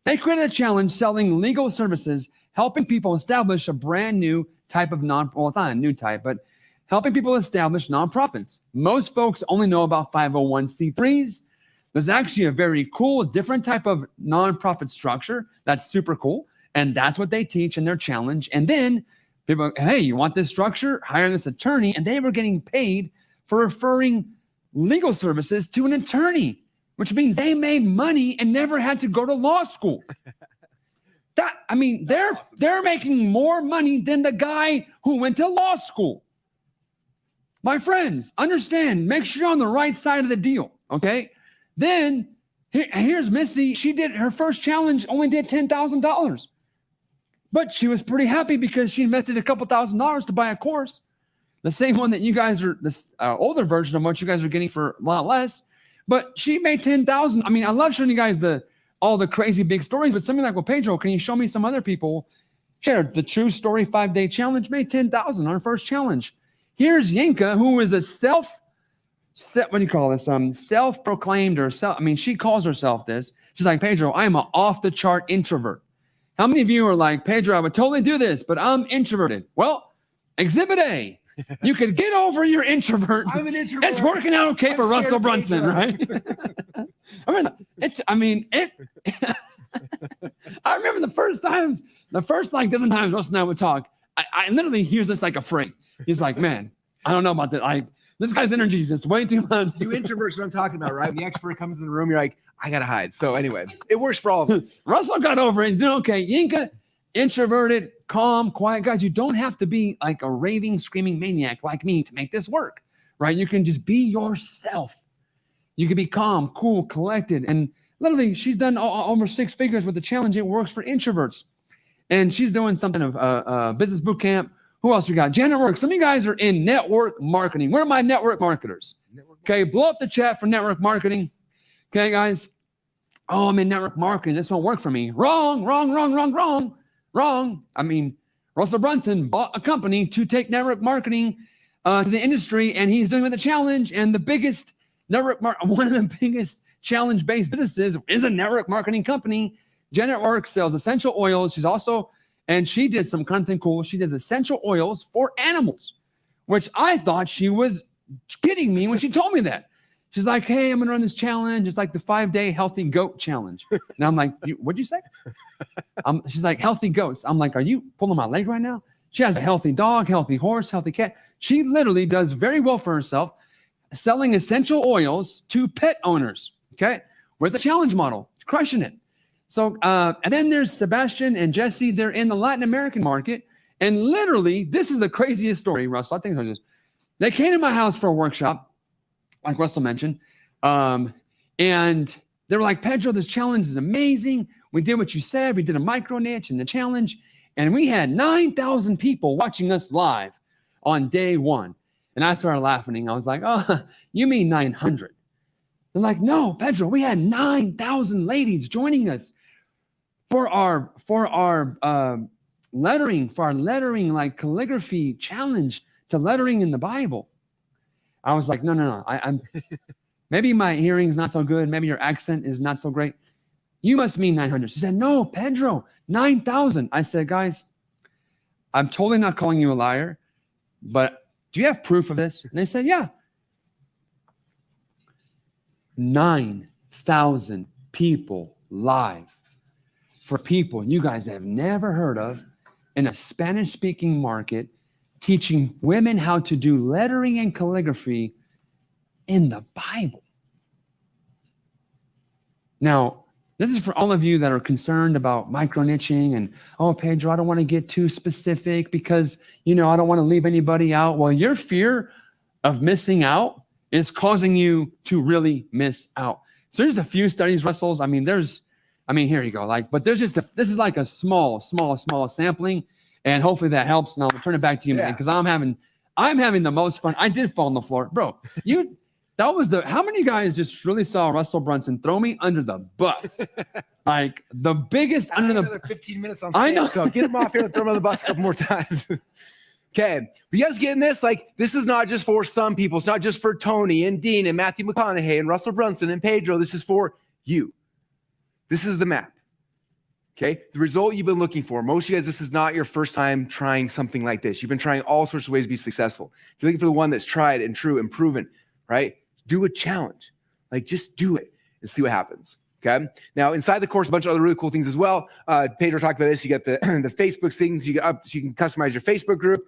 They created a challenge selling legal services, helping people establish a brand new type of well, it's not a new type, but helping people establish nonprofits. Most folks only know about 501c3s. There's actually a very cool, different type of nonprofit structure that's super cool. And that's what they teach in their challenge. And then people, hey, you want this structure? Hire this attorney. And they were getting paid for referring legal services to an attorney, which means they made money and never had to go to law school. They're making more money than the guy who went to law school. My friends, understand, make sure you're on the right side of the deal, okay? Then here's Missy. She did her first challenge, only did $10,000. But she was pretty happy because she invested a couple $1,000s to buy a course. The same one that you guys are, this older version of what you guys are getting for a lot less. But she made $10,000. I mean, I love showing you guys all the crazy big stories, but something like, well, Pedro, can you show me some other people? Shared the true story 5-day challenge, made $10,000 on her first challenge. Here's Yinka, who is a self-proclaimed she calls herself this. She's like, Pedro, I am an off-the-chart introvert. How many of you are like, Pedro, I would totally do this, but I'm introverted? Well, Exhibit A, you could get over your introvert. I'm an introvert. It's working out okay for Russell Brunson, right? I remember the first dozen times Russell and I would talk, I literally hears this like a freight. He's like, man, I don't know about that. This guy's energy is just way too much. You introverts, what I'm talking about, right? When the extrovert comes in the room, you're like, I gotta hide. So anyway, it works for all of us. Russell got over it. He's doing okay. Yinka, introverted, calm, quiet. Guys, you don't have to be like a raving, screaming maniac like me to make this work, right? You can just be yourself. You can be calm, cool, collected. And literally, she's done over 6 figures with the challenge. It works for introverts. And she's doing something of business boot camp. Who else we got? Janet Work. Some of you guys are in network marketing. Where are my network marketers? Okay, blow up the chat for network marketing. Okay, guys. Oh, I'm in network marketing. This won't work for me. Wrong. I mean, Russell Brunson bought a company to take network marketing to the industry, and he's doing it with a challenge. And the biggest one of the biggest challenge-based businesses is a network marketing company. Janet Work sells essential oils. She did some content cool. She does essential oils for animals, which I thought she was kidding me when she told me that. She's like, hey, I'm going to run this challenge. It's like the 5-day healthy goat challenge. And I'm like, what'd you say? She's like, healthy goats. I'm like, are you pulling my leg right now? She has a healthy dog, healthy horse, healthy cat. She literally does very well for herself, selling essential oils to pet owners, okay, with a challenge model, crushing it. So, and then there's Sebastian and Jesse. They're in the Latin American market. And literally, this is the craziest story, Russell. I think they came to my house for a workshop, like Russell mentioned. And they were like, Pedro, this challenge is amazing. We did what you said. We did a micro niche in the challenge. And we had 9,000 people watching us live on day 1. And I started laughing. I was like, oh, you mean 900? They're like, no, Pedro, we had 9,000 ladies joining us for our lettering, like calligraphy challenge to lettering in the Bible. I was like, no. maybe my hearing's not so good. Maybe your accent is not so great. You must mean 900. She said, no, Pedro, 9,000. I said, guys, I'm totally not calling you a liar, but do you have proof of this? And they said, yeah. 9,000 people live for people you guys have never heard of in a Spanish-speaking market, teaching women how to do lettering and calligraphy in the Bible. Now, this is for all of you that are concerned about micro-niching and, oh, Pedro, I don't want to get too specific because, I don't want to leave anybody out. Well, your fear of missing out is causing you to really miss out. So there's a few studies, Russell's. Here you go. But there's this is like a small sampling, and hopefully that helps. And I'll turn it back to you, man, because I'm having the most fun. I did fall on the floor, bro. How many guys just really saw Russell Brunson throw me under the bus? Like the biggest under the. Another 15 minutes on. I know. So get him off here and throw him on the bus a couple more times. Okay, you guys getting this? Like, this is not just for some people. It's not just for Tony and Dean and Matthew McConaughey and Russell Brunson and Pedro. This is for you. This is the map. Okay, the result you've been looking for. Most of you guys, this is not your first time trying something like this. You've been trying all sorts of ways to be successful. If you're looking for the one that's tried and true and proven, right? Do a challenge. Like, just do it and see what happens. Okay. Now, inside the course, a bunch of other really cool things as well. Pedro talked about this. You get the Facebook things. You get up, so you can customize your Facebook group.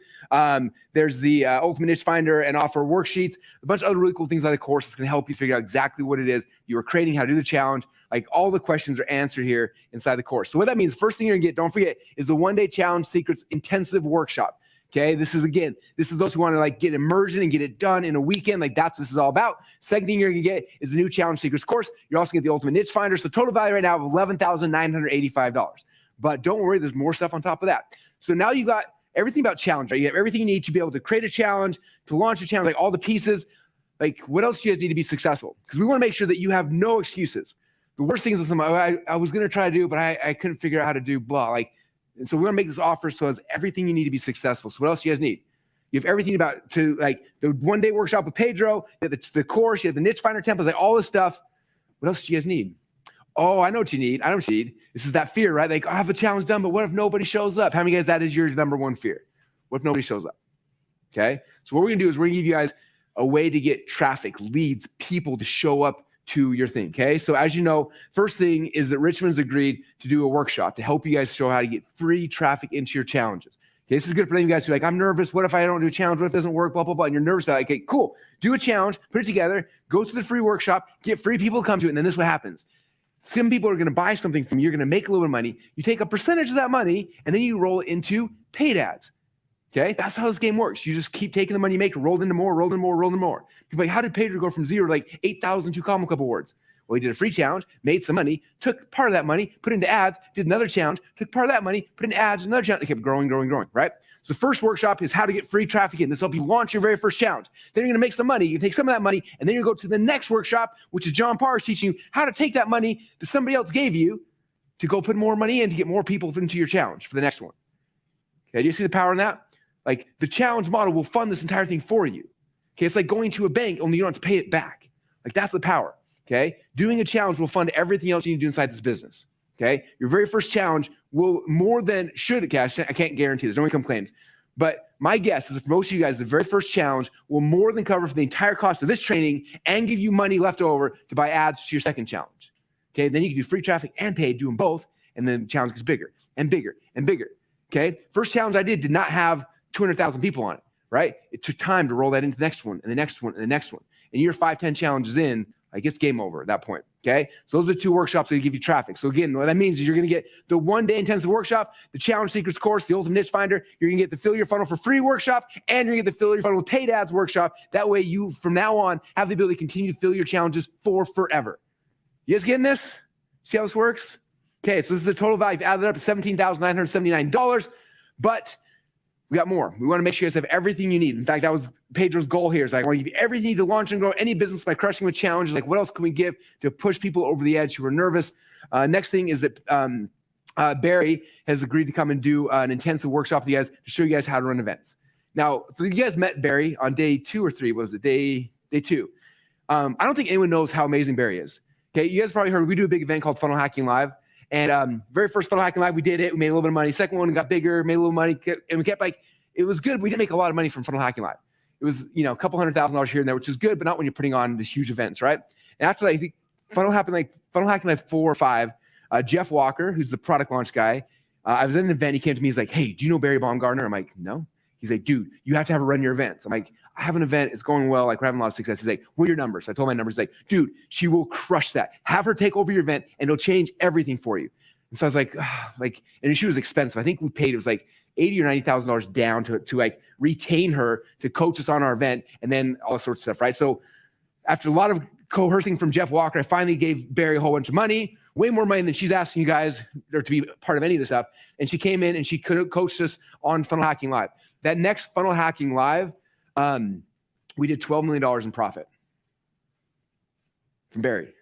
There's the Ultimate Niche Finder and offer worksheets. A bunch of other really cool things inside the course that's going to help you figure out exactly what it is you are creating, how to do the challenge. Like, all the questions are answered here inside the course. So what that means, first thing you're going to get, don't forget, is the 1-day challenge secrets intensive workshop. Okay, this is those who want to get immersion and get it done in a weekend. Like, that's what this is all about. Second thing you're going to get is the new Challenge Secrets course. You're also going to get the Ultimate Niche Finder. So total value right now of $11,985. But don't worry, there's more stuff on top of that. So now you got everything about challenge, right? You have everything you need to be able to create a challenge, to launch a challenge, like all the pieces. Like, what else do you guys need to be successful? Because we want to make sure that you have no excuses. The worst thing is I was going to try to do, but I couldn't figure out how to do blah. And so we want to make this offer so it has everything you need to be successful. So what else do you guys need? You have everything the 1-day workshop with Pedro, you have the course, you have the niche finder templates, like all this stuff. What else do you guys need? Oh, I know what you need. I know what you need. This is that fear, right? Like, I have a challenge done, but what if nobody shows up? How many guys that is your number one fear? What if nobody shows up? Okay. So what we're going to do is we're going to give you guys a way to get traffic, leads, people to show up to your thing. Okay. So as you know, first thing is that Richmond's agreed to do a workshop to help you guys show how to get free traffic into your challenges. Okay. This is good for you guys who are like, I'm nervous. What if I don't do a challenge? What if it doesn't work? Blah, blah, blah. And you're nervous about it. Okay, cool. Do a challenge, put it together, go through the free workshop, get free people to come to it. And then this is what happens. Some people are going to buy something from you. You're going to make a little bit of money. You take a percentage of that money and then you roll it into paid ads. Okay, that's how this game works. You just keep taking the money you make, rolled into more, rolled into more, rolled into more. People are like, how did Pedro go from 0 to 8,002 Common Club awards? Well, he did a free challenge, made some money, took part of that money, put into ads, did another challenge, took part of that money, put into ads, another challenge. It kept growing, right? So the first workshop is how to get free traffic in. This will help you launch your very first challenge. Then you're going to make some money. You can take some of that money, and then you go to the next workshop, which is John Parr teaching you how to take that money that somebody else gave you to go put more money in to get more people into your challenge for the next one. Okay, do you see the power in that? Like, the challenge model will fund this entire thing for you. Okay, it's like going to a bank, only you don't have to pay it back. Like, that's the power. Okay, doing a challenge will fund everything else you need to do inside this business. Okay, your very first challenge will more than should cash. I can't guarantee there's no income claims, but my guess is that for most of you guys, the very first challenge will more than cover for the entire cost of this training and give you money left over to buy ads to your second challenge. Okay, then you can do free traffic and paid, do them both, and then the challenge gets bigger and bigger and bigger. Okay, first challenge I did not have 200,000 people on it, right? It took time to roll that into the next one and the next one and the next one. And you're 5-10 challenges in, like, it's game over at that point, okay? So those are 2 workshops that give you traffic. So again, what that means is you're going to get the 1-day intensive workshop, the Challenge Secrets course, the Ultimate Niche Finder. You're going to get the Fill Your Funnel for free workshop, and you're going to get the Fill Your Funnel with paid ads workshop. That way you, from now on, have the ability to continue to fill your challenges for forever. You guys getting this? See how this works? Okay, so this is the total value. Added up to $17,979, but we got more. We want to make sure you guys have everything you need. In fact, that was Pedro's goal here. Is like, I want to give you everything you need to launch and grow any business by crushing with challenges. Like, what else can we give to push people over the edge who are nervous? Next thing is that Barry has agreed to come and do an intensive workshop with you guys to show you guys how to run events. Now, so you guys met Barry on day 2 or 3. Was it day 2? I don't think anyone knows how amazing Barry is. Okay, you guys probably heard we do a big event called Funnel Hacking Live. And very first Funnel Hacking Live, we did it. We made a little bit of money. Second one got bigger, made a little money. And we kept it was good. We didn't make a lot of money from Funnel Hacking Live. It was, a couple $100,000 here and there, which is good, but not when you're putting on these huge events, right? And after that, I think Funnel Hacking Live 4 or 5, Jeff Walker, who's the product launch guy, I was at an event. He came to me. He's like, hey, do you know Barry Baumgartner? I'm like, no. He's like, dude, you have to have her run your events. I'm like, I have an event. It's going well. Like, we're having a lot of success. He's like, what are your numbers? So I told my numbers. He's like, dude, she will crush that. Have her take over your event and it'll change everything for you. And so I was like, and she was expensive. I think we paid, it was like $80,000 or $90,000 down to like retain her to coach us on our event and then all sorts of stuff, right? So after a lot of coercing from Jeff Walker, I finally gave Barry a whole bunch of money, way more money than she's asking you guys or to be part of any of this stuff. And she came in and she could have coached us on Funnel Hacking Live. That next Funnel Hacking Live, we did $12 million in profit from Barry.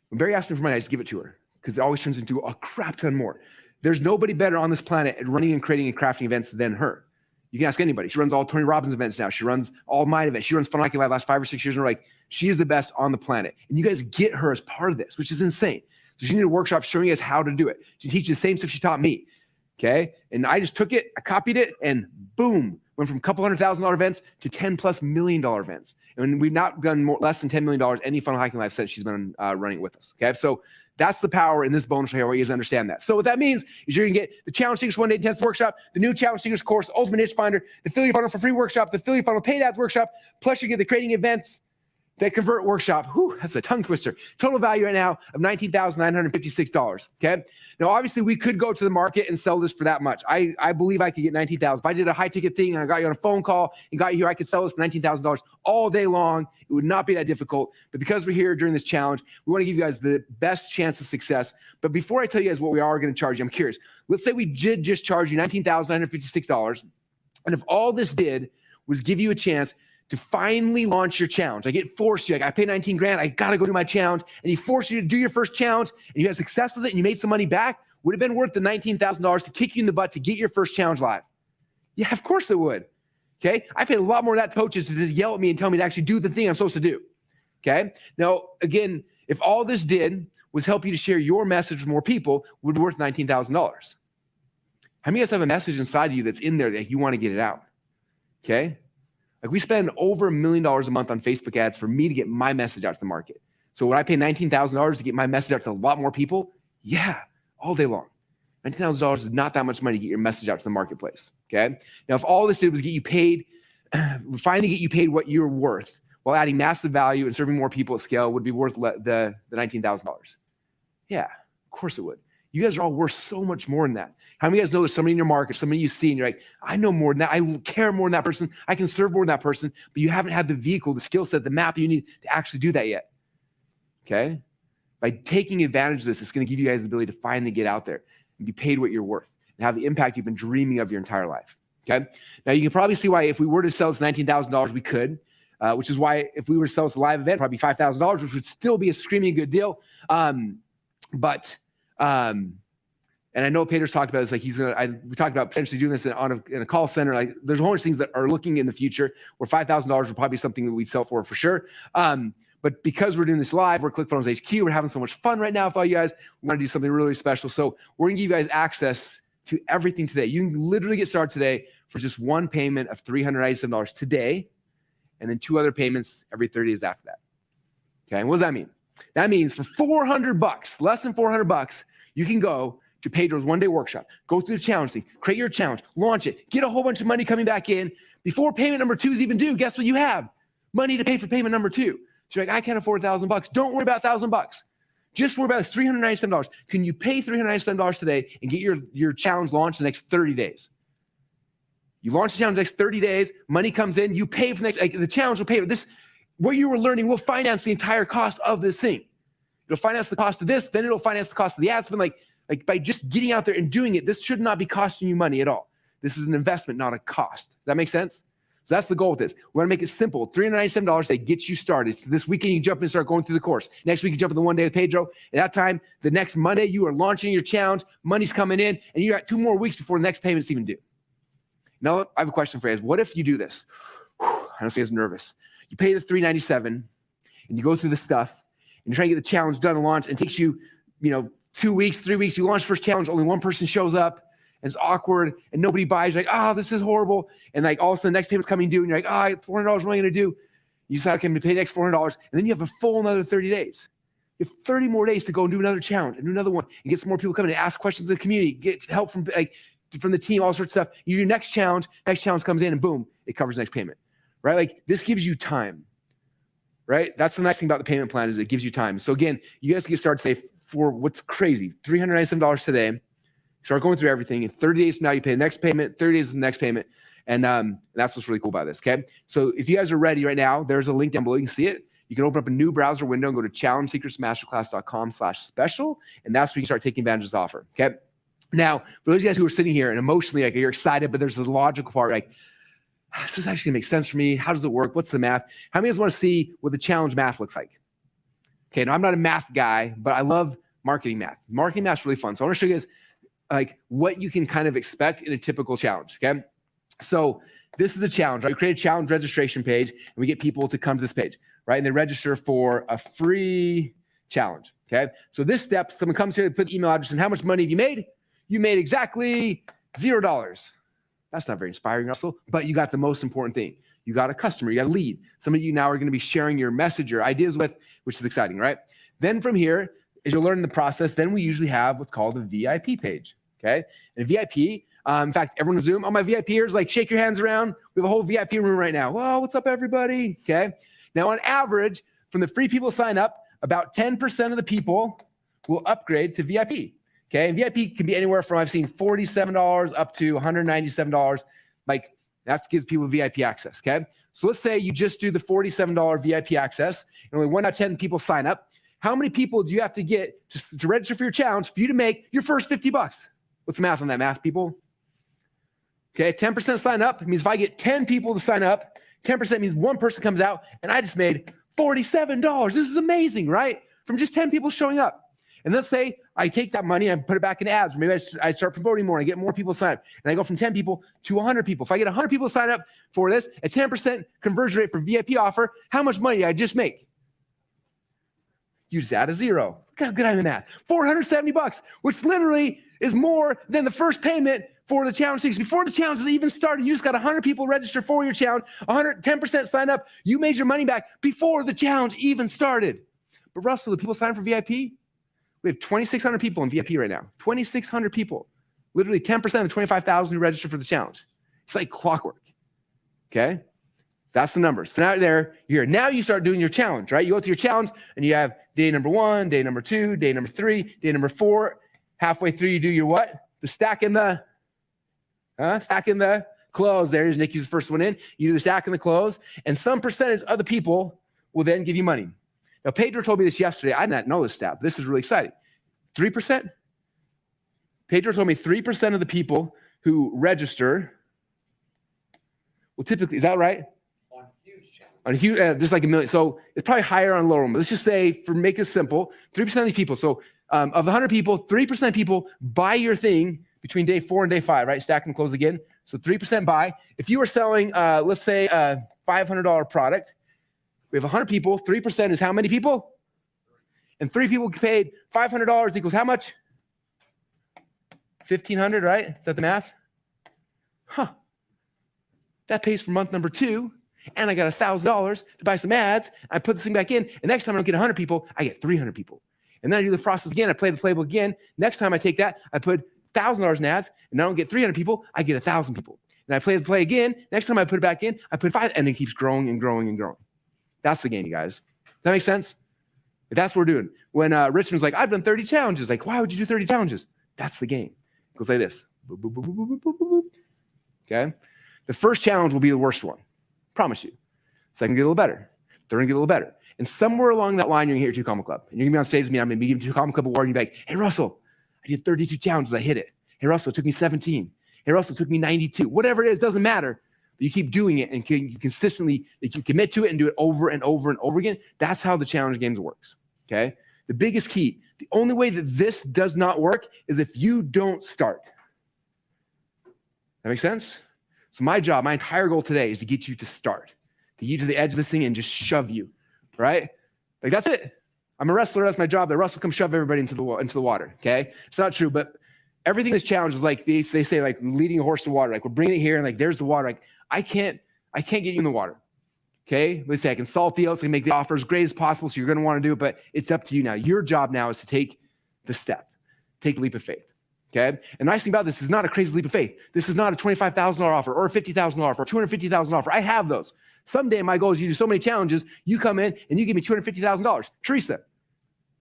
When Barry asked me for money, I just give it to her because it always turns into a crap ton more. There's nobody better on this planet at running and creating and crafting events than her. You can ask anybody. She runs all Tony Robbins events now. She runs all mine events. She runs Funnel Hacking Live last 5 or 6 years. And we're like, she is the best on the planet. And you guys get her as part of this, which is insane. So she needed a workshop showing you guys how to do it. She teaches the same stuff she taught me. Okay. And I just took it, I copied it, and boom, went from a couple $100,000 events to $10+ million events. And we've not done less than $10 million any Funnel Hacking Live since she's been running with us. Okay. So that's the power in this bonus right here. I want you guys to understand that. So what that means is you're going to get the Challenge Seekers 1-day intensive workshop, the new Challenge Seekers course, Ultimate Niche Finder, the Fill Your Funnel for Free workshop, the Fill Your Funnel Paid Ads workshop, plus you get the Creating Events that Convert workshop. Whew, that's a tongue twister. Total value right now of $19,956. Okay. Now, obviously, we could go to the market and sell this for that much. I believe I could get $19,000. If I did a high ticket thing and I got you on a phone call and got you here, I could sell this for $19,000 all day long. It would not be that difficult. But because we're here during this challenge, we want to give you guys the best chance of success. But before I tell you guys what we are going to charge you, I'm curious. Let's say we did just charge you $19,956. And if all this did was give you a chance to finally launch your challenge. Like, it forced you, like, I paid 19 grand, I got to go do my challenge. And he forced you to do your first challenge and you had success with it and you made some money back. Would have been worth the $19,000 to kick you in the butt to get your first challenge live? Yeah, of course it would. Okay. I paid a lot more than that to coaches to just yell at me and tell me to actually do the thing I'm supposed to do. Okay. Now, again, if all this did was help you to share your message with more people, would be worth $19,000. How many of you guys have a message inside of you that's in there that you want to get it out? Okay. Like, we spend over $1 million a month on Facebook ads for me to get my message out to the market. So would I pay $19,000 to get my message out to a lot more people? Yeah, all day long. $19,000 is not that much money to get your message out to the marketplace. Okay. Now, if all this did was get you paid, finally get you paid what you're worth while adding massive value and serving more people at scale, would be worth the $19,000. Yeah, of course it would. You guys are all worth so much more than that. How many of you guys know there's somebody in your market, somebody you see, and you're like, I know more than that. I care more than that person. I can serve more than that person, but you haven't had the vehicle, the skill set, the map you need to actually do that yet. Okay? By taking advantage of this, it's going to give you guys the ability to finally get out there and be paid what you're worth and have the impact you've been dreaming of your entire life. Okay? Now, you can probably see why if we were to sell this $19,000, we could, which is why if we were to sell this live event, probably $5,000, which would still be a screaming good deal. And I know Peter's talked about this, like we talked about potentially doing this in a call center. Like, there's a whole bunch of things that are looking in the future where $5,000 would probably be something that we'd sell for sure. But because we're doing this live, we're ClickFunnels HQ, we're having so much fun right now with all you guys. We want to do something really, really special. So we're going to give you guys access to everything today. You can literally get started today for just one payment of $397 today, and then 2 other payments every 30 days after that. Okay, and what does that mean? That means for $400, less than $400, you can go to Pedro's 1-day workshop, go through the challenge thing, create your challenge, launch it, get a whole bunch of money coming back in. Before payment number 2 is even due, guess what you have? Money to pay for payment number 2. So you're like, I can't afford $1,000. Don't worry about $1,000. Just worry about this $397. Can you pay $397 today and get your challenge launched the next 30 days? You launch the challenge the next 30 days, money comes in, you pay for the challenge will pay for this. What you were learning will finance the entire cost of this thing. It'll finance the cost of this, then it'll finance the cost of the ad spend. Like by just getting out there and doing it, this should not be costing you money at all. This is an investment, not a cost. Does that make sense? So that's the goal with this. We want to make it simple. $397 that gets you started. So this weekend, you jump in and start going through the course. Next week, you jump in the 1 day with Pedro. At that time, the next Monday, you are launching your challenge. Money's coming in, and you got 2 more weeks before the next payment's even due. Now, I have a question for you guys. What if you do this? I know you guys are nervous. You pay the $397. and you go through the stuff, and you're trying to get the challenge done and launched, and it takes you, 2 weeks, 3 weeks, you launch first challenge, only one person shows up, and it's awkward, and nobody buys. You're like, this is horrible. And like all of a sudden the next payment's coming due, and you're like, $400, what am I gonna do? You decide, okay, I'm gonna pay the next $400, and then you have a full another 30 days. You have 30 more days to go and do another challenge and do another one and get some more people coming and ask questions of the community, get help from the team, all sorts of stuff. You do your next challenge comes in and boom, it covers the next payment, right? Like this gives you time, right? That's the nice thing about the payment plan is it gives you time. So again, you guys can get started today for what's crazy, $397 today. Start going through everything. In 30 days from now, you pay the next payment, 30 days is the next payment. And that's what's really cool about this, okay? So if you guys are ready right now, there's a link down below. You can see it. You can open up a new browser window and go to challengesecretsmasterclass.com/special, and that's where you can start taking advantage of the offer, okay? Now, for those guys who are sitting here and emotionally, like you're excited, but there's the logical part, like, this is actually gonna make sense for me. How does it work? What's the math? How many of us wanna see what the challenge math looks like? Okay, now I'm not a math guy, but I love marketing math. Marketing math's really fun. So I wanna show you guys like what you can kind of expect in a typical challenge, okay? So this is the challenge, right? We create a challenge registration page and we get people to come to this page, right? And they register for a free challenge, okay? So this step, someone comes here to put email address and how much money have you made? You made exactly $0. That's not very inspiring, Russell, but you got the most important thing. You got a customer, you got a lead. Some of you now are gonna be sharing your message, your ideas with, which is exciting, right? Then from here, as you'll learn in the process, then we usually have what's called a VIP page, okay? And a VIP, in fact, everyone on Zoom, all my VIPers, like shake your hands around. We have a whole VIP room right now. Whoa, what's up, everybody? Okay. Now, on average, from the free people sign up, about 10% of the people will upgrade to VIP. Okay. And VIP can be anywhere from, I've seen $47 up to $197. Like that gives people VIP access. Okay. So let's say you just do the $47 VIP access and only 1 out of 10 people sign up. How many people do you have to get to register for your challenge for you to make your first $50? What's the math on that, math people? Okay, 10% sign up. It means if I get 10 people to sign up, 10% means one person comes out and I just made $47. This is amazing, right? From just 10 people showing up. And let's say I take that money and put it back in ads. Or maybe I start promoting more and I get more people to sign up. And I go from 10 people to 100 people. If I get 100 people to sign up for this, a 10% conversion rate for VIP offer, how much money did I just make? You just add a zero. Look how good I'm in math. $470, which literally is more than the first payment for the challenge. Before the challenge has even started, you just got 100 people register for your challenge, 10% sign up. You made your money back before the challenge even started. But Russell, the people sign up for VIP? We have 2,600 people in VIP right now. 2,600 people. Literally 10% of the 25,000 who registered for the challenge. It's like clockwork. Okay? That's the numbers. So now you're here. Now you start doing your challenge, right? You go through your challenge and you have day number 1, day number 2, day number 3, day number 4. Halfway through, you do your what? The stack in the close. There's Nikki's the first one in. You do the stack and the close, and some percentage of the people will then give you money. Now, Pedro told me this yesterday. I did not know this stat. This is really exciting. 3%? Pedro told me 3% of the people who register will typically, is that right? On huge, just like a million. So it's probably higher on lower one. But let's just say, for make it simple, 3% of these people. So of 100 people, 3% of people buy your thing between day 4 and day 5, right? Stack and close again. So 3% buy. If you were selling, let's say a $500 product, we have 100 people. 3% is how many people? And 3 people paid $500 equals how much? 1,500, right? Is that the math? Huh. That pays for month number 2. And I got $1,000 to buy some ads. I put this thing back in. And next time I don't get 100 people, I get 300 people. And then I do the process again. I play the playbook again. Next time I take that, I put $1,000 in ads. And I don't get 300 people, I get 1,000 people. And I play the play again. Next time I put it back in, I put 5. And it keeps growing and growing and growing. That's the game, you guys. Does that make sense? That's what we're doing. When Richmond's like, I've done 30 challenges. Like, why would you do 30 challenges? That's the game. It goes like this. Boop, boop, boop, boop, boop, boop, boop. Okay? The first challenge will be the worst one. Promise you. Second, get a little better. Third, get a little better. And somewhere along that line, you're going to hit your 2 Comma Club. And you're going to be on stage with me. I'm going to give you 2 Comma Club award. And you're like, hey, Russell, I did 32 challenges. I hit it. Hey, Russell, it took me 17. Hey, Russell, it took me 92. Whatever it is, doesn't matter. But you keep doing it and you consistently, you commit to it and do it over and over and over again. That's how the challenge games works. Okay? The biggest key, the only way that this does not work is if you don't start. That makes sense? So my job, my entire goal today is to get you to start, to get you to the edge of this thing and just shove you, right? Like, that's it. I'm a wrestler. That's my job. The wrestle, come shove everybody into the water. Okay. It's not true, but everything that's challenged is like, they say like leading a horse to water. Like, we're bringing it here and like, there's the water. Like, I can't get you in the water. Okay. Let's say I can salt the oats, I can make the offer as great as possible. So you're going to want to do it, but it's up to you now. Your job now is to take the step, take a leap of faith. Okay. And the nice thing about this is not a crazy leap of faith. This is not a $25,000 offer or a $50,000 offer or $250,000 offer. I have those. Someday my goal is you do so many challenges, you come in and you give me $250,000. Teresa,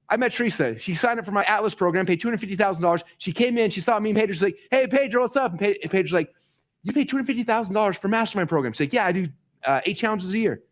I met Teresa. She signed up for my Atlas program, paid $250,000. She came in, she saw me and Pedro. She's like, hey, Pedro, what's up? And Pedro's like, you paid $250,000 for Mastermind program. She's like, yeah, I do 8 challenges a year.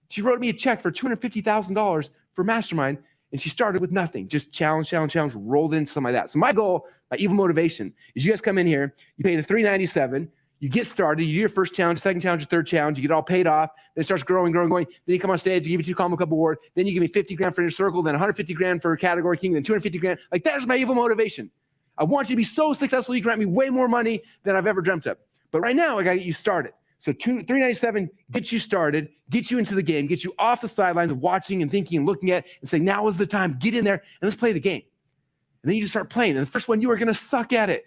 She wrote me a check for $250,000 for Mastermind, and she started with nothing, just challenge, rolled into something like that. So my goal, my evil motivation, is you guys come in here, you pay the $397, you get started, you do your first challenge, second challenge, your third challenge, you get all paid off, then it starts growing. Then you come on stage, you give you 2 Combo Cup award, then you give me 50 grand for Inner Circle, then 150 grand for Category King, then 250 grand. Like, that is my evil motivation. I want you to be so successful, you grant me way more money than I've ever dreamt of. But right now, I got to get you started. So $397 gets you started, gets you into the game, gets you off the sidelines of watching and thinking and looking at and saying, now is the time, get in there and let's play the game. And then you just start playing. And the first one, you are going to suck at it.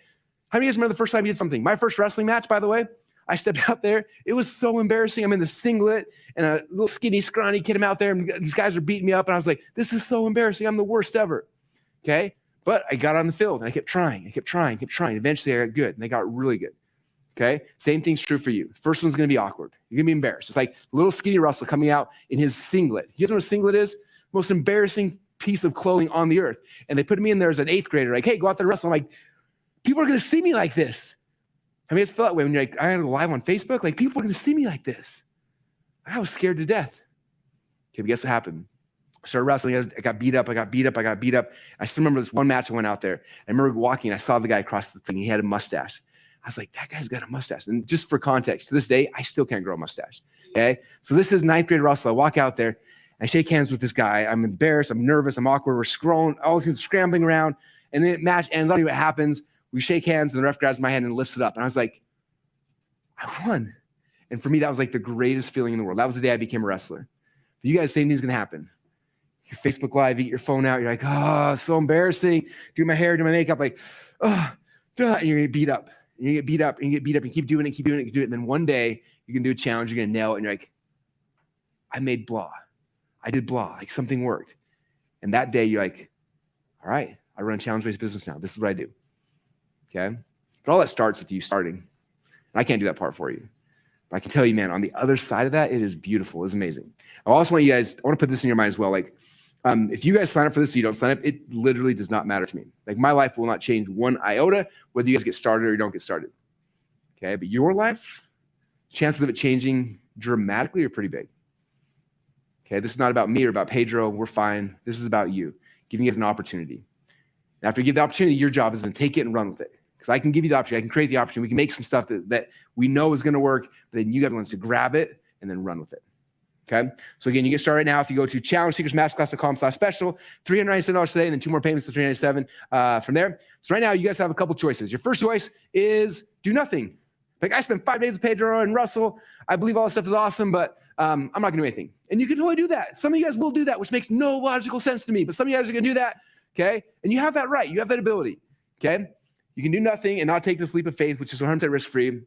How many of you guys remember the first time you did something? My first wrestling match, by the way, I stepped out there. It was so embarrassing. I'm in the singlet and a little skinny, scrawny kid. I'm out there and these guys are beating me up. And I was like, this is so embarrassing. I'm the worst ever. Okay. But I got on the field and I kept trying. Eventually I got good and I got really good. Okay. Same thing's true for you. First one's going to be awkward. You're going to be embarrassed. It's like little skinny Russell coming out in his singlet. You guys know what a singlet is? Most embarrassing piece of clothing on the earth. And they put me in there as an 8th grader. Like, hey, go out there and wrestle. I'm like, people are going to see me like this. I mean, it's felt that way when you're like, I had to go live on Facebook. Like, people are going to see me like this. I was scared to death. Okay, but guess what happened? I started wrestling. I got beat up. I still remember this one match I went out there. I remember walking. I saw the guy across the thing. He had a mustache. I was like, that guy's got a mustache. And just for context, to this day, I still can't grow a mustache. Okay. So this is 9th grade Russell. I walk out there. I shake hands with this guy. I'm embarrassed. I'm nervous. I'm awkward. We're scrolling. All these things scrambling around. And then the match ends. I don't know what happens. We shake hands and the ref grabs my hand and lifts it up. And I was like, I won. And for me, that was like the greatest feeling in the world. That was the day I became a wrestler. But you guys, same thing's going to happen. Your Facebook Live, you get your phone out. You're like, oh, it's so embarrassing. Do my hair, do my makeup. Like, oh, duh, and you're going to beat up. And you get beat up and keep doing it. And then one day you can do a challenge, you're going to nail it. And you're like, I made blah. I did blah. Like, something worked. And that day you're like, all right, I run a challenge-based business now. This is what I do. Okay. But all that starts with you starting. And I can't do that part for you. But I can tell you, man, on the other side of that, it is beautiful. It's amazing. I also want you guys, I want to put this in your mind as well. Like, if you guys sign up for this, or you don't sign up, it literally does not matter to me. Like, my life will not change one iota, whether you guys get started or you don't get started. Okay. But your life, chances of it changing dramatically are pretty big. Okay. This is not about me or about Pedro. We're fine. This is about you, giving you guys an opportunity. And after you give the opportunity, your job is to take it and run with it. Because I can give you the opportunity. I can create the opportunity. We can make some stuff that we know is going to work, but then you got to grab it and then run with it. Okay. So again, you get started now. If you go to challengeseekersmasterclass.com/special, $397 today, and then 2 more payments to $397 from there. So right now, you guys have a couple choices. Your first choice is do nothing. Like, I spent 5 days with Pedro and Russell. I believe all this stuff is awesome, but I'm not going to do anything. And you can totally do that. Some of you guys will do that, which makes no logical sense to me, but some of you guys are going to do that. Okay. And you have that right. You have that ability. Okay. You can do nothing and not take this leap of faith, which is 100% risk-free.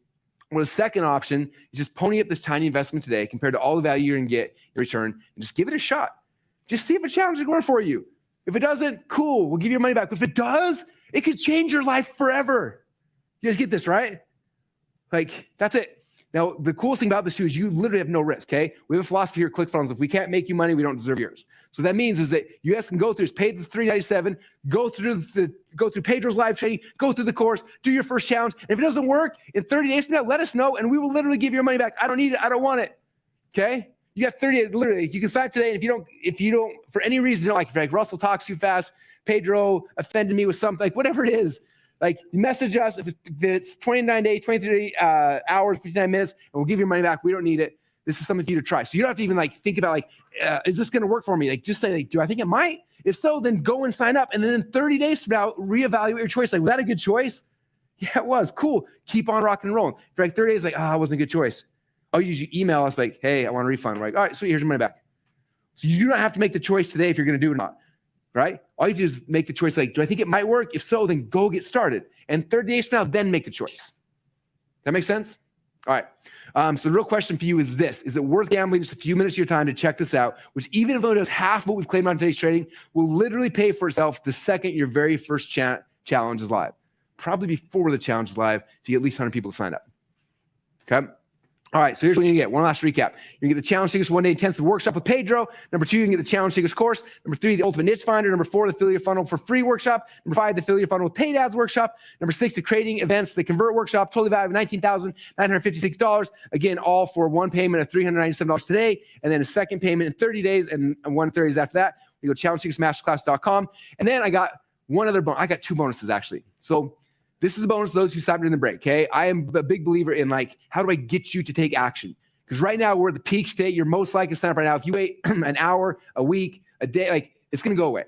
Well, the second option is just pony up this tiny investment today compared to all the value you're going to get in return, and just give it a shot. Just see if a challenge is going for you. If it doesn't, cool, we'll give you your money back. But if it does, it could change your life forever. You guys get this, right? Like, that's it. Now, the coolest thing about this too is you literally have no risk, okay? We have a philosophy here at ClickFunnels. If we can't make you money, we don't deserve yours. So what that means is that you guys can go through, pay the $397, go through Pedro's live training, go through the course, do your first challenge. And if it doesn't work, in 30 days from now, let us know, and we will literally give you your money back. I don't need it. I don't want it, okay? You got 30 days, literally. You can sign up today, and if you don't, for any reason, you don't like Russell talks too fast, Pedro offended me with something, like whatever it is, like, message us if it's 29 days, 23 hours, 59 minutes, and we'll give you your money back. We don't need it. This is something for you to try. So you don't have to even think about is this going to work for me? Like, just say, do I think it might? If so, then go and sign up. And then in 30 days from now, reevaluate your choice. Like, was that a good choice? Yeah, it was. Cool. Keep on rocking and rolling. For 30 days, it wasn't a good choice. I'll usually email us like, hey, I want a refund. We're like, all right, sweet, here's your money back. So you do not have to make the choice today if you're going to do it or not, right? All you do is make the choice like, do I think it might work? If so, then go get started. And 30 days from now, then make the choice. That makes sense? All right. So the real question for you is this. Is it worth gambling just a few minutes of your time to check this out, which even if it does half what we've claimed on today's trading, will literally pay for itself the second your very first challenge is live. Probably before the challenge is live if you get at least 100 people to sign up. Okay? All right, so here's what you get. One last recap. You get the Challenge Seekers one-day intensive workshop with Pedro. Number 2, you can get the Challenge Seekers course. Number 3, the Ultimate Niche Finder. Number 4, the Affiliate Funnel for free workshop. Number 5, the Affiliate Funnel with paid ads workshop. Number 6, the Creating Events, the Convert workshop. Totally valued $19,956. Again, all for one payment of $397 today, and then a second payment in 30 days, and 130 days after that. You go to challengeseekersmasterclass.com. And then I got one other bonus. I got 2 bonuses, actually. So this is the bonus to those who signed up during the break, okay? I am a big believer in, like, how do I get you to take action? Because right now, we're at the peak state. You're most likely to sign up right now. If you wait an hour, a week, a day, like, it's going to go away,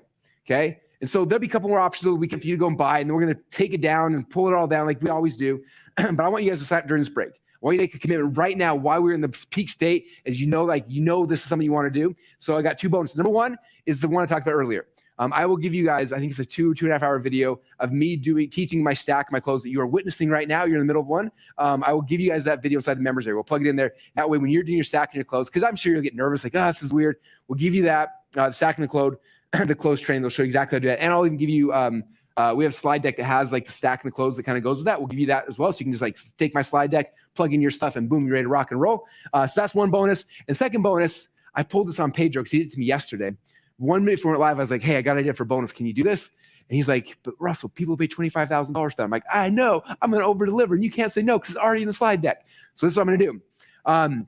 okay? And so there'll be a couple more options over the weekend for you to go and buy, and then we're going to take it down and pull it all down like we always do. But I want you guys to sign up during this break. I want you to make a commitment right now while we're in the peak state, as you know this is something you want to do. So I got 2 bonuses. Number 1 is the one I talked about earlier. I will give you guys, I think it's a 2.5 hour video of me teaching my stack, my close that you are witnessing right now. You're in the middle of one. I will give you guys that video inside the members area. We'll plug it in there. That way, when you're doing your stack and your close, because I'm sure you'll get nervous, like, this is weird. We'll give you that, the stack and the close training. They'll show you exactly how to do that. And I'll even give you, we have a slide deck that has like the stack and the close that kind of goes with that. We'll give you that as well. So you can just like take my slide deck, plug in your stuff, and boom, you're ready to rock and roll. So that's one bonus. And second bonus, I pulled this on Pedro because he did it to me yesterday. 1 minute before we went live, I was like, hey, I got an idea for bonus. Can you do this? And he's like, but Russell, people pay $25,000 for that. I'm like, I know. I'm going to over deliver. And you can't say no because it's already in the slide deck. So this is what I'm going to do.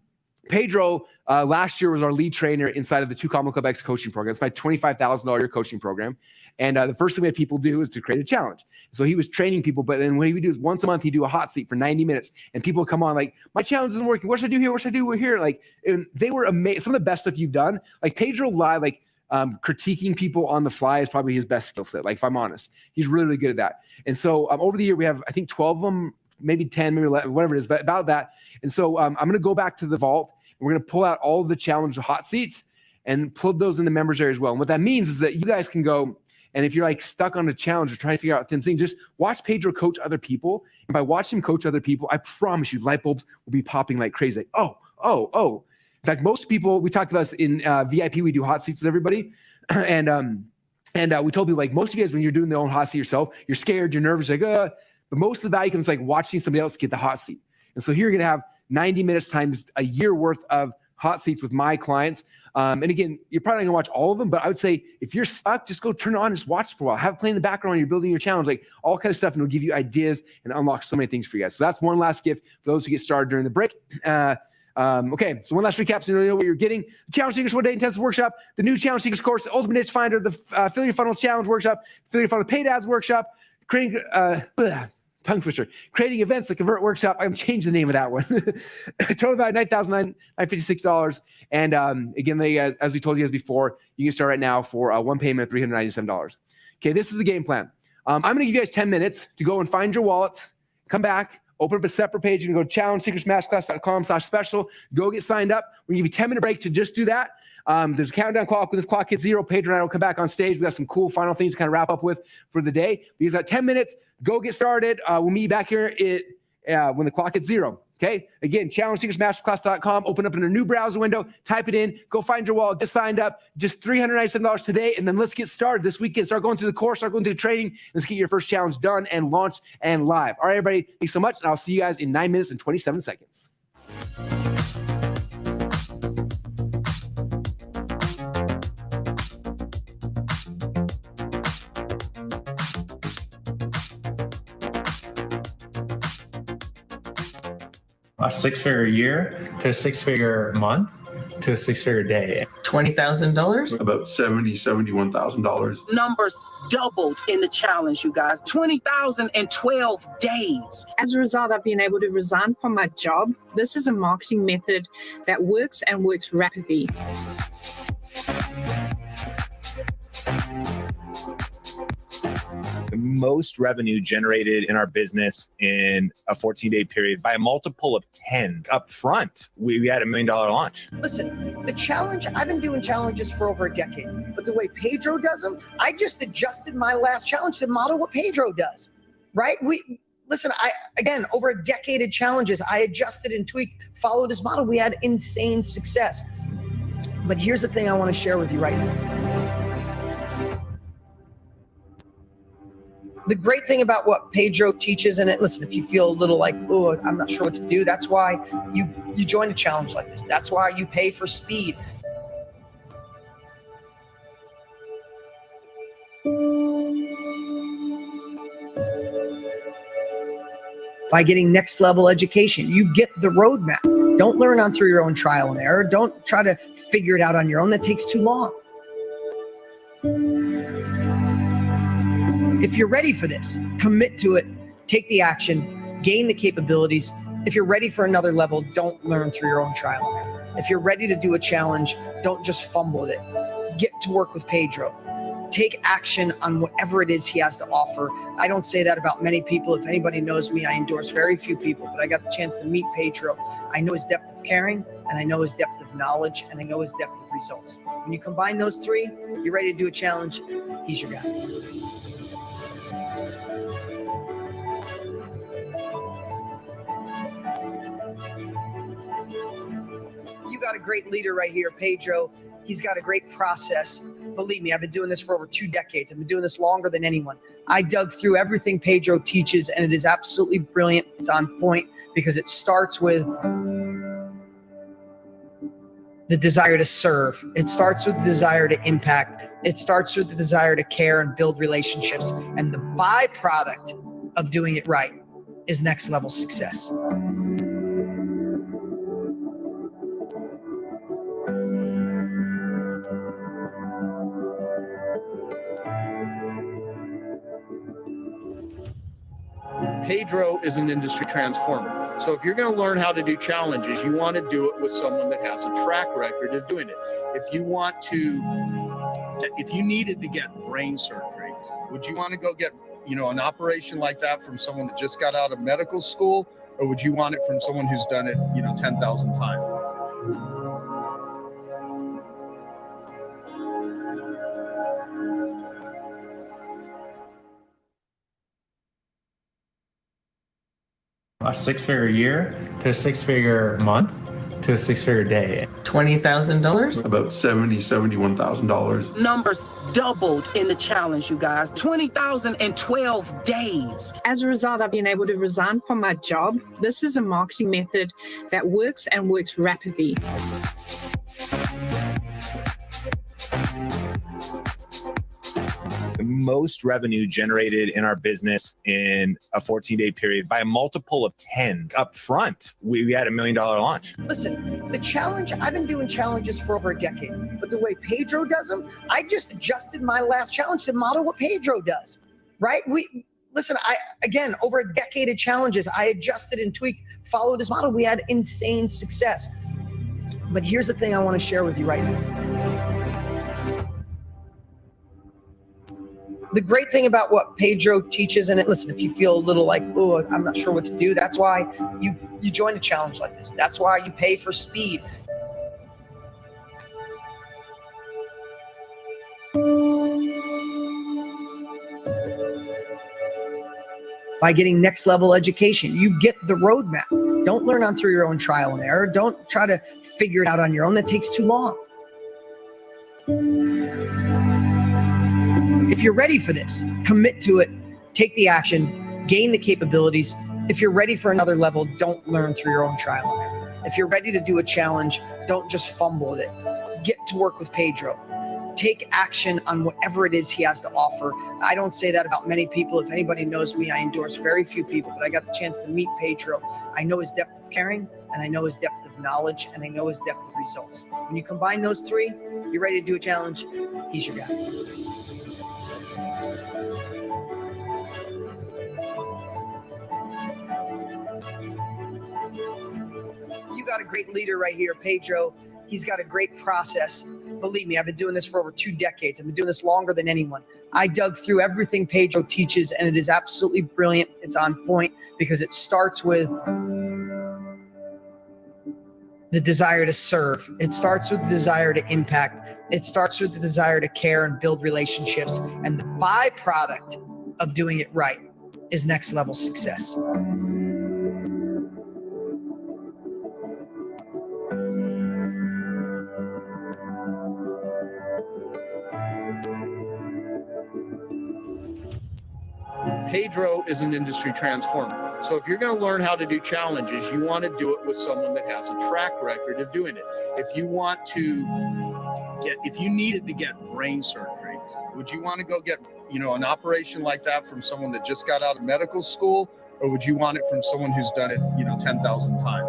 Pedro last year was our lead trainer inside of the 2 Comma Club X coaching program. It's my $25,000 year coaching program. And the first thing we had people do is to create a challenge. So he was training people, but then what he would do is once a month, he'd do a hot seat for 90 minutes. And people would come on like, my challenge isn't working. What should I do here? What should I do here? Like, and they were amazing. Some of the best stuff you've done. Like Pedro live, like, critiquing people on the fly is probably his best skill set. Like, if I'm honest, he's really, really good at that. And so over the year, we have, I think 12 of them, maybe 10, maybe 11, whatever it is, but about that. And so I'm going to go back to the vault and we're going to pull out all of the challenge hot seats and put those in the members area as well. And what that means is that you guys can go, and if you're like stuck on a challenge or trying to figure out thin things, just watch Pedro coach other people. And by watching him coach other people, I promise you light bulbs will be popping like crazy. Like, oh. In fact, most people, we talked about this in VIP, we do hot seats with everybody. And we told people, like, most of you guys, when you're doing the own hot seat yourself, you're scared, you're nervous, like, but most of the value comes like watching somebody else get the hot seat. And so here you're going to have 90 minutes times a year worth of hot seats with my clients. And again, you're probably going to watch all of them, but I would say if you're stuck, just go turn it on and just watch for a while. Have it play in the background while you're building your challenge, like all kind of stuff, and it'll give you ideas and unlock so many things for you guys. So that's one last gift for those who get started during the break. Okay, so one last recap so you know what you're getting. The Challenge Seekers one-day intensive workshop, the new Challenge Seekers course, the Ultimate Niche Finder, the Affiliate Funnel Challenge workshop, Affiliate Funnel paid ads workshop, creating tongue twister, Creating Events, the Convert workshop. I'm changing the name of that one. Total value $9,956. And again, as we told you guys before, you can start right now for one payment of $397. Okay, this is the game plan. I'm going to give you guys 10 minutes to go and find your wallets, come back, open up a separate page. You can go to challengeseekersmasterclass.com/special. Go get signed up. We're going to give you a 10-minute break to just do that. There's a countdown clock. When this clock hits 0, Pedro and I will come back on stage. We got some cool final things to kind of wrap up with for the day. Because at 10 minutes, go get started. We'll meet you back here when the clock hits 0. Okay? Again, challengeseekersmasterclass.com. Open up in a new browser window. Type it in. Go find your wallet. Get signed up. Just $397 today. And then let's get started this weekend. Start going through the course. Start going through the training. Let's get your first challenge done and launched and live. All right, everybody. Thanks so much. And I'll see you guys in 9 minutes and 27 seconds. A 6-figure year to a 6-figure month to a 6-figure day. $20,000? About $71,000. Numbers doubled in the challenge, you guys. 20,000 in 12 days. As a result, I've been able to resign from my job. This is a marketing method that works and works rapidly. The most revenue generated in our business in a 14-day period by a multiple of 10 up front. We had $1 million launch. Listen, the challenge, I've been doing challenges for over a decade, but the way Pedro does them, I just adjusted my last challenge to model what Pedro does, right? Listen, again, over a decade of challenges, I adjusted and tweaked, followed his model. We had insane success. But here's the thing I want to share with you right now. The great thing about what Pedro teaches, and listen, if you feel a little like, oh, I'm not sure what to do, that's why you join a challenge like this. That's why you pay for speed. By getting next level education, you get the roadmap. Don't learn on through your own trial and error. Don't try to figure it out on your own. That takes too long. If you're ready for this, commit to it, take the action, gain the capabilities. If you're ready for another level, don't learn through your own trial and error. If you're ready to do a challenge, don't just fumble with it. Get to work with Pedro. Take action on whatever it is he has to offer. I don't say that about many people. If anybody knows me, I endorse very few people, but I got the chance to meet Pedro. I know his depth of caring, and I know his depth of knowledge, and I know his depth of results. When you combine those three, you're ready to do a challenge, he's your guy. You got a great leader right here, Pedro. He's got a great process. Believe me, I've been doing this for over 2 decades. I've been doing this longer than anyone. I dug through everything Pedro teaches, and it is absolutely brilliant. It's on point because it starts with the desire to serve. It starts with the desire to impact. It starts with the desire to care and build relationships. And the byproduct of doing it right is next level success. Pedro is an industry transformer. So if you're going to learn how to do challenges, you want to do it with someone that has a track record of doing it. If you needed to get brain surgery, would you want to go get, an operation like that from someone that just got out of medical school, or would you want it from someone who's done it, 10,000 times? A 6-figure year to a 6-figure month to a 6-figure day. $20,000? About $71,000. Numbers doubled in the challenge, you guys. 20,000 in 12 days. As a result, I've been able to resign from my job. This is a marketing method that works and works rapidly. The most revenue generated in our business in a 14-day period by a multiple of 10 up front. We had $1 million launch. Listen, the challenge, I've been doing challenges for over a decade, but the way Pedro does them, I just adjusted my last challenge to model what Pedro does, right? Listen, again, over a decade of challenges, I adjusted and tweaked, followed his model. We had insane success. But here's the thing I want to share with you right now. The great thing about what Pedro teaches, and listen, if you feel a little like, oh, I'm not sure what to do, that's why you join a challenge like this. That's why you pay for speed. By getting next level education, you get the roadmap. Don't learn on through your own trial and error. Don't try to figure it out on your own. That takes too long. If you're ready for this, commit to it, take the action, gain the capabilities. If you're ready for another level, don't learn through your own trial and error. If you're ready to do a challenge, don't just fumble with it. Get to work with Pedro. Take action on whatever it is he has to offer. I don't say that about many people. If anybody knows me, I endorse very few people, but I got the chance to meet Pedro. I know his depth of caring, and I know his depth of knowledge, and I know his depth of results. When you combine those three, you're ready to do a challenge, he's your guy. You got a great leader right here, Pedro. He's got a great process. Believe me, I've been doing this for over 2 decades. I've been doing this longer than anyone. I dug through everything Pedro teaches, and it is absolutely brilliant. It's on point because it starts with the desire to serve. It starts with the desire to impact. It starts with the desire to care and build relationships. And the byproduct of doing it right is next level success. Pedro is an industry transformer. So if you're going to learn how to do challenges, you want to do it with someone that has a track record of doing it. If you needed to get brain surgery, would you want to go get, an operation like that from someone that just got out of medical school, or would you want it from someone who's done it, 10,000 times?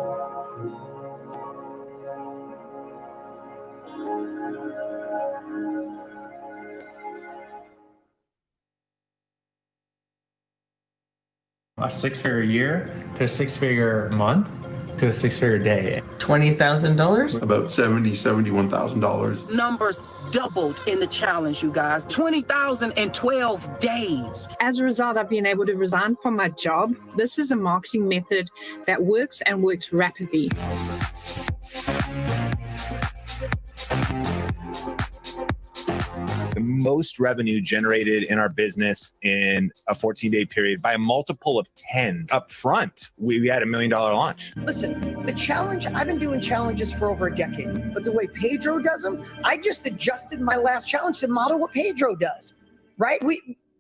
A six-figure year to a six-figure month to a six-figure day. $20,000? About $71,000. Numbers doubled in the challenge, you guys. 20,012 days. As a result, I've been able to resign from my job. This is a marketing method that works and works rapidly. The most revenue generated in our business in a 14-day period by a multiple of 10 up front. We had $1 million launch. Listen, the challenge, I've been doing challenges for over a decade, but the way Pedro does them, I just adjusted my last challenge to model what Pedro does, right?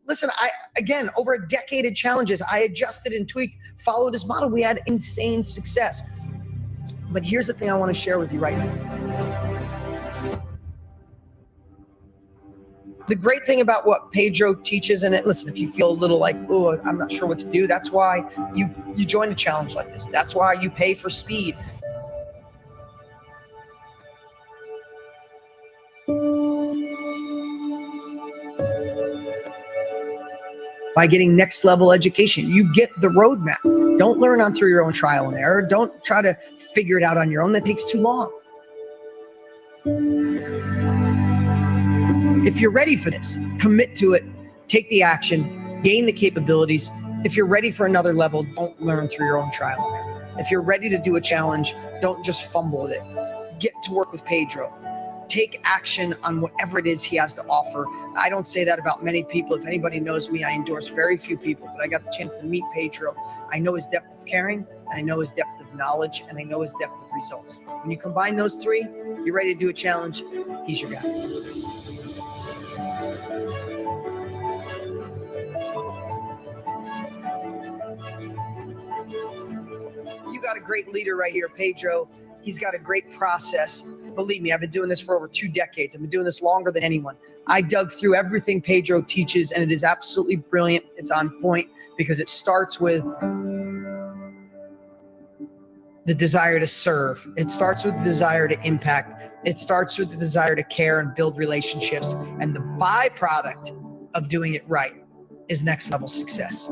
Listen, again, over a decade of challenges, I adjusted and tweaked, followed his model. We had insane success. But here's the thing I want to share with you right now. The great thing about what Pedro teaches, and listen, if you feel a little like, oh, I'm not sure what to do, that's why you join a challenge like this. That's why you pay for speed. By getting next level education, you get the roadmap. Don't learn on through your own trial and error. Don't try to figure it out on your own. That takes too long. If you're ready for this, commit to it, take the action, gain the capabilities. If you're ready for another level, don't learn through your own trial and error. If you're ready to do a challenge, don't just fumble with it. Get to work with Pedro. Take action on whatever it is he has to offer. I don't say that about many people. If anybody knows me, I endorse very few people, but I got the chance to meet Pedro. I know his depth of caring, and I know his depth of knowledge, and I know his depth of results. When you combine those three, you're ready to do a challenge, he's your guy. You got a great leader right here, Pedro. He's got a great process. Believe me, I've been doing this for over 2 decades. I've been doing this longer than anyone. I dug through everything Pedro teaches, and it is absolutely brilliant. It's on point because it starts with the desire to serve. It starts with the desire to impact. It starts with the desire to care and build relationships. And the byproduct of doing it right is next level success.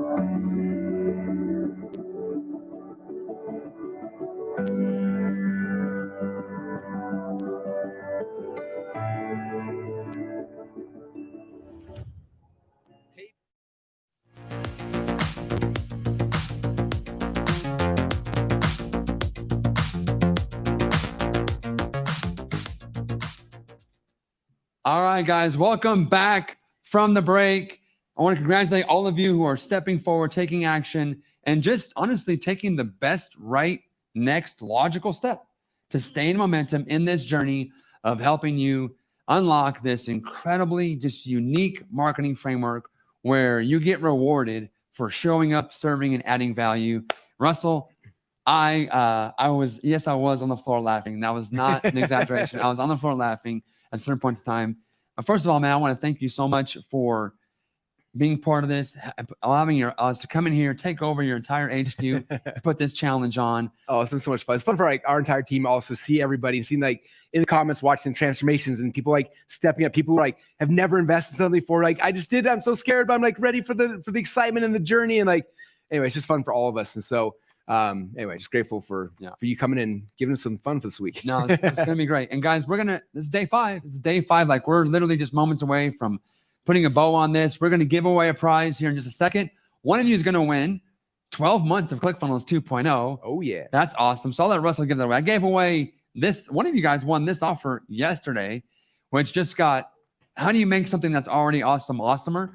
All right, guys, welcome back from the break. I want to congratulate all of you who are stepping forward, taking action, and just honestly taking the best, right, next logical step to stay in momentum in this journey of helping you unlock this incredibly just unique marketing framework where you get rewarded for showing up, serving, and adding value. Russell, I was on the floor laughing. That was not an exaggeration. I was on the floor laughing at certain points in time. First of all, man, I want to thank you so much for being part of this, allowing us to come in here, take over your entire HQ, put this challenge on. Oh, it's been so much fun. It's fun for our entire team also see everybody and seeing in the comments, watching transformations and people stepping up. People who have never invested in something before. I just did. I'm so scared, but I'm ready for the excitement and the journey. And anyway, it's just fun for all of us. And so Anyway, just grateful for you coming in, giving us some fun for this week. No, it's going to be great. And guys, this is day 5. This is day 5. Like, we're literally just moments away from putting a bow on this. We're going to give away a prize here in just a second. One of you is going to win 12 months of ClickFunnels 2.0. Oh, yeah. That's awesome. So I'll let Russell give that away. I gave away this. One of you guys won this offer yesterday, which just got, how do you make something that's already awesome, awesomer?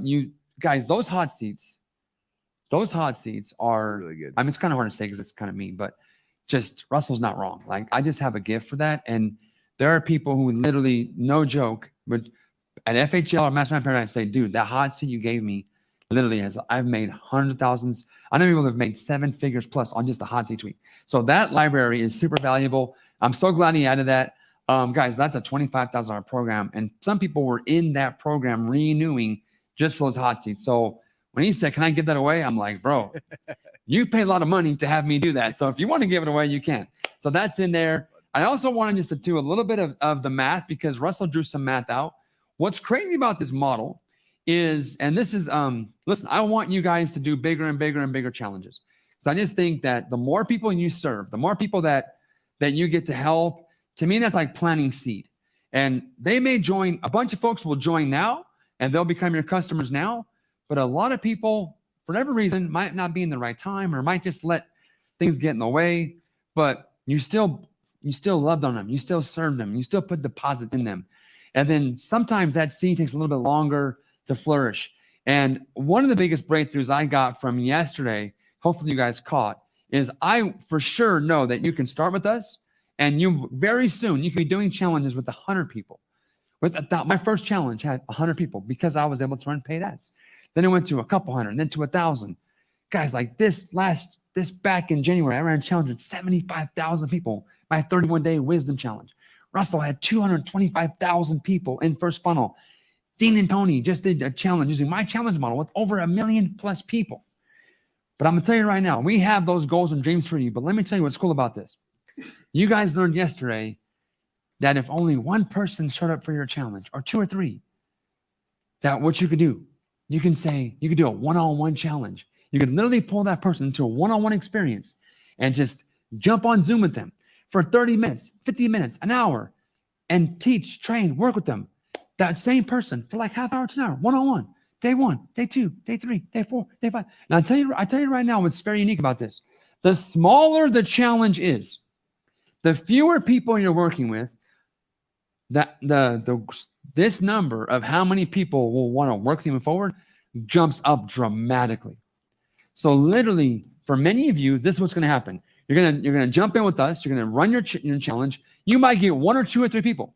You guys, those hot seats are really good. I mean, it's kind of hard to say because it's kind of mean, but just Russell's not wrong. Like, I just have a gift for that. And there are people who literally, no joke, but at FHL or Mastermind Paradise say, dude, that hot seat you gave me literally I've made hundreds of thousands. I know people have made 7 figures plus on just a hot seat tweet. So that library is super valuable. I'm so glad he added that. Guys, that's a $25,000 program. And some people were in that program renewing just for those hot seats. So when he said, can I give that away? I'm like, bro, you pay a lot of money to have me do that. So if you want to give it away, you can. So that's in there. I also wanted just to do a little bit of the math because Russell drew some math out. What's crazy about this model is, and this is, listen, I want you guys to do bigger and bigger and bigger challenges. So I just think that the more people you serve, the more people that you get to help, to me, that's like planting seed. And they may join, a bunch of folks will join now and they'll become your customers now. But a lot of people, for whatever reason, might not be in the right time or might just let things get in the way. But you still loved on them. You still served them. You still put deposits in them. And then sometimes that seed takes a little bit longer to flourish. And one of the biggest breakthroughs I got from yesterday, hopefully you guys caught, is I for sure know that you can start with us and you very soon, you can be doing challenges with 100 people. My first challenge had 100 people because I was able to run paid ads. Then it went to a couple hundred, then to 1,000. Guys, like this back in January, I ran a challenge with 75,000 people, my 31-day wisdom challenge. Russell had 225,000 people in first funnel. Dean and Tony just did a challenge using my challenge model with over 1 million plus people. But I'm going to tell you right now, we have those goals and dreams for you. But let me tell you what's cool about this. You guys learned yesterday that if only one person showed up for your challenge, or 2 or 3, that what you could do, you can do a one-on-one challenge. You could literally pull that person into a one-on-one experience and just jump on Zoom with them for 30 minutes, 50 minutes, an hour, and teach, train, work with them. That same person for like half hour to an hour, one-on-one, day 1, day 2, day 3, day 4, day 5. And I tell you right now what's very unique about this. The smaller the challenge is, the fewer people you're working with, this number of how many people will want to work moving forward jumps up dramatically. So literally, for many of you, this is what's going to happen. You're gonna jump in with us. You're gonna run your challenge. You might get 1 or 2 or 3 people,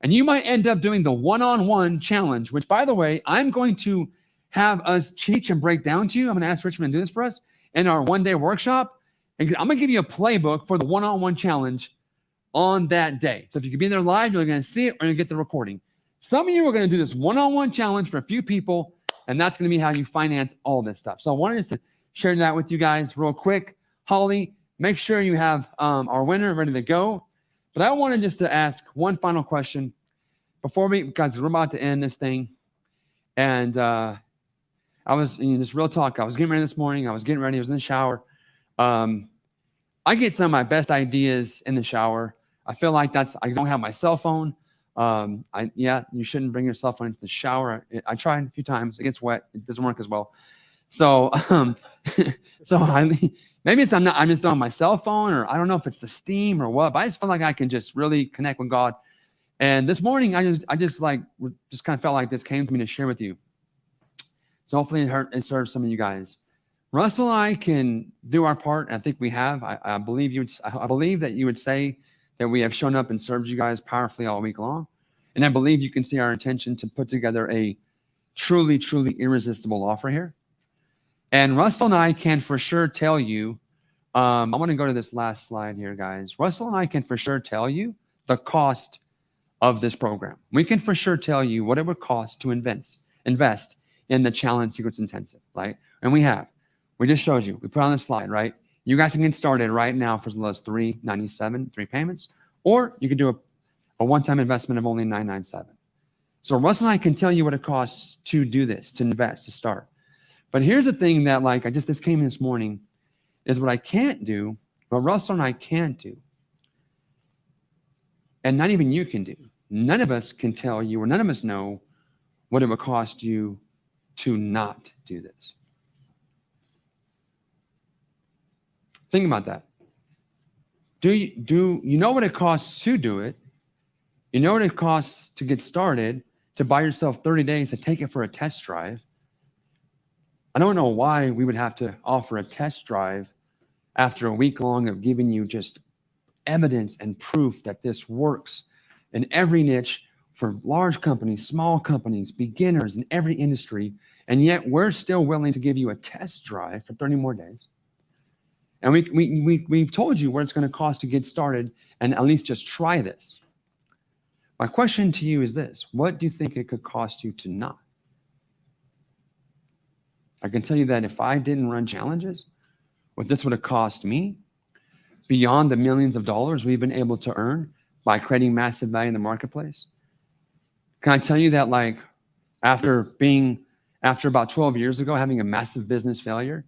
and you might end up doing the one-on-one challenge. Which, by the way, I'm going to have us teach and break down to you. I'm going to ask Richmond to do this for us in our one-day workshop. And I'm going to give you a playbook for the one-on-one challenge on that day. So if you can be there live, you're going to see it or you're going to get the recording. Some of you are going to do this one-on-one challenge for a few people, and that's going to be how you finance all this stuff. So I wanted to share that with you guys real quick. Holly, make sure you have our winner ready to go. But I wanted just to ask one final question before guys, we're about to end this thing. And I was, just real talk, I was getting ready this morning. I was in the shower. I get some of my best ideas in the shower. I feel like I don't have my cell phone. You shouldn't bring your cell phone into the shower. I tried a few times. It gets wet. It doesn't work as well. So, maybe I'm just on my cell phone, or I don't know if it's the steam or what, but I just feel like I can just really connect with God. And this morning, I just kind of felt like this came to me to share with you. So hopefully it serves some of you guys. Russell and I can do our part. And I think we have. I believe that you would say that we have shown up and served you guys powerfully all week long. And I believe you can see our intention to put together a truly, truly irresistible offer here. And Russell and I can for sure tell you, I want to go to this last slide here, guys. Russell and I can for sure tell you the cost of this program. We can for sure tell you what it would cost to invest in the Challenge Secrets Intensive, right? And we have. We just showed you. We put on the slide, right? You guys can get started right now for as low as $397, 3 payments, or you can do a one-time investment of only $997. So Russell and I can tell you what it costs to do this, to invest, to start. But here's the thing that this came in this morning, is what I can't do, what Russell and I can't do, and not even you can do. None of us can tell you, or none of us know what it would cost you to not do this. Think about that. Do you know what it costs to do it? You know what it costs to get started, to buy yourself 30 days to take it for a test drive. I don't know why we would have to offer a test drive after a week long of giving you just evidence and proof that this works in every niche for large companies, small companies, beginners in every industry. And yet we're still willing to give you a test drive for 30 more days. And we've told you what it's going to cost to get started and at least just try this. My question to you is this: what do you think it could cost you to not? I can tell you that if I didn't run challenges, what this would have cost me, beyond the millions of dollars we've been able to earn by creating massive value in the marketplace. Can I tell you that, like, after about 12 years ago, having a massive business failure,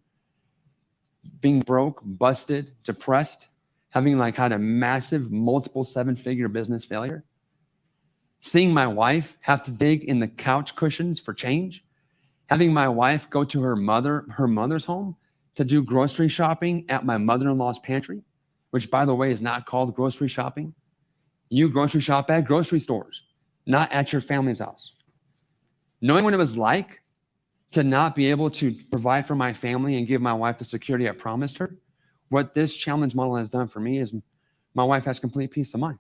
being broke, busted, depressed, having had a massive multiple 7-figure business failure, seeing my wife have to dig in the couch cushions for change, having my wife go to her mother's home to do grocery shopping at my mother-in-law's pantry, which, by the way, is not called grocery shopping. You grocery shop at grocery stores, not at your family's house. Knowing what it was like to not be able to provide for my family and give my wife the security I promised her, what this challenge model has done for me is my wife has complete peace of mind.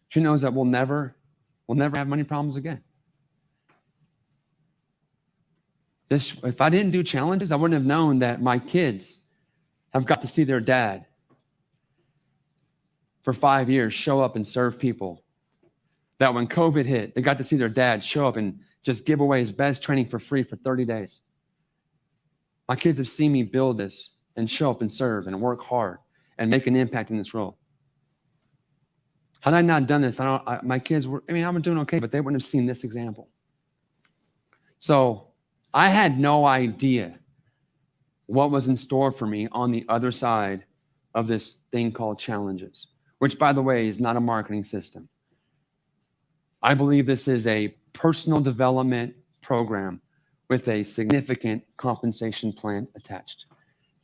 She knows that we'll never have money problems again. If I didn't do challenges, I wouldn't have known that my kids have got to see their dad for 5 years show up and serve people. That when COVID hit, they got to see their dad show up and just give away his best training for free for 30 days. My kids have seen me build this and show up and serve and work hard and make an impact in this role. Had I not done this, my kids were, I'm doing okay, but they wouldn't have seen this example. So I had no idea what was in store for me on the other side of this thing called challenges, which, by the way, is not a marketing system. I believe this is a personal development program with a significant compensation plan attached.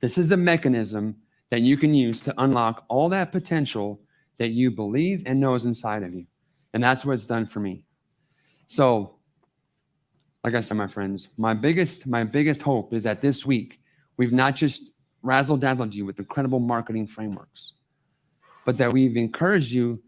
This is a mechanism that you can use to unlock all that potential that you believe and know is inside of you. And that's what it's done for me. So, like I said, my friends, my biggest hope is that this week, we've not just razzle-dazzled you with incredible marketing frameworks, but that we've encouraged you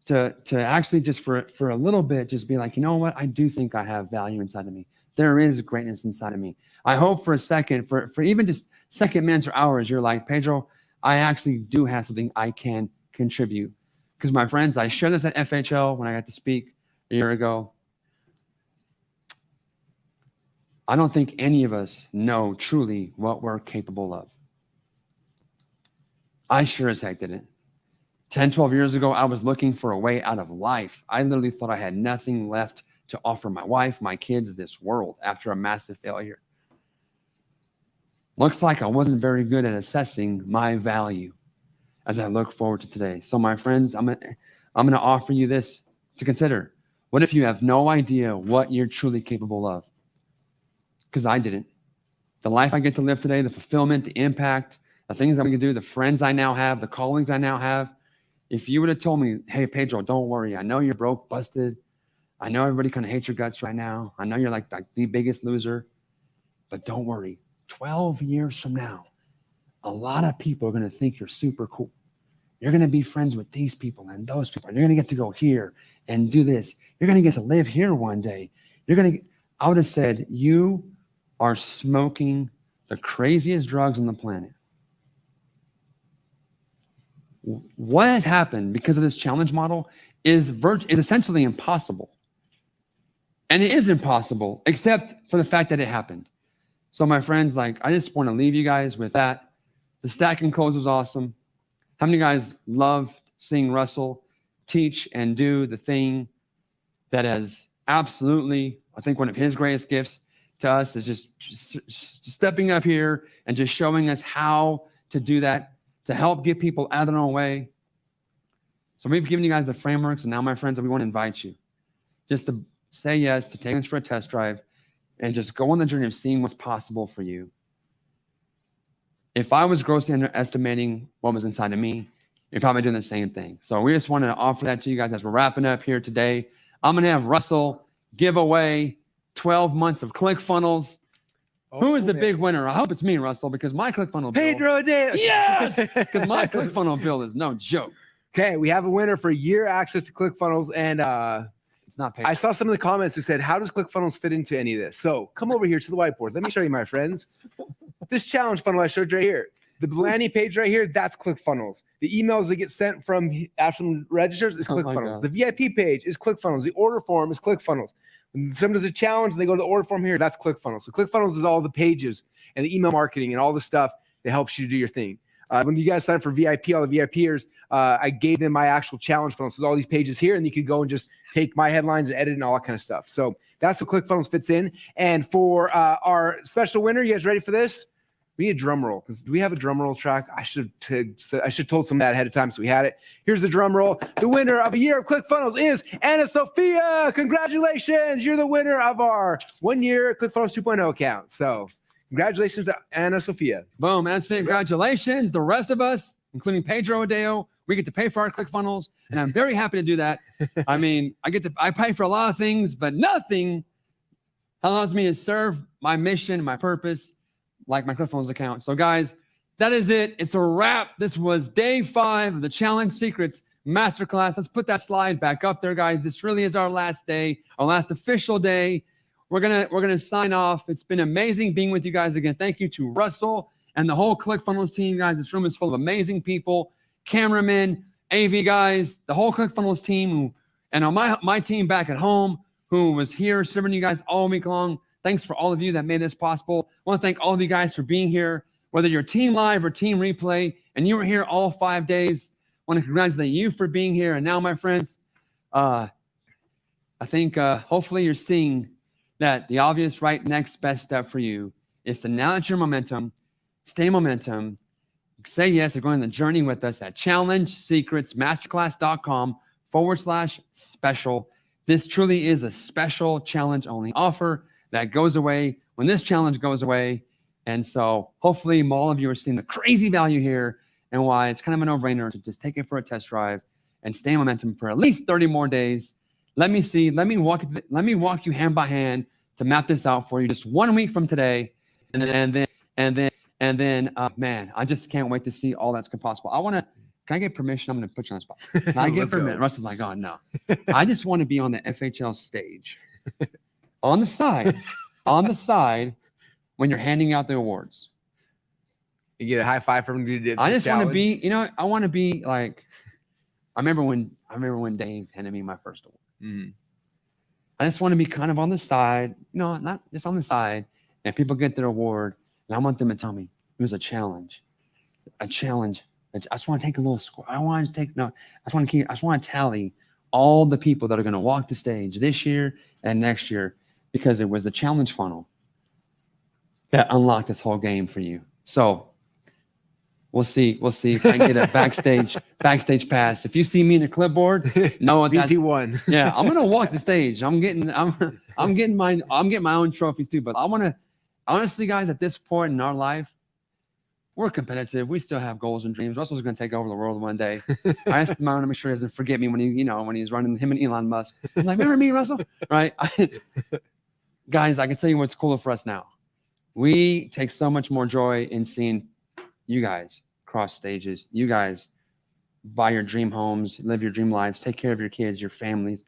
to actually just for a little bit, just be like, you know what? I do think I have value inside of me. There is greatness inside of me. I hope for a second, for even just second minutes or hours, you're like, Pedro, I actually do have something I can contribute. Because my friends, I shared this at FHL when I got to speak a year ago. I don't think any of us know truly what we're capable of. I sure as heck didn't. 10, 12 years ago, I was looking for a way out of life. I literally thought I had nothing left to offer my wife, my kids, this world after a massive failure. Looks like I wasn't very good at assessing my value as I look forward to today. So my friends, I'm gonna offer you this to consider. What if you have no idea what you're truly capable of? Because I didn't. The life I get to live today, the fulfillment, the impact, the things I'm gonna do, the friends I now have, the colleagues I now have. If you would have told me, hey, Pedro, don't worry. I know you're broke, busted. I know everybody kind of hates your guts right now. I know you're like the biggest loser, but don't worry. 12 years from now, a lot of people are going to think you're super cool. You're going to be friends with these people and those people. You're going to get to go here and do this. You're going to get to live here one day. I would have said, you are smoking the craziest drugs on the planet. What has happened because of this challenge model is essentially impossible. And it is impossible, except for the fact that it happened. So my friends, I just want to leave you guys with that. The stacking close was awesome. How many of you guys loved seeing Russell teach and do the thing that has absolutely, I think, one of his greatest gifts, to us is just stepping up here and just showing us how to do that, to help get people out of their own way. So we've given you guys the frameworks, and now, my friends, we want to invite you just to say yes, to take us for a test drive, and just go on the journey of seeing what's possible for you. If I was grossly underestimating what was inside of me, you're probably doing the same thing. So we just wanted to offer that to you guys as we're wrapping up here today. I'm going to have Russell give away 12 months of ClickFunnels. Who is the big winner? I hope it's me, Russell, because my ClickFunnels bill. Pedro Day. Yes! Because my ClickFunnels bill is no joke. Okay, we have a winner for year access to ClickFunnels, and it's not Pedro. I saw some of the comments who said, how does ClickFunnels fit into any of this? So come over here to the whiteboard. Let me show you, my friends. This challenge funnel I showed you right here. The landing page right here, that's ClickFunnels. The emails that get sent from Ashland registers is ClickFunnels. The VIP page is ClickFunnels. The order form is ClickFunnels. When someone does a challenge and they go to the order form here, that's ClickFunnels. So ClickFunnels is all the pages and the email marketing and all the stuff that helps you do your thing. When you guys sign up for VIP, all the VIPers, I gave them my actual challenge funnel. So there's all these pages here, and you could go and just take my headlines and edit and all that kind of stuff. So that's what ClickFunnels fits in. And for our special winner, you guys ready for this? We need a drum roll. Do we have a drum roll track? I should have told some of that ahead of time so we had it. Here's the drum roll. The winner of a year of ClickFunnels is Anna Sophia. Congratulations. You're the winner of our 1 year ClickFunnels 2.0 account. So congratulations to Anna Sophia. Boom. Anna Sophia, congratulations. The rest of us, including Pedro Adeo, we get to pay for our ClickFunnels, and I'm very happy to do that. I mean, I pay for a lot of things, but nothing allows me to serve my mission, my purpose, like my ClickFunnels account. So guys, that is it. It's a wrap. This was day 5 of the Challenge Secrets Masterclass. Let's put that slide back up there, guys. This really is our last day, our last official day. We're gonna sign off. It's been amazing being with you guys again. Thank you to Russell and the whole ClickFunnels team, guys. This room is full of amazing people, cameramen, AV guys, the whole ClickFunnels team, and on my team back at home who was here serving you guys all week long. Thanks for all of you that made this possible. I want to thank all of you guys for being here, whether you're team live or team replay, and you were here all 5 days. I want to congratulate you for being here. And now, my friends, I think hopefully you're seeing that the obvious next best step for you is to, now that your momentum, stay momentum, say yes to going on the journey with us at challengesecretsmasterclass.com/special. This truly is a special challenge only offer that goes away when this challenge goes away. And so hopefully all of you are seeing the crazy value here and why it's kind of a no-brainer to just take it for a test drive and stay in momentum for at least 30 more days. Let me walk you hand by hand to map this out for you just 1 week from today. And then, man, I just can't wait to see all that's possible. Can I get permission? I'm going to put you on the spot. Can I get permission? Russell's like, oh, no. I just want to be on the FHL stage. On the side, when you're handing out the awards. You get a high five from you. I just want to be, I want to be like, I remember when Dave handed me my first award. Mm-hmm. I just want to be kind of on the side, not just on the side, and people get their award, and I want them to tell me it was a challenge. I just want to take a little score. I just want to tally all the people that are going to walk the stage this year and next year, because it was the challenge funnel that unlocked this whole game for you. So we'll see if I can get a backstage pass. If you see me in a clipboard, no, BC1. Yeah, I'm gonna walk the stage. I'm getting my own trophies too. But I want to, honestly, guys, at this point in our life, we're competitive. We still have goals and dreams. Russell's gonna take over the world one day. I asked him to make sure he doesn't forget me when he's running, him and Elon Musk. I'm like, remember me, Russell? Right? Guys, I can tell you what's cooler for us now. We take so much more joy in seeing you guys cross stages. You guys buy your dream homes, live your dream lives, take care of your kids, your families,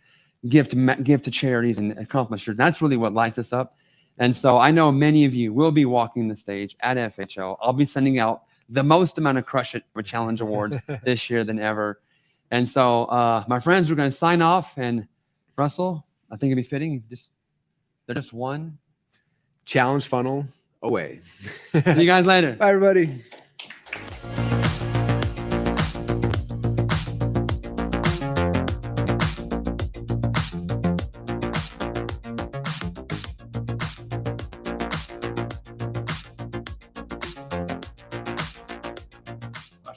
give to charities and accomplish your. That's really what lights us up. And so I know many of you will be walking the stage at FHL. I'll be sending out the most amount of Crush It with Challenge Awards this year than ever. And so, my friends, we're going to sign off. And Russell, I think it'd be fitting. They're just one challenge funnel away. See you guys later. Bye, everybody.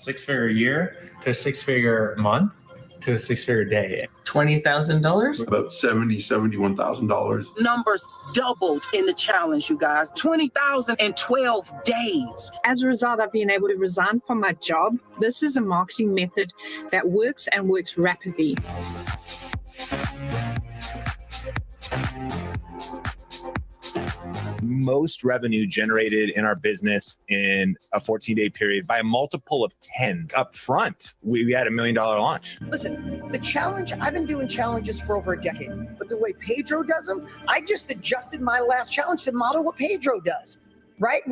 6-figure year to a 6-figure month to a 6-figure day. $20,000. About $71,000. Numbers doubled in the challenge, you guys. 20,000 in 12 days. As a result, I've been able to resign from my job. This is a marketing method that works and works rapidly. Most revenue generated in our business in a 14-day period by a multiple of 10 up front. We had $1 million launch. Listen, the challenge, I've been doing challenges for over a decade, but the way Pedro does them, I just adjusted my last challenge to model what Pedro does, right?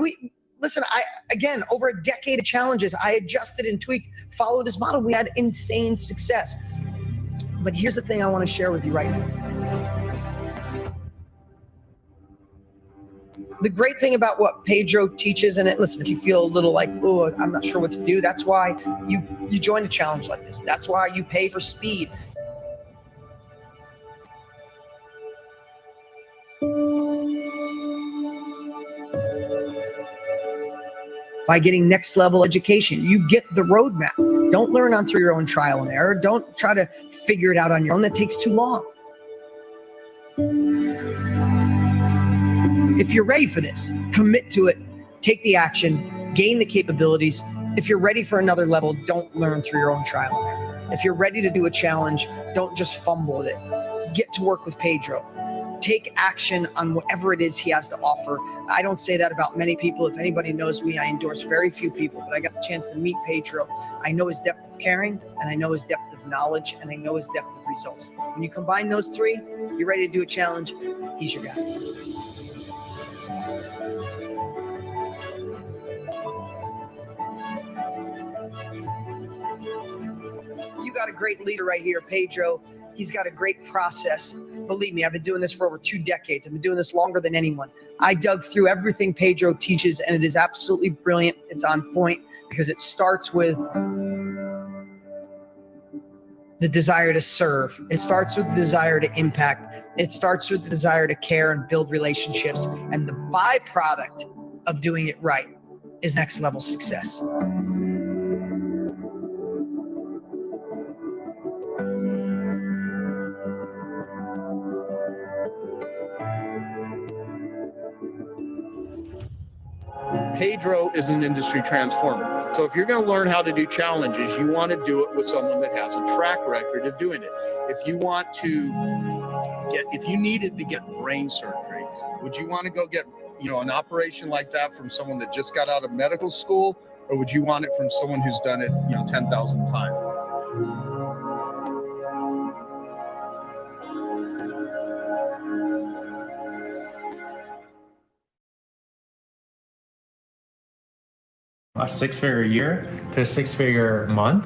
Listen, again, over a decade of challenges, I adjusted and tweaked, followed his model. We had insane success. But here's the thing I want to share with you right now. The great thing about what Pedro teaches, and listen, if you feel a little like, oh, I'm not sure what to do, that's why you join a challenge like this. That's why you pay for speed. By getting next level education, you get the roadmap. Don't learn on through your own trial and error. Don't try to figure it out on your own. That takes too long. If you're ready for this, commit to it, take the action, gain the capabilities. If you're ready for another level, don't learn through your own trial and error. If you're ready to do a challenge, don't just fumble with it. Get to work with Pedro. Take action on whatever it is he has to offer. I don't say that about many people. If anybody knows me, I endorse very few people, but I got the chance to meet Pedro. I know his depth of caring, and I know his depth of knowledge, and I know his depth of results. When you combine those three, you're ready to do a challenge, he's your guy. You got a great leader right here, Pedro. He's got a great process. Believe me, I've been doing this for over 2 decades. I've been doing this longer than anyone. I dug through everything Pedro teaches, and it is absolutely brilliant. It's on point because it starts with the desire to serve. It starts with the desire to impact. It starts with the desire to care and build relationships. And the byproduct of doing it right is next level success. Pedro is an industry transformer. So if you're going to learn how to do challenges, you want to do it with someone that has a track record of doing it. If you needed to get brain surgery, would you want to go get, an operation like that from someone that just got out of medical school, or would you want it from someone who's done it, 10,000 times? A 6-figure year to a 6-figure month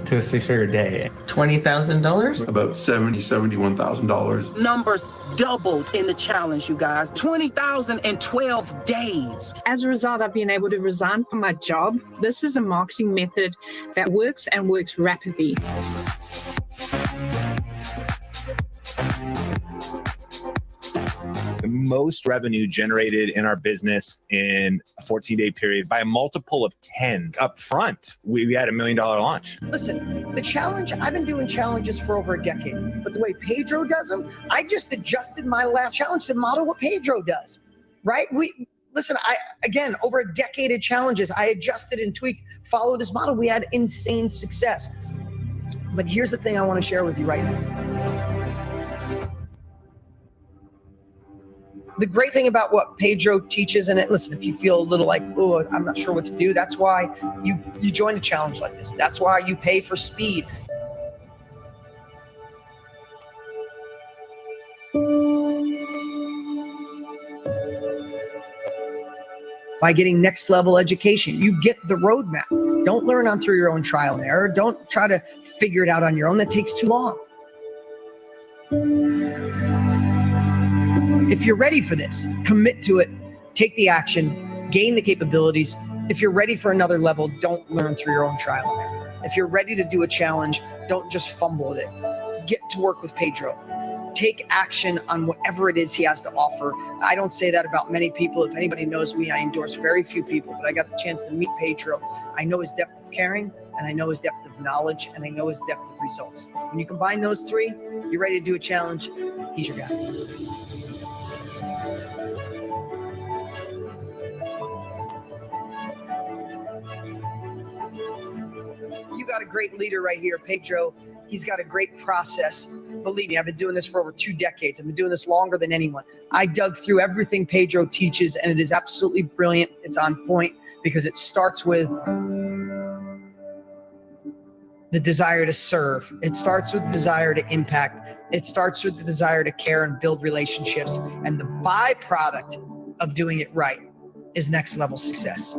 to a 6-figure day. $20,000. About $71,000. Numbers doubled in the challenge, you guys. 20,000 in 12 days. As a result, I've been able to resign from my job. This is a marketing method that works and works rapidly. Most revenue generated in our business in a 14-day period by a multiple of 10 up front. We had $1 million launch. Listen, the challenge, I've been doing challenges for over a decade, but the way Pedro does them, I just adjusted my last challenge to model what Pedro does, right? Listen, again, over a decade of challenges, I adjusted and tweaked, followed his model. We had insane success. But here's the thing I want to share with you right now. The great thing about what Pedro teaches, and listen, if you feel a little like, oh, I'm not sure what to do, that's why you join a challenge like this. That's why you pay for speed. By getting next level education, you get the roadmap. Don't learn on through your own trial and error. Don't try to figure it out on your own. That takes too long. If you're ready for this, commit to it, take the action, gain the capabilities. If you're ready for another level, don't learn through your own trial and error. If you're ready to do a challenge, don't just fumble with it. Get to work with Pedro. Take action on whatever it is he has to offer. I don't say that about many people. If anybody knows me, I endorse very few people, but I got the chance to meet Pedro. I know his depth of caring, and I know his depth of knowledge, and I know his depth of results. When you combine those three, you're ready to do a challenge, he's your guy. You got a great leader right here, Pedro. He's got a great process. Believe me, I've been doing this for over 2 decades. I've been doing this longer than anyone. I dug through everything Pedro teaches, and it is absolutely brilliant. It's on point because it starts with the desire to serve. It starts with the desire to impact. It starts with the desire to care and build relationships. And the byproduct of doing it right is next level success.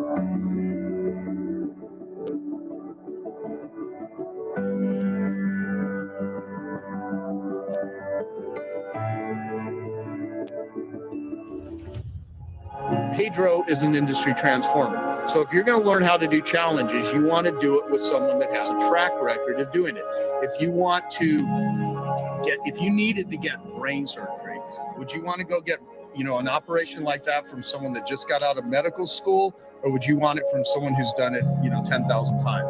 Pedro is an industry transformer. So if you're going to learn how to do challenges, you want to do it with someone that has a track record of doing it. If you needed to get brain surgery, would you want to go get, an operation like that from someone that just got out of medical school, or would you want it from someone who's done it, 10,000 times?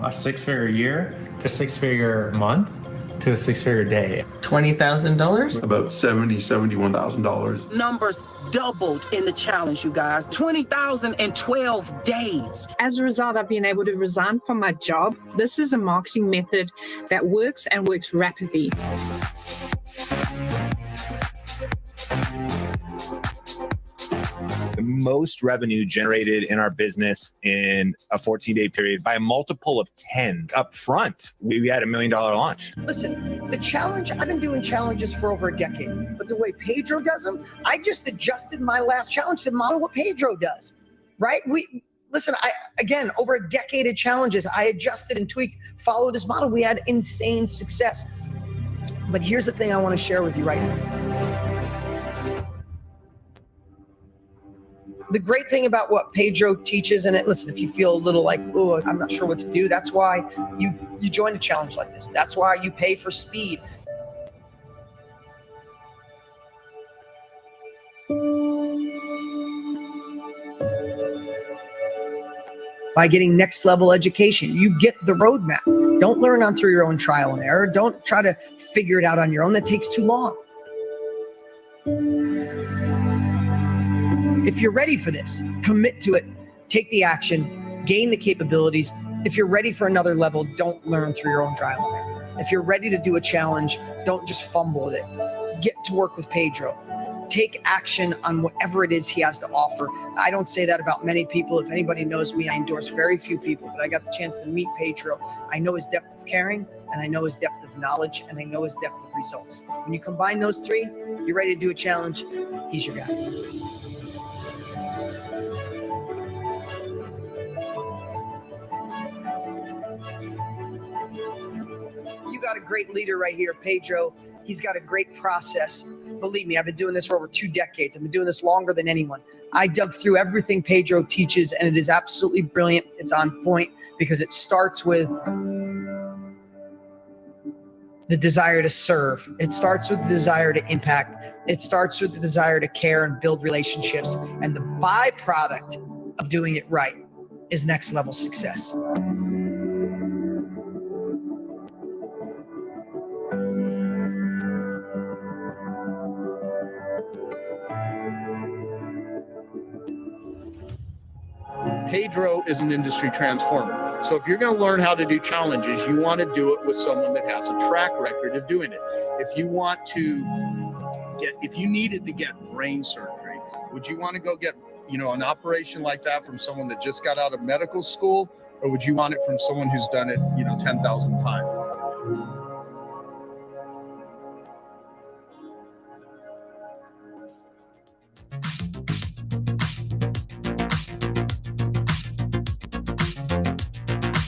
A 6-figure year to 6-figure month to a 6-figure day. $20,000? About $71,000. Numbers doubled in the challenge, you guys. 20,012 days. As a result, I've been able to resign from my job. This is a marketing method that works and works rapidly. The most revenue generated in our business in a 14-day period by a multiple of 10 up front. We had $1 million launch. Listen, the challenge, I've been doing challenges for over a decade, but the way Pedro does them, I just adjusted my last challenge to model what Pedro does, right? Again, over a decade of challenges, I adjusted and tweaked, followed his model. We had insane success. But here's the thing I want to share with you right now. The great thing about what Pedro teaches, and listen, if you feel a little like, oh, I'm not sure what to do, that's why you join a challenge like this. That's why you pay for speed. By getting next level education, you get the roadmap. Don't learn through your own trial and error. Don't try to figure it out on your own. That takes too long. If you're ready for this, commit to it, take the action, gain the capabilities. If you're ready for another level, don't learn through your own trial and error. If you're ready to do a challenge, don't just fumble with it. Get to work with Pedro. Take action on whatever it is he has to offer. I don't say that about many people. If anybody knows me, I endorse very few people, but I got the chance to meet Pedro. I know his depth of caring, and I know his depth of knowledge, and I know his depth of results. When you combine those three, you're ready to do a challenge, he's your guy. You got a great leader right here, Pedro. He's got a great process. Believe me, I've been doing this for over 2 decades. I've been doing this longer than anyone. I dug through everything Pedro teaches, and it is absolutely brilliant. It's on point because it starts with the desire to serve. It starts with the desire to impact. It starts with the desire to care and build relationships. And the byproduct of doing it right is next level success. Pedro is an industry transformer. So if you're going to learn how to do challenges, you want to do it with someone that has a track record of doing it. If you needed to get brain surgery, would you want to go get, an operation like that from someone that just got out of medical school, or would you want it from someone who's done it, 10,000 times?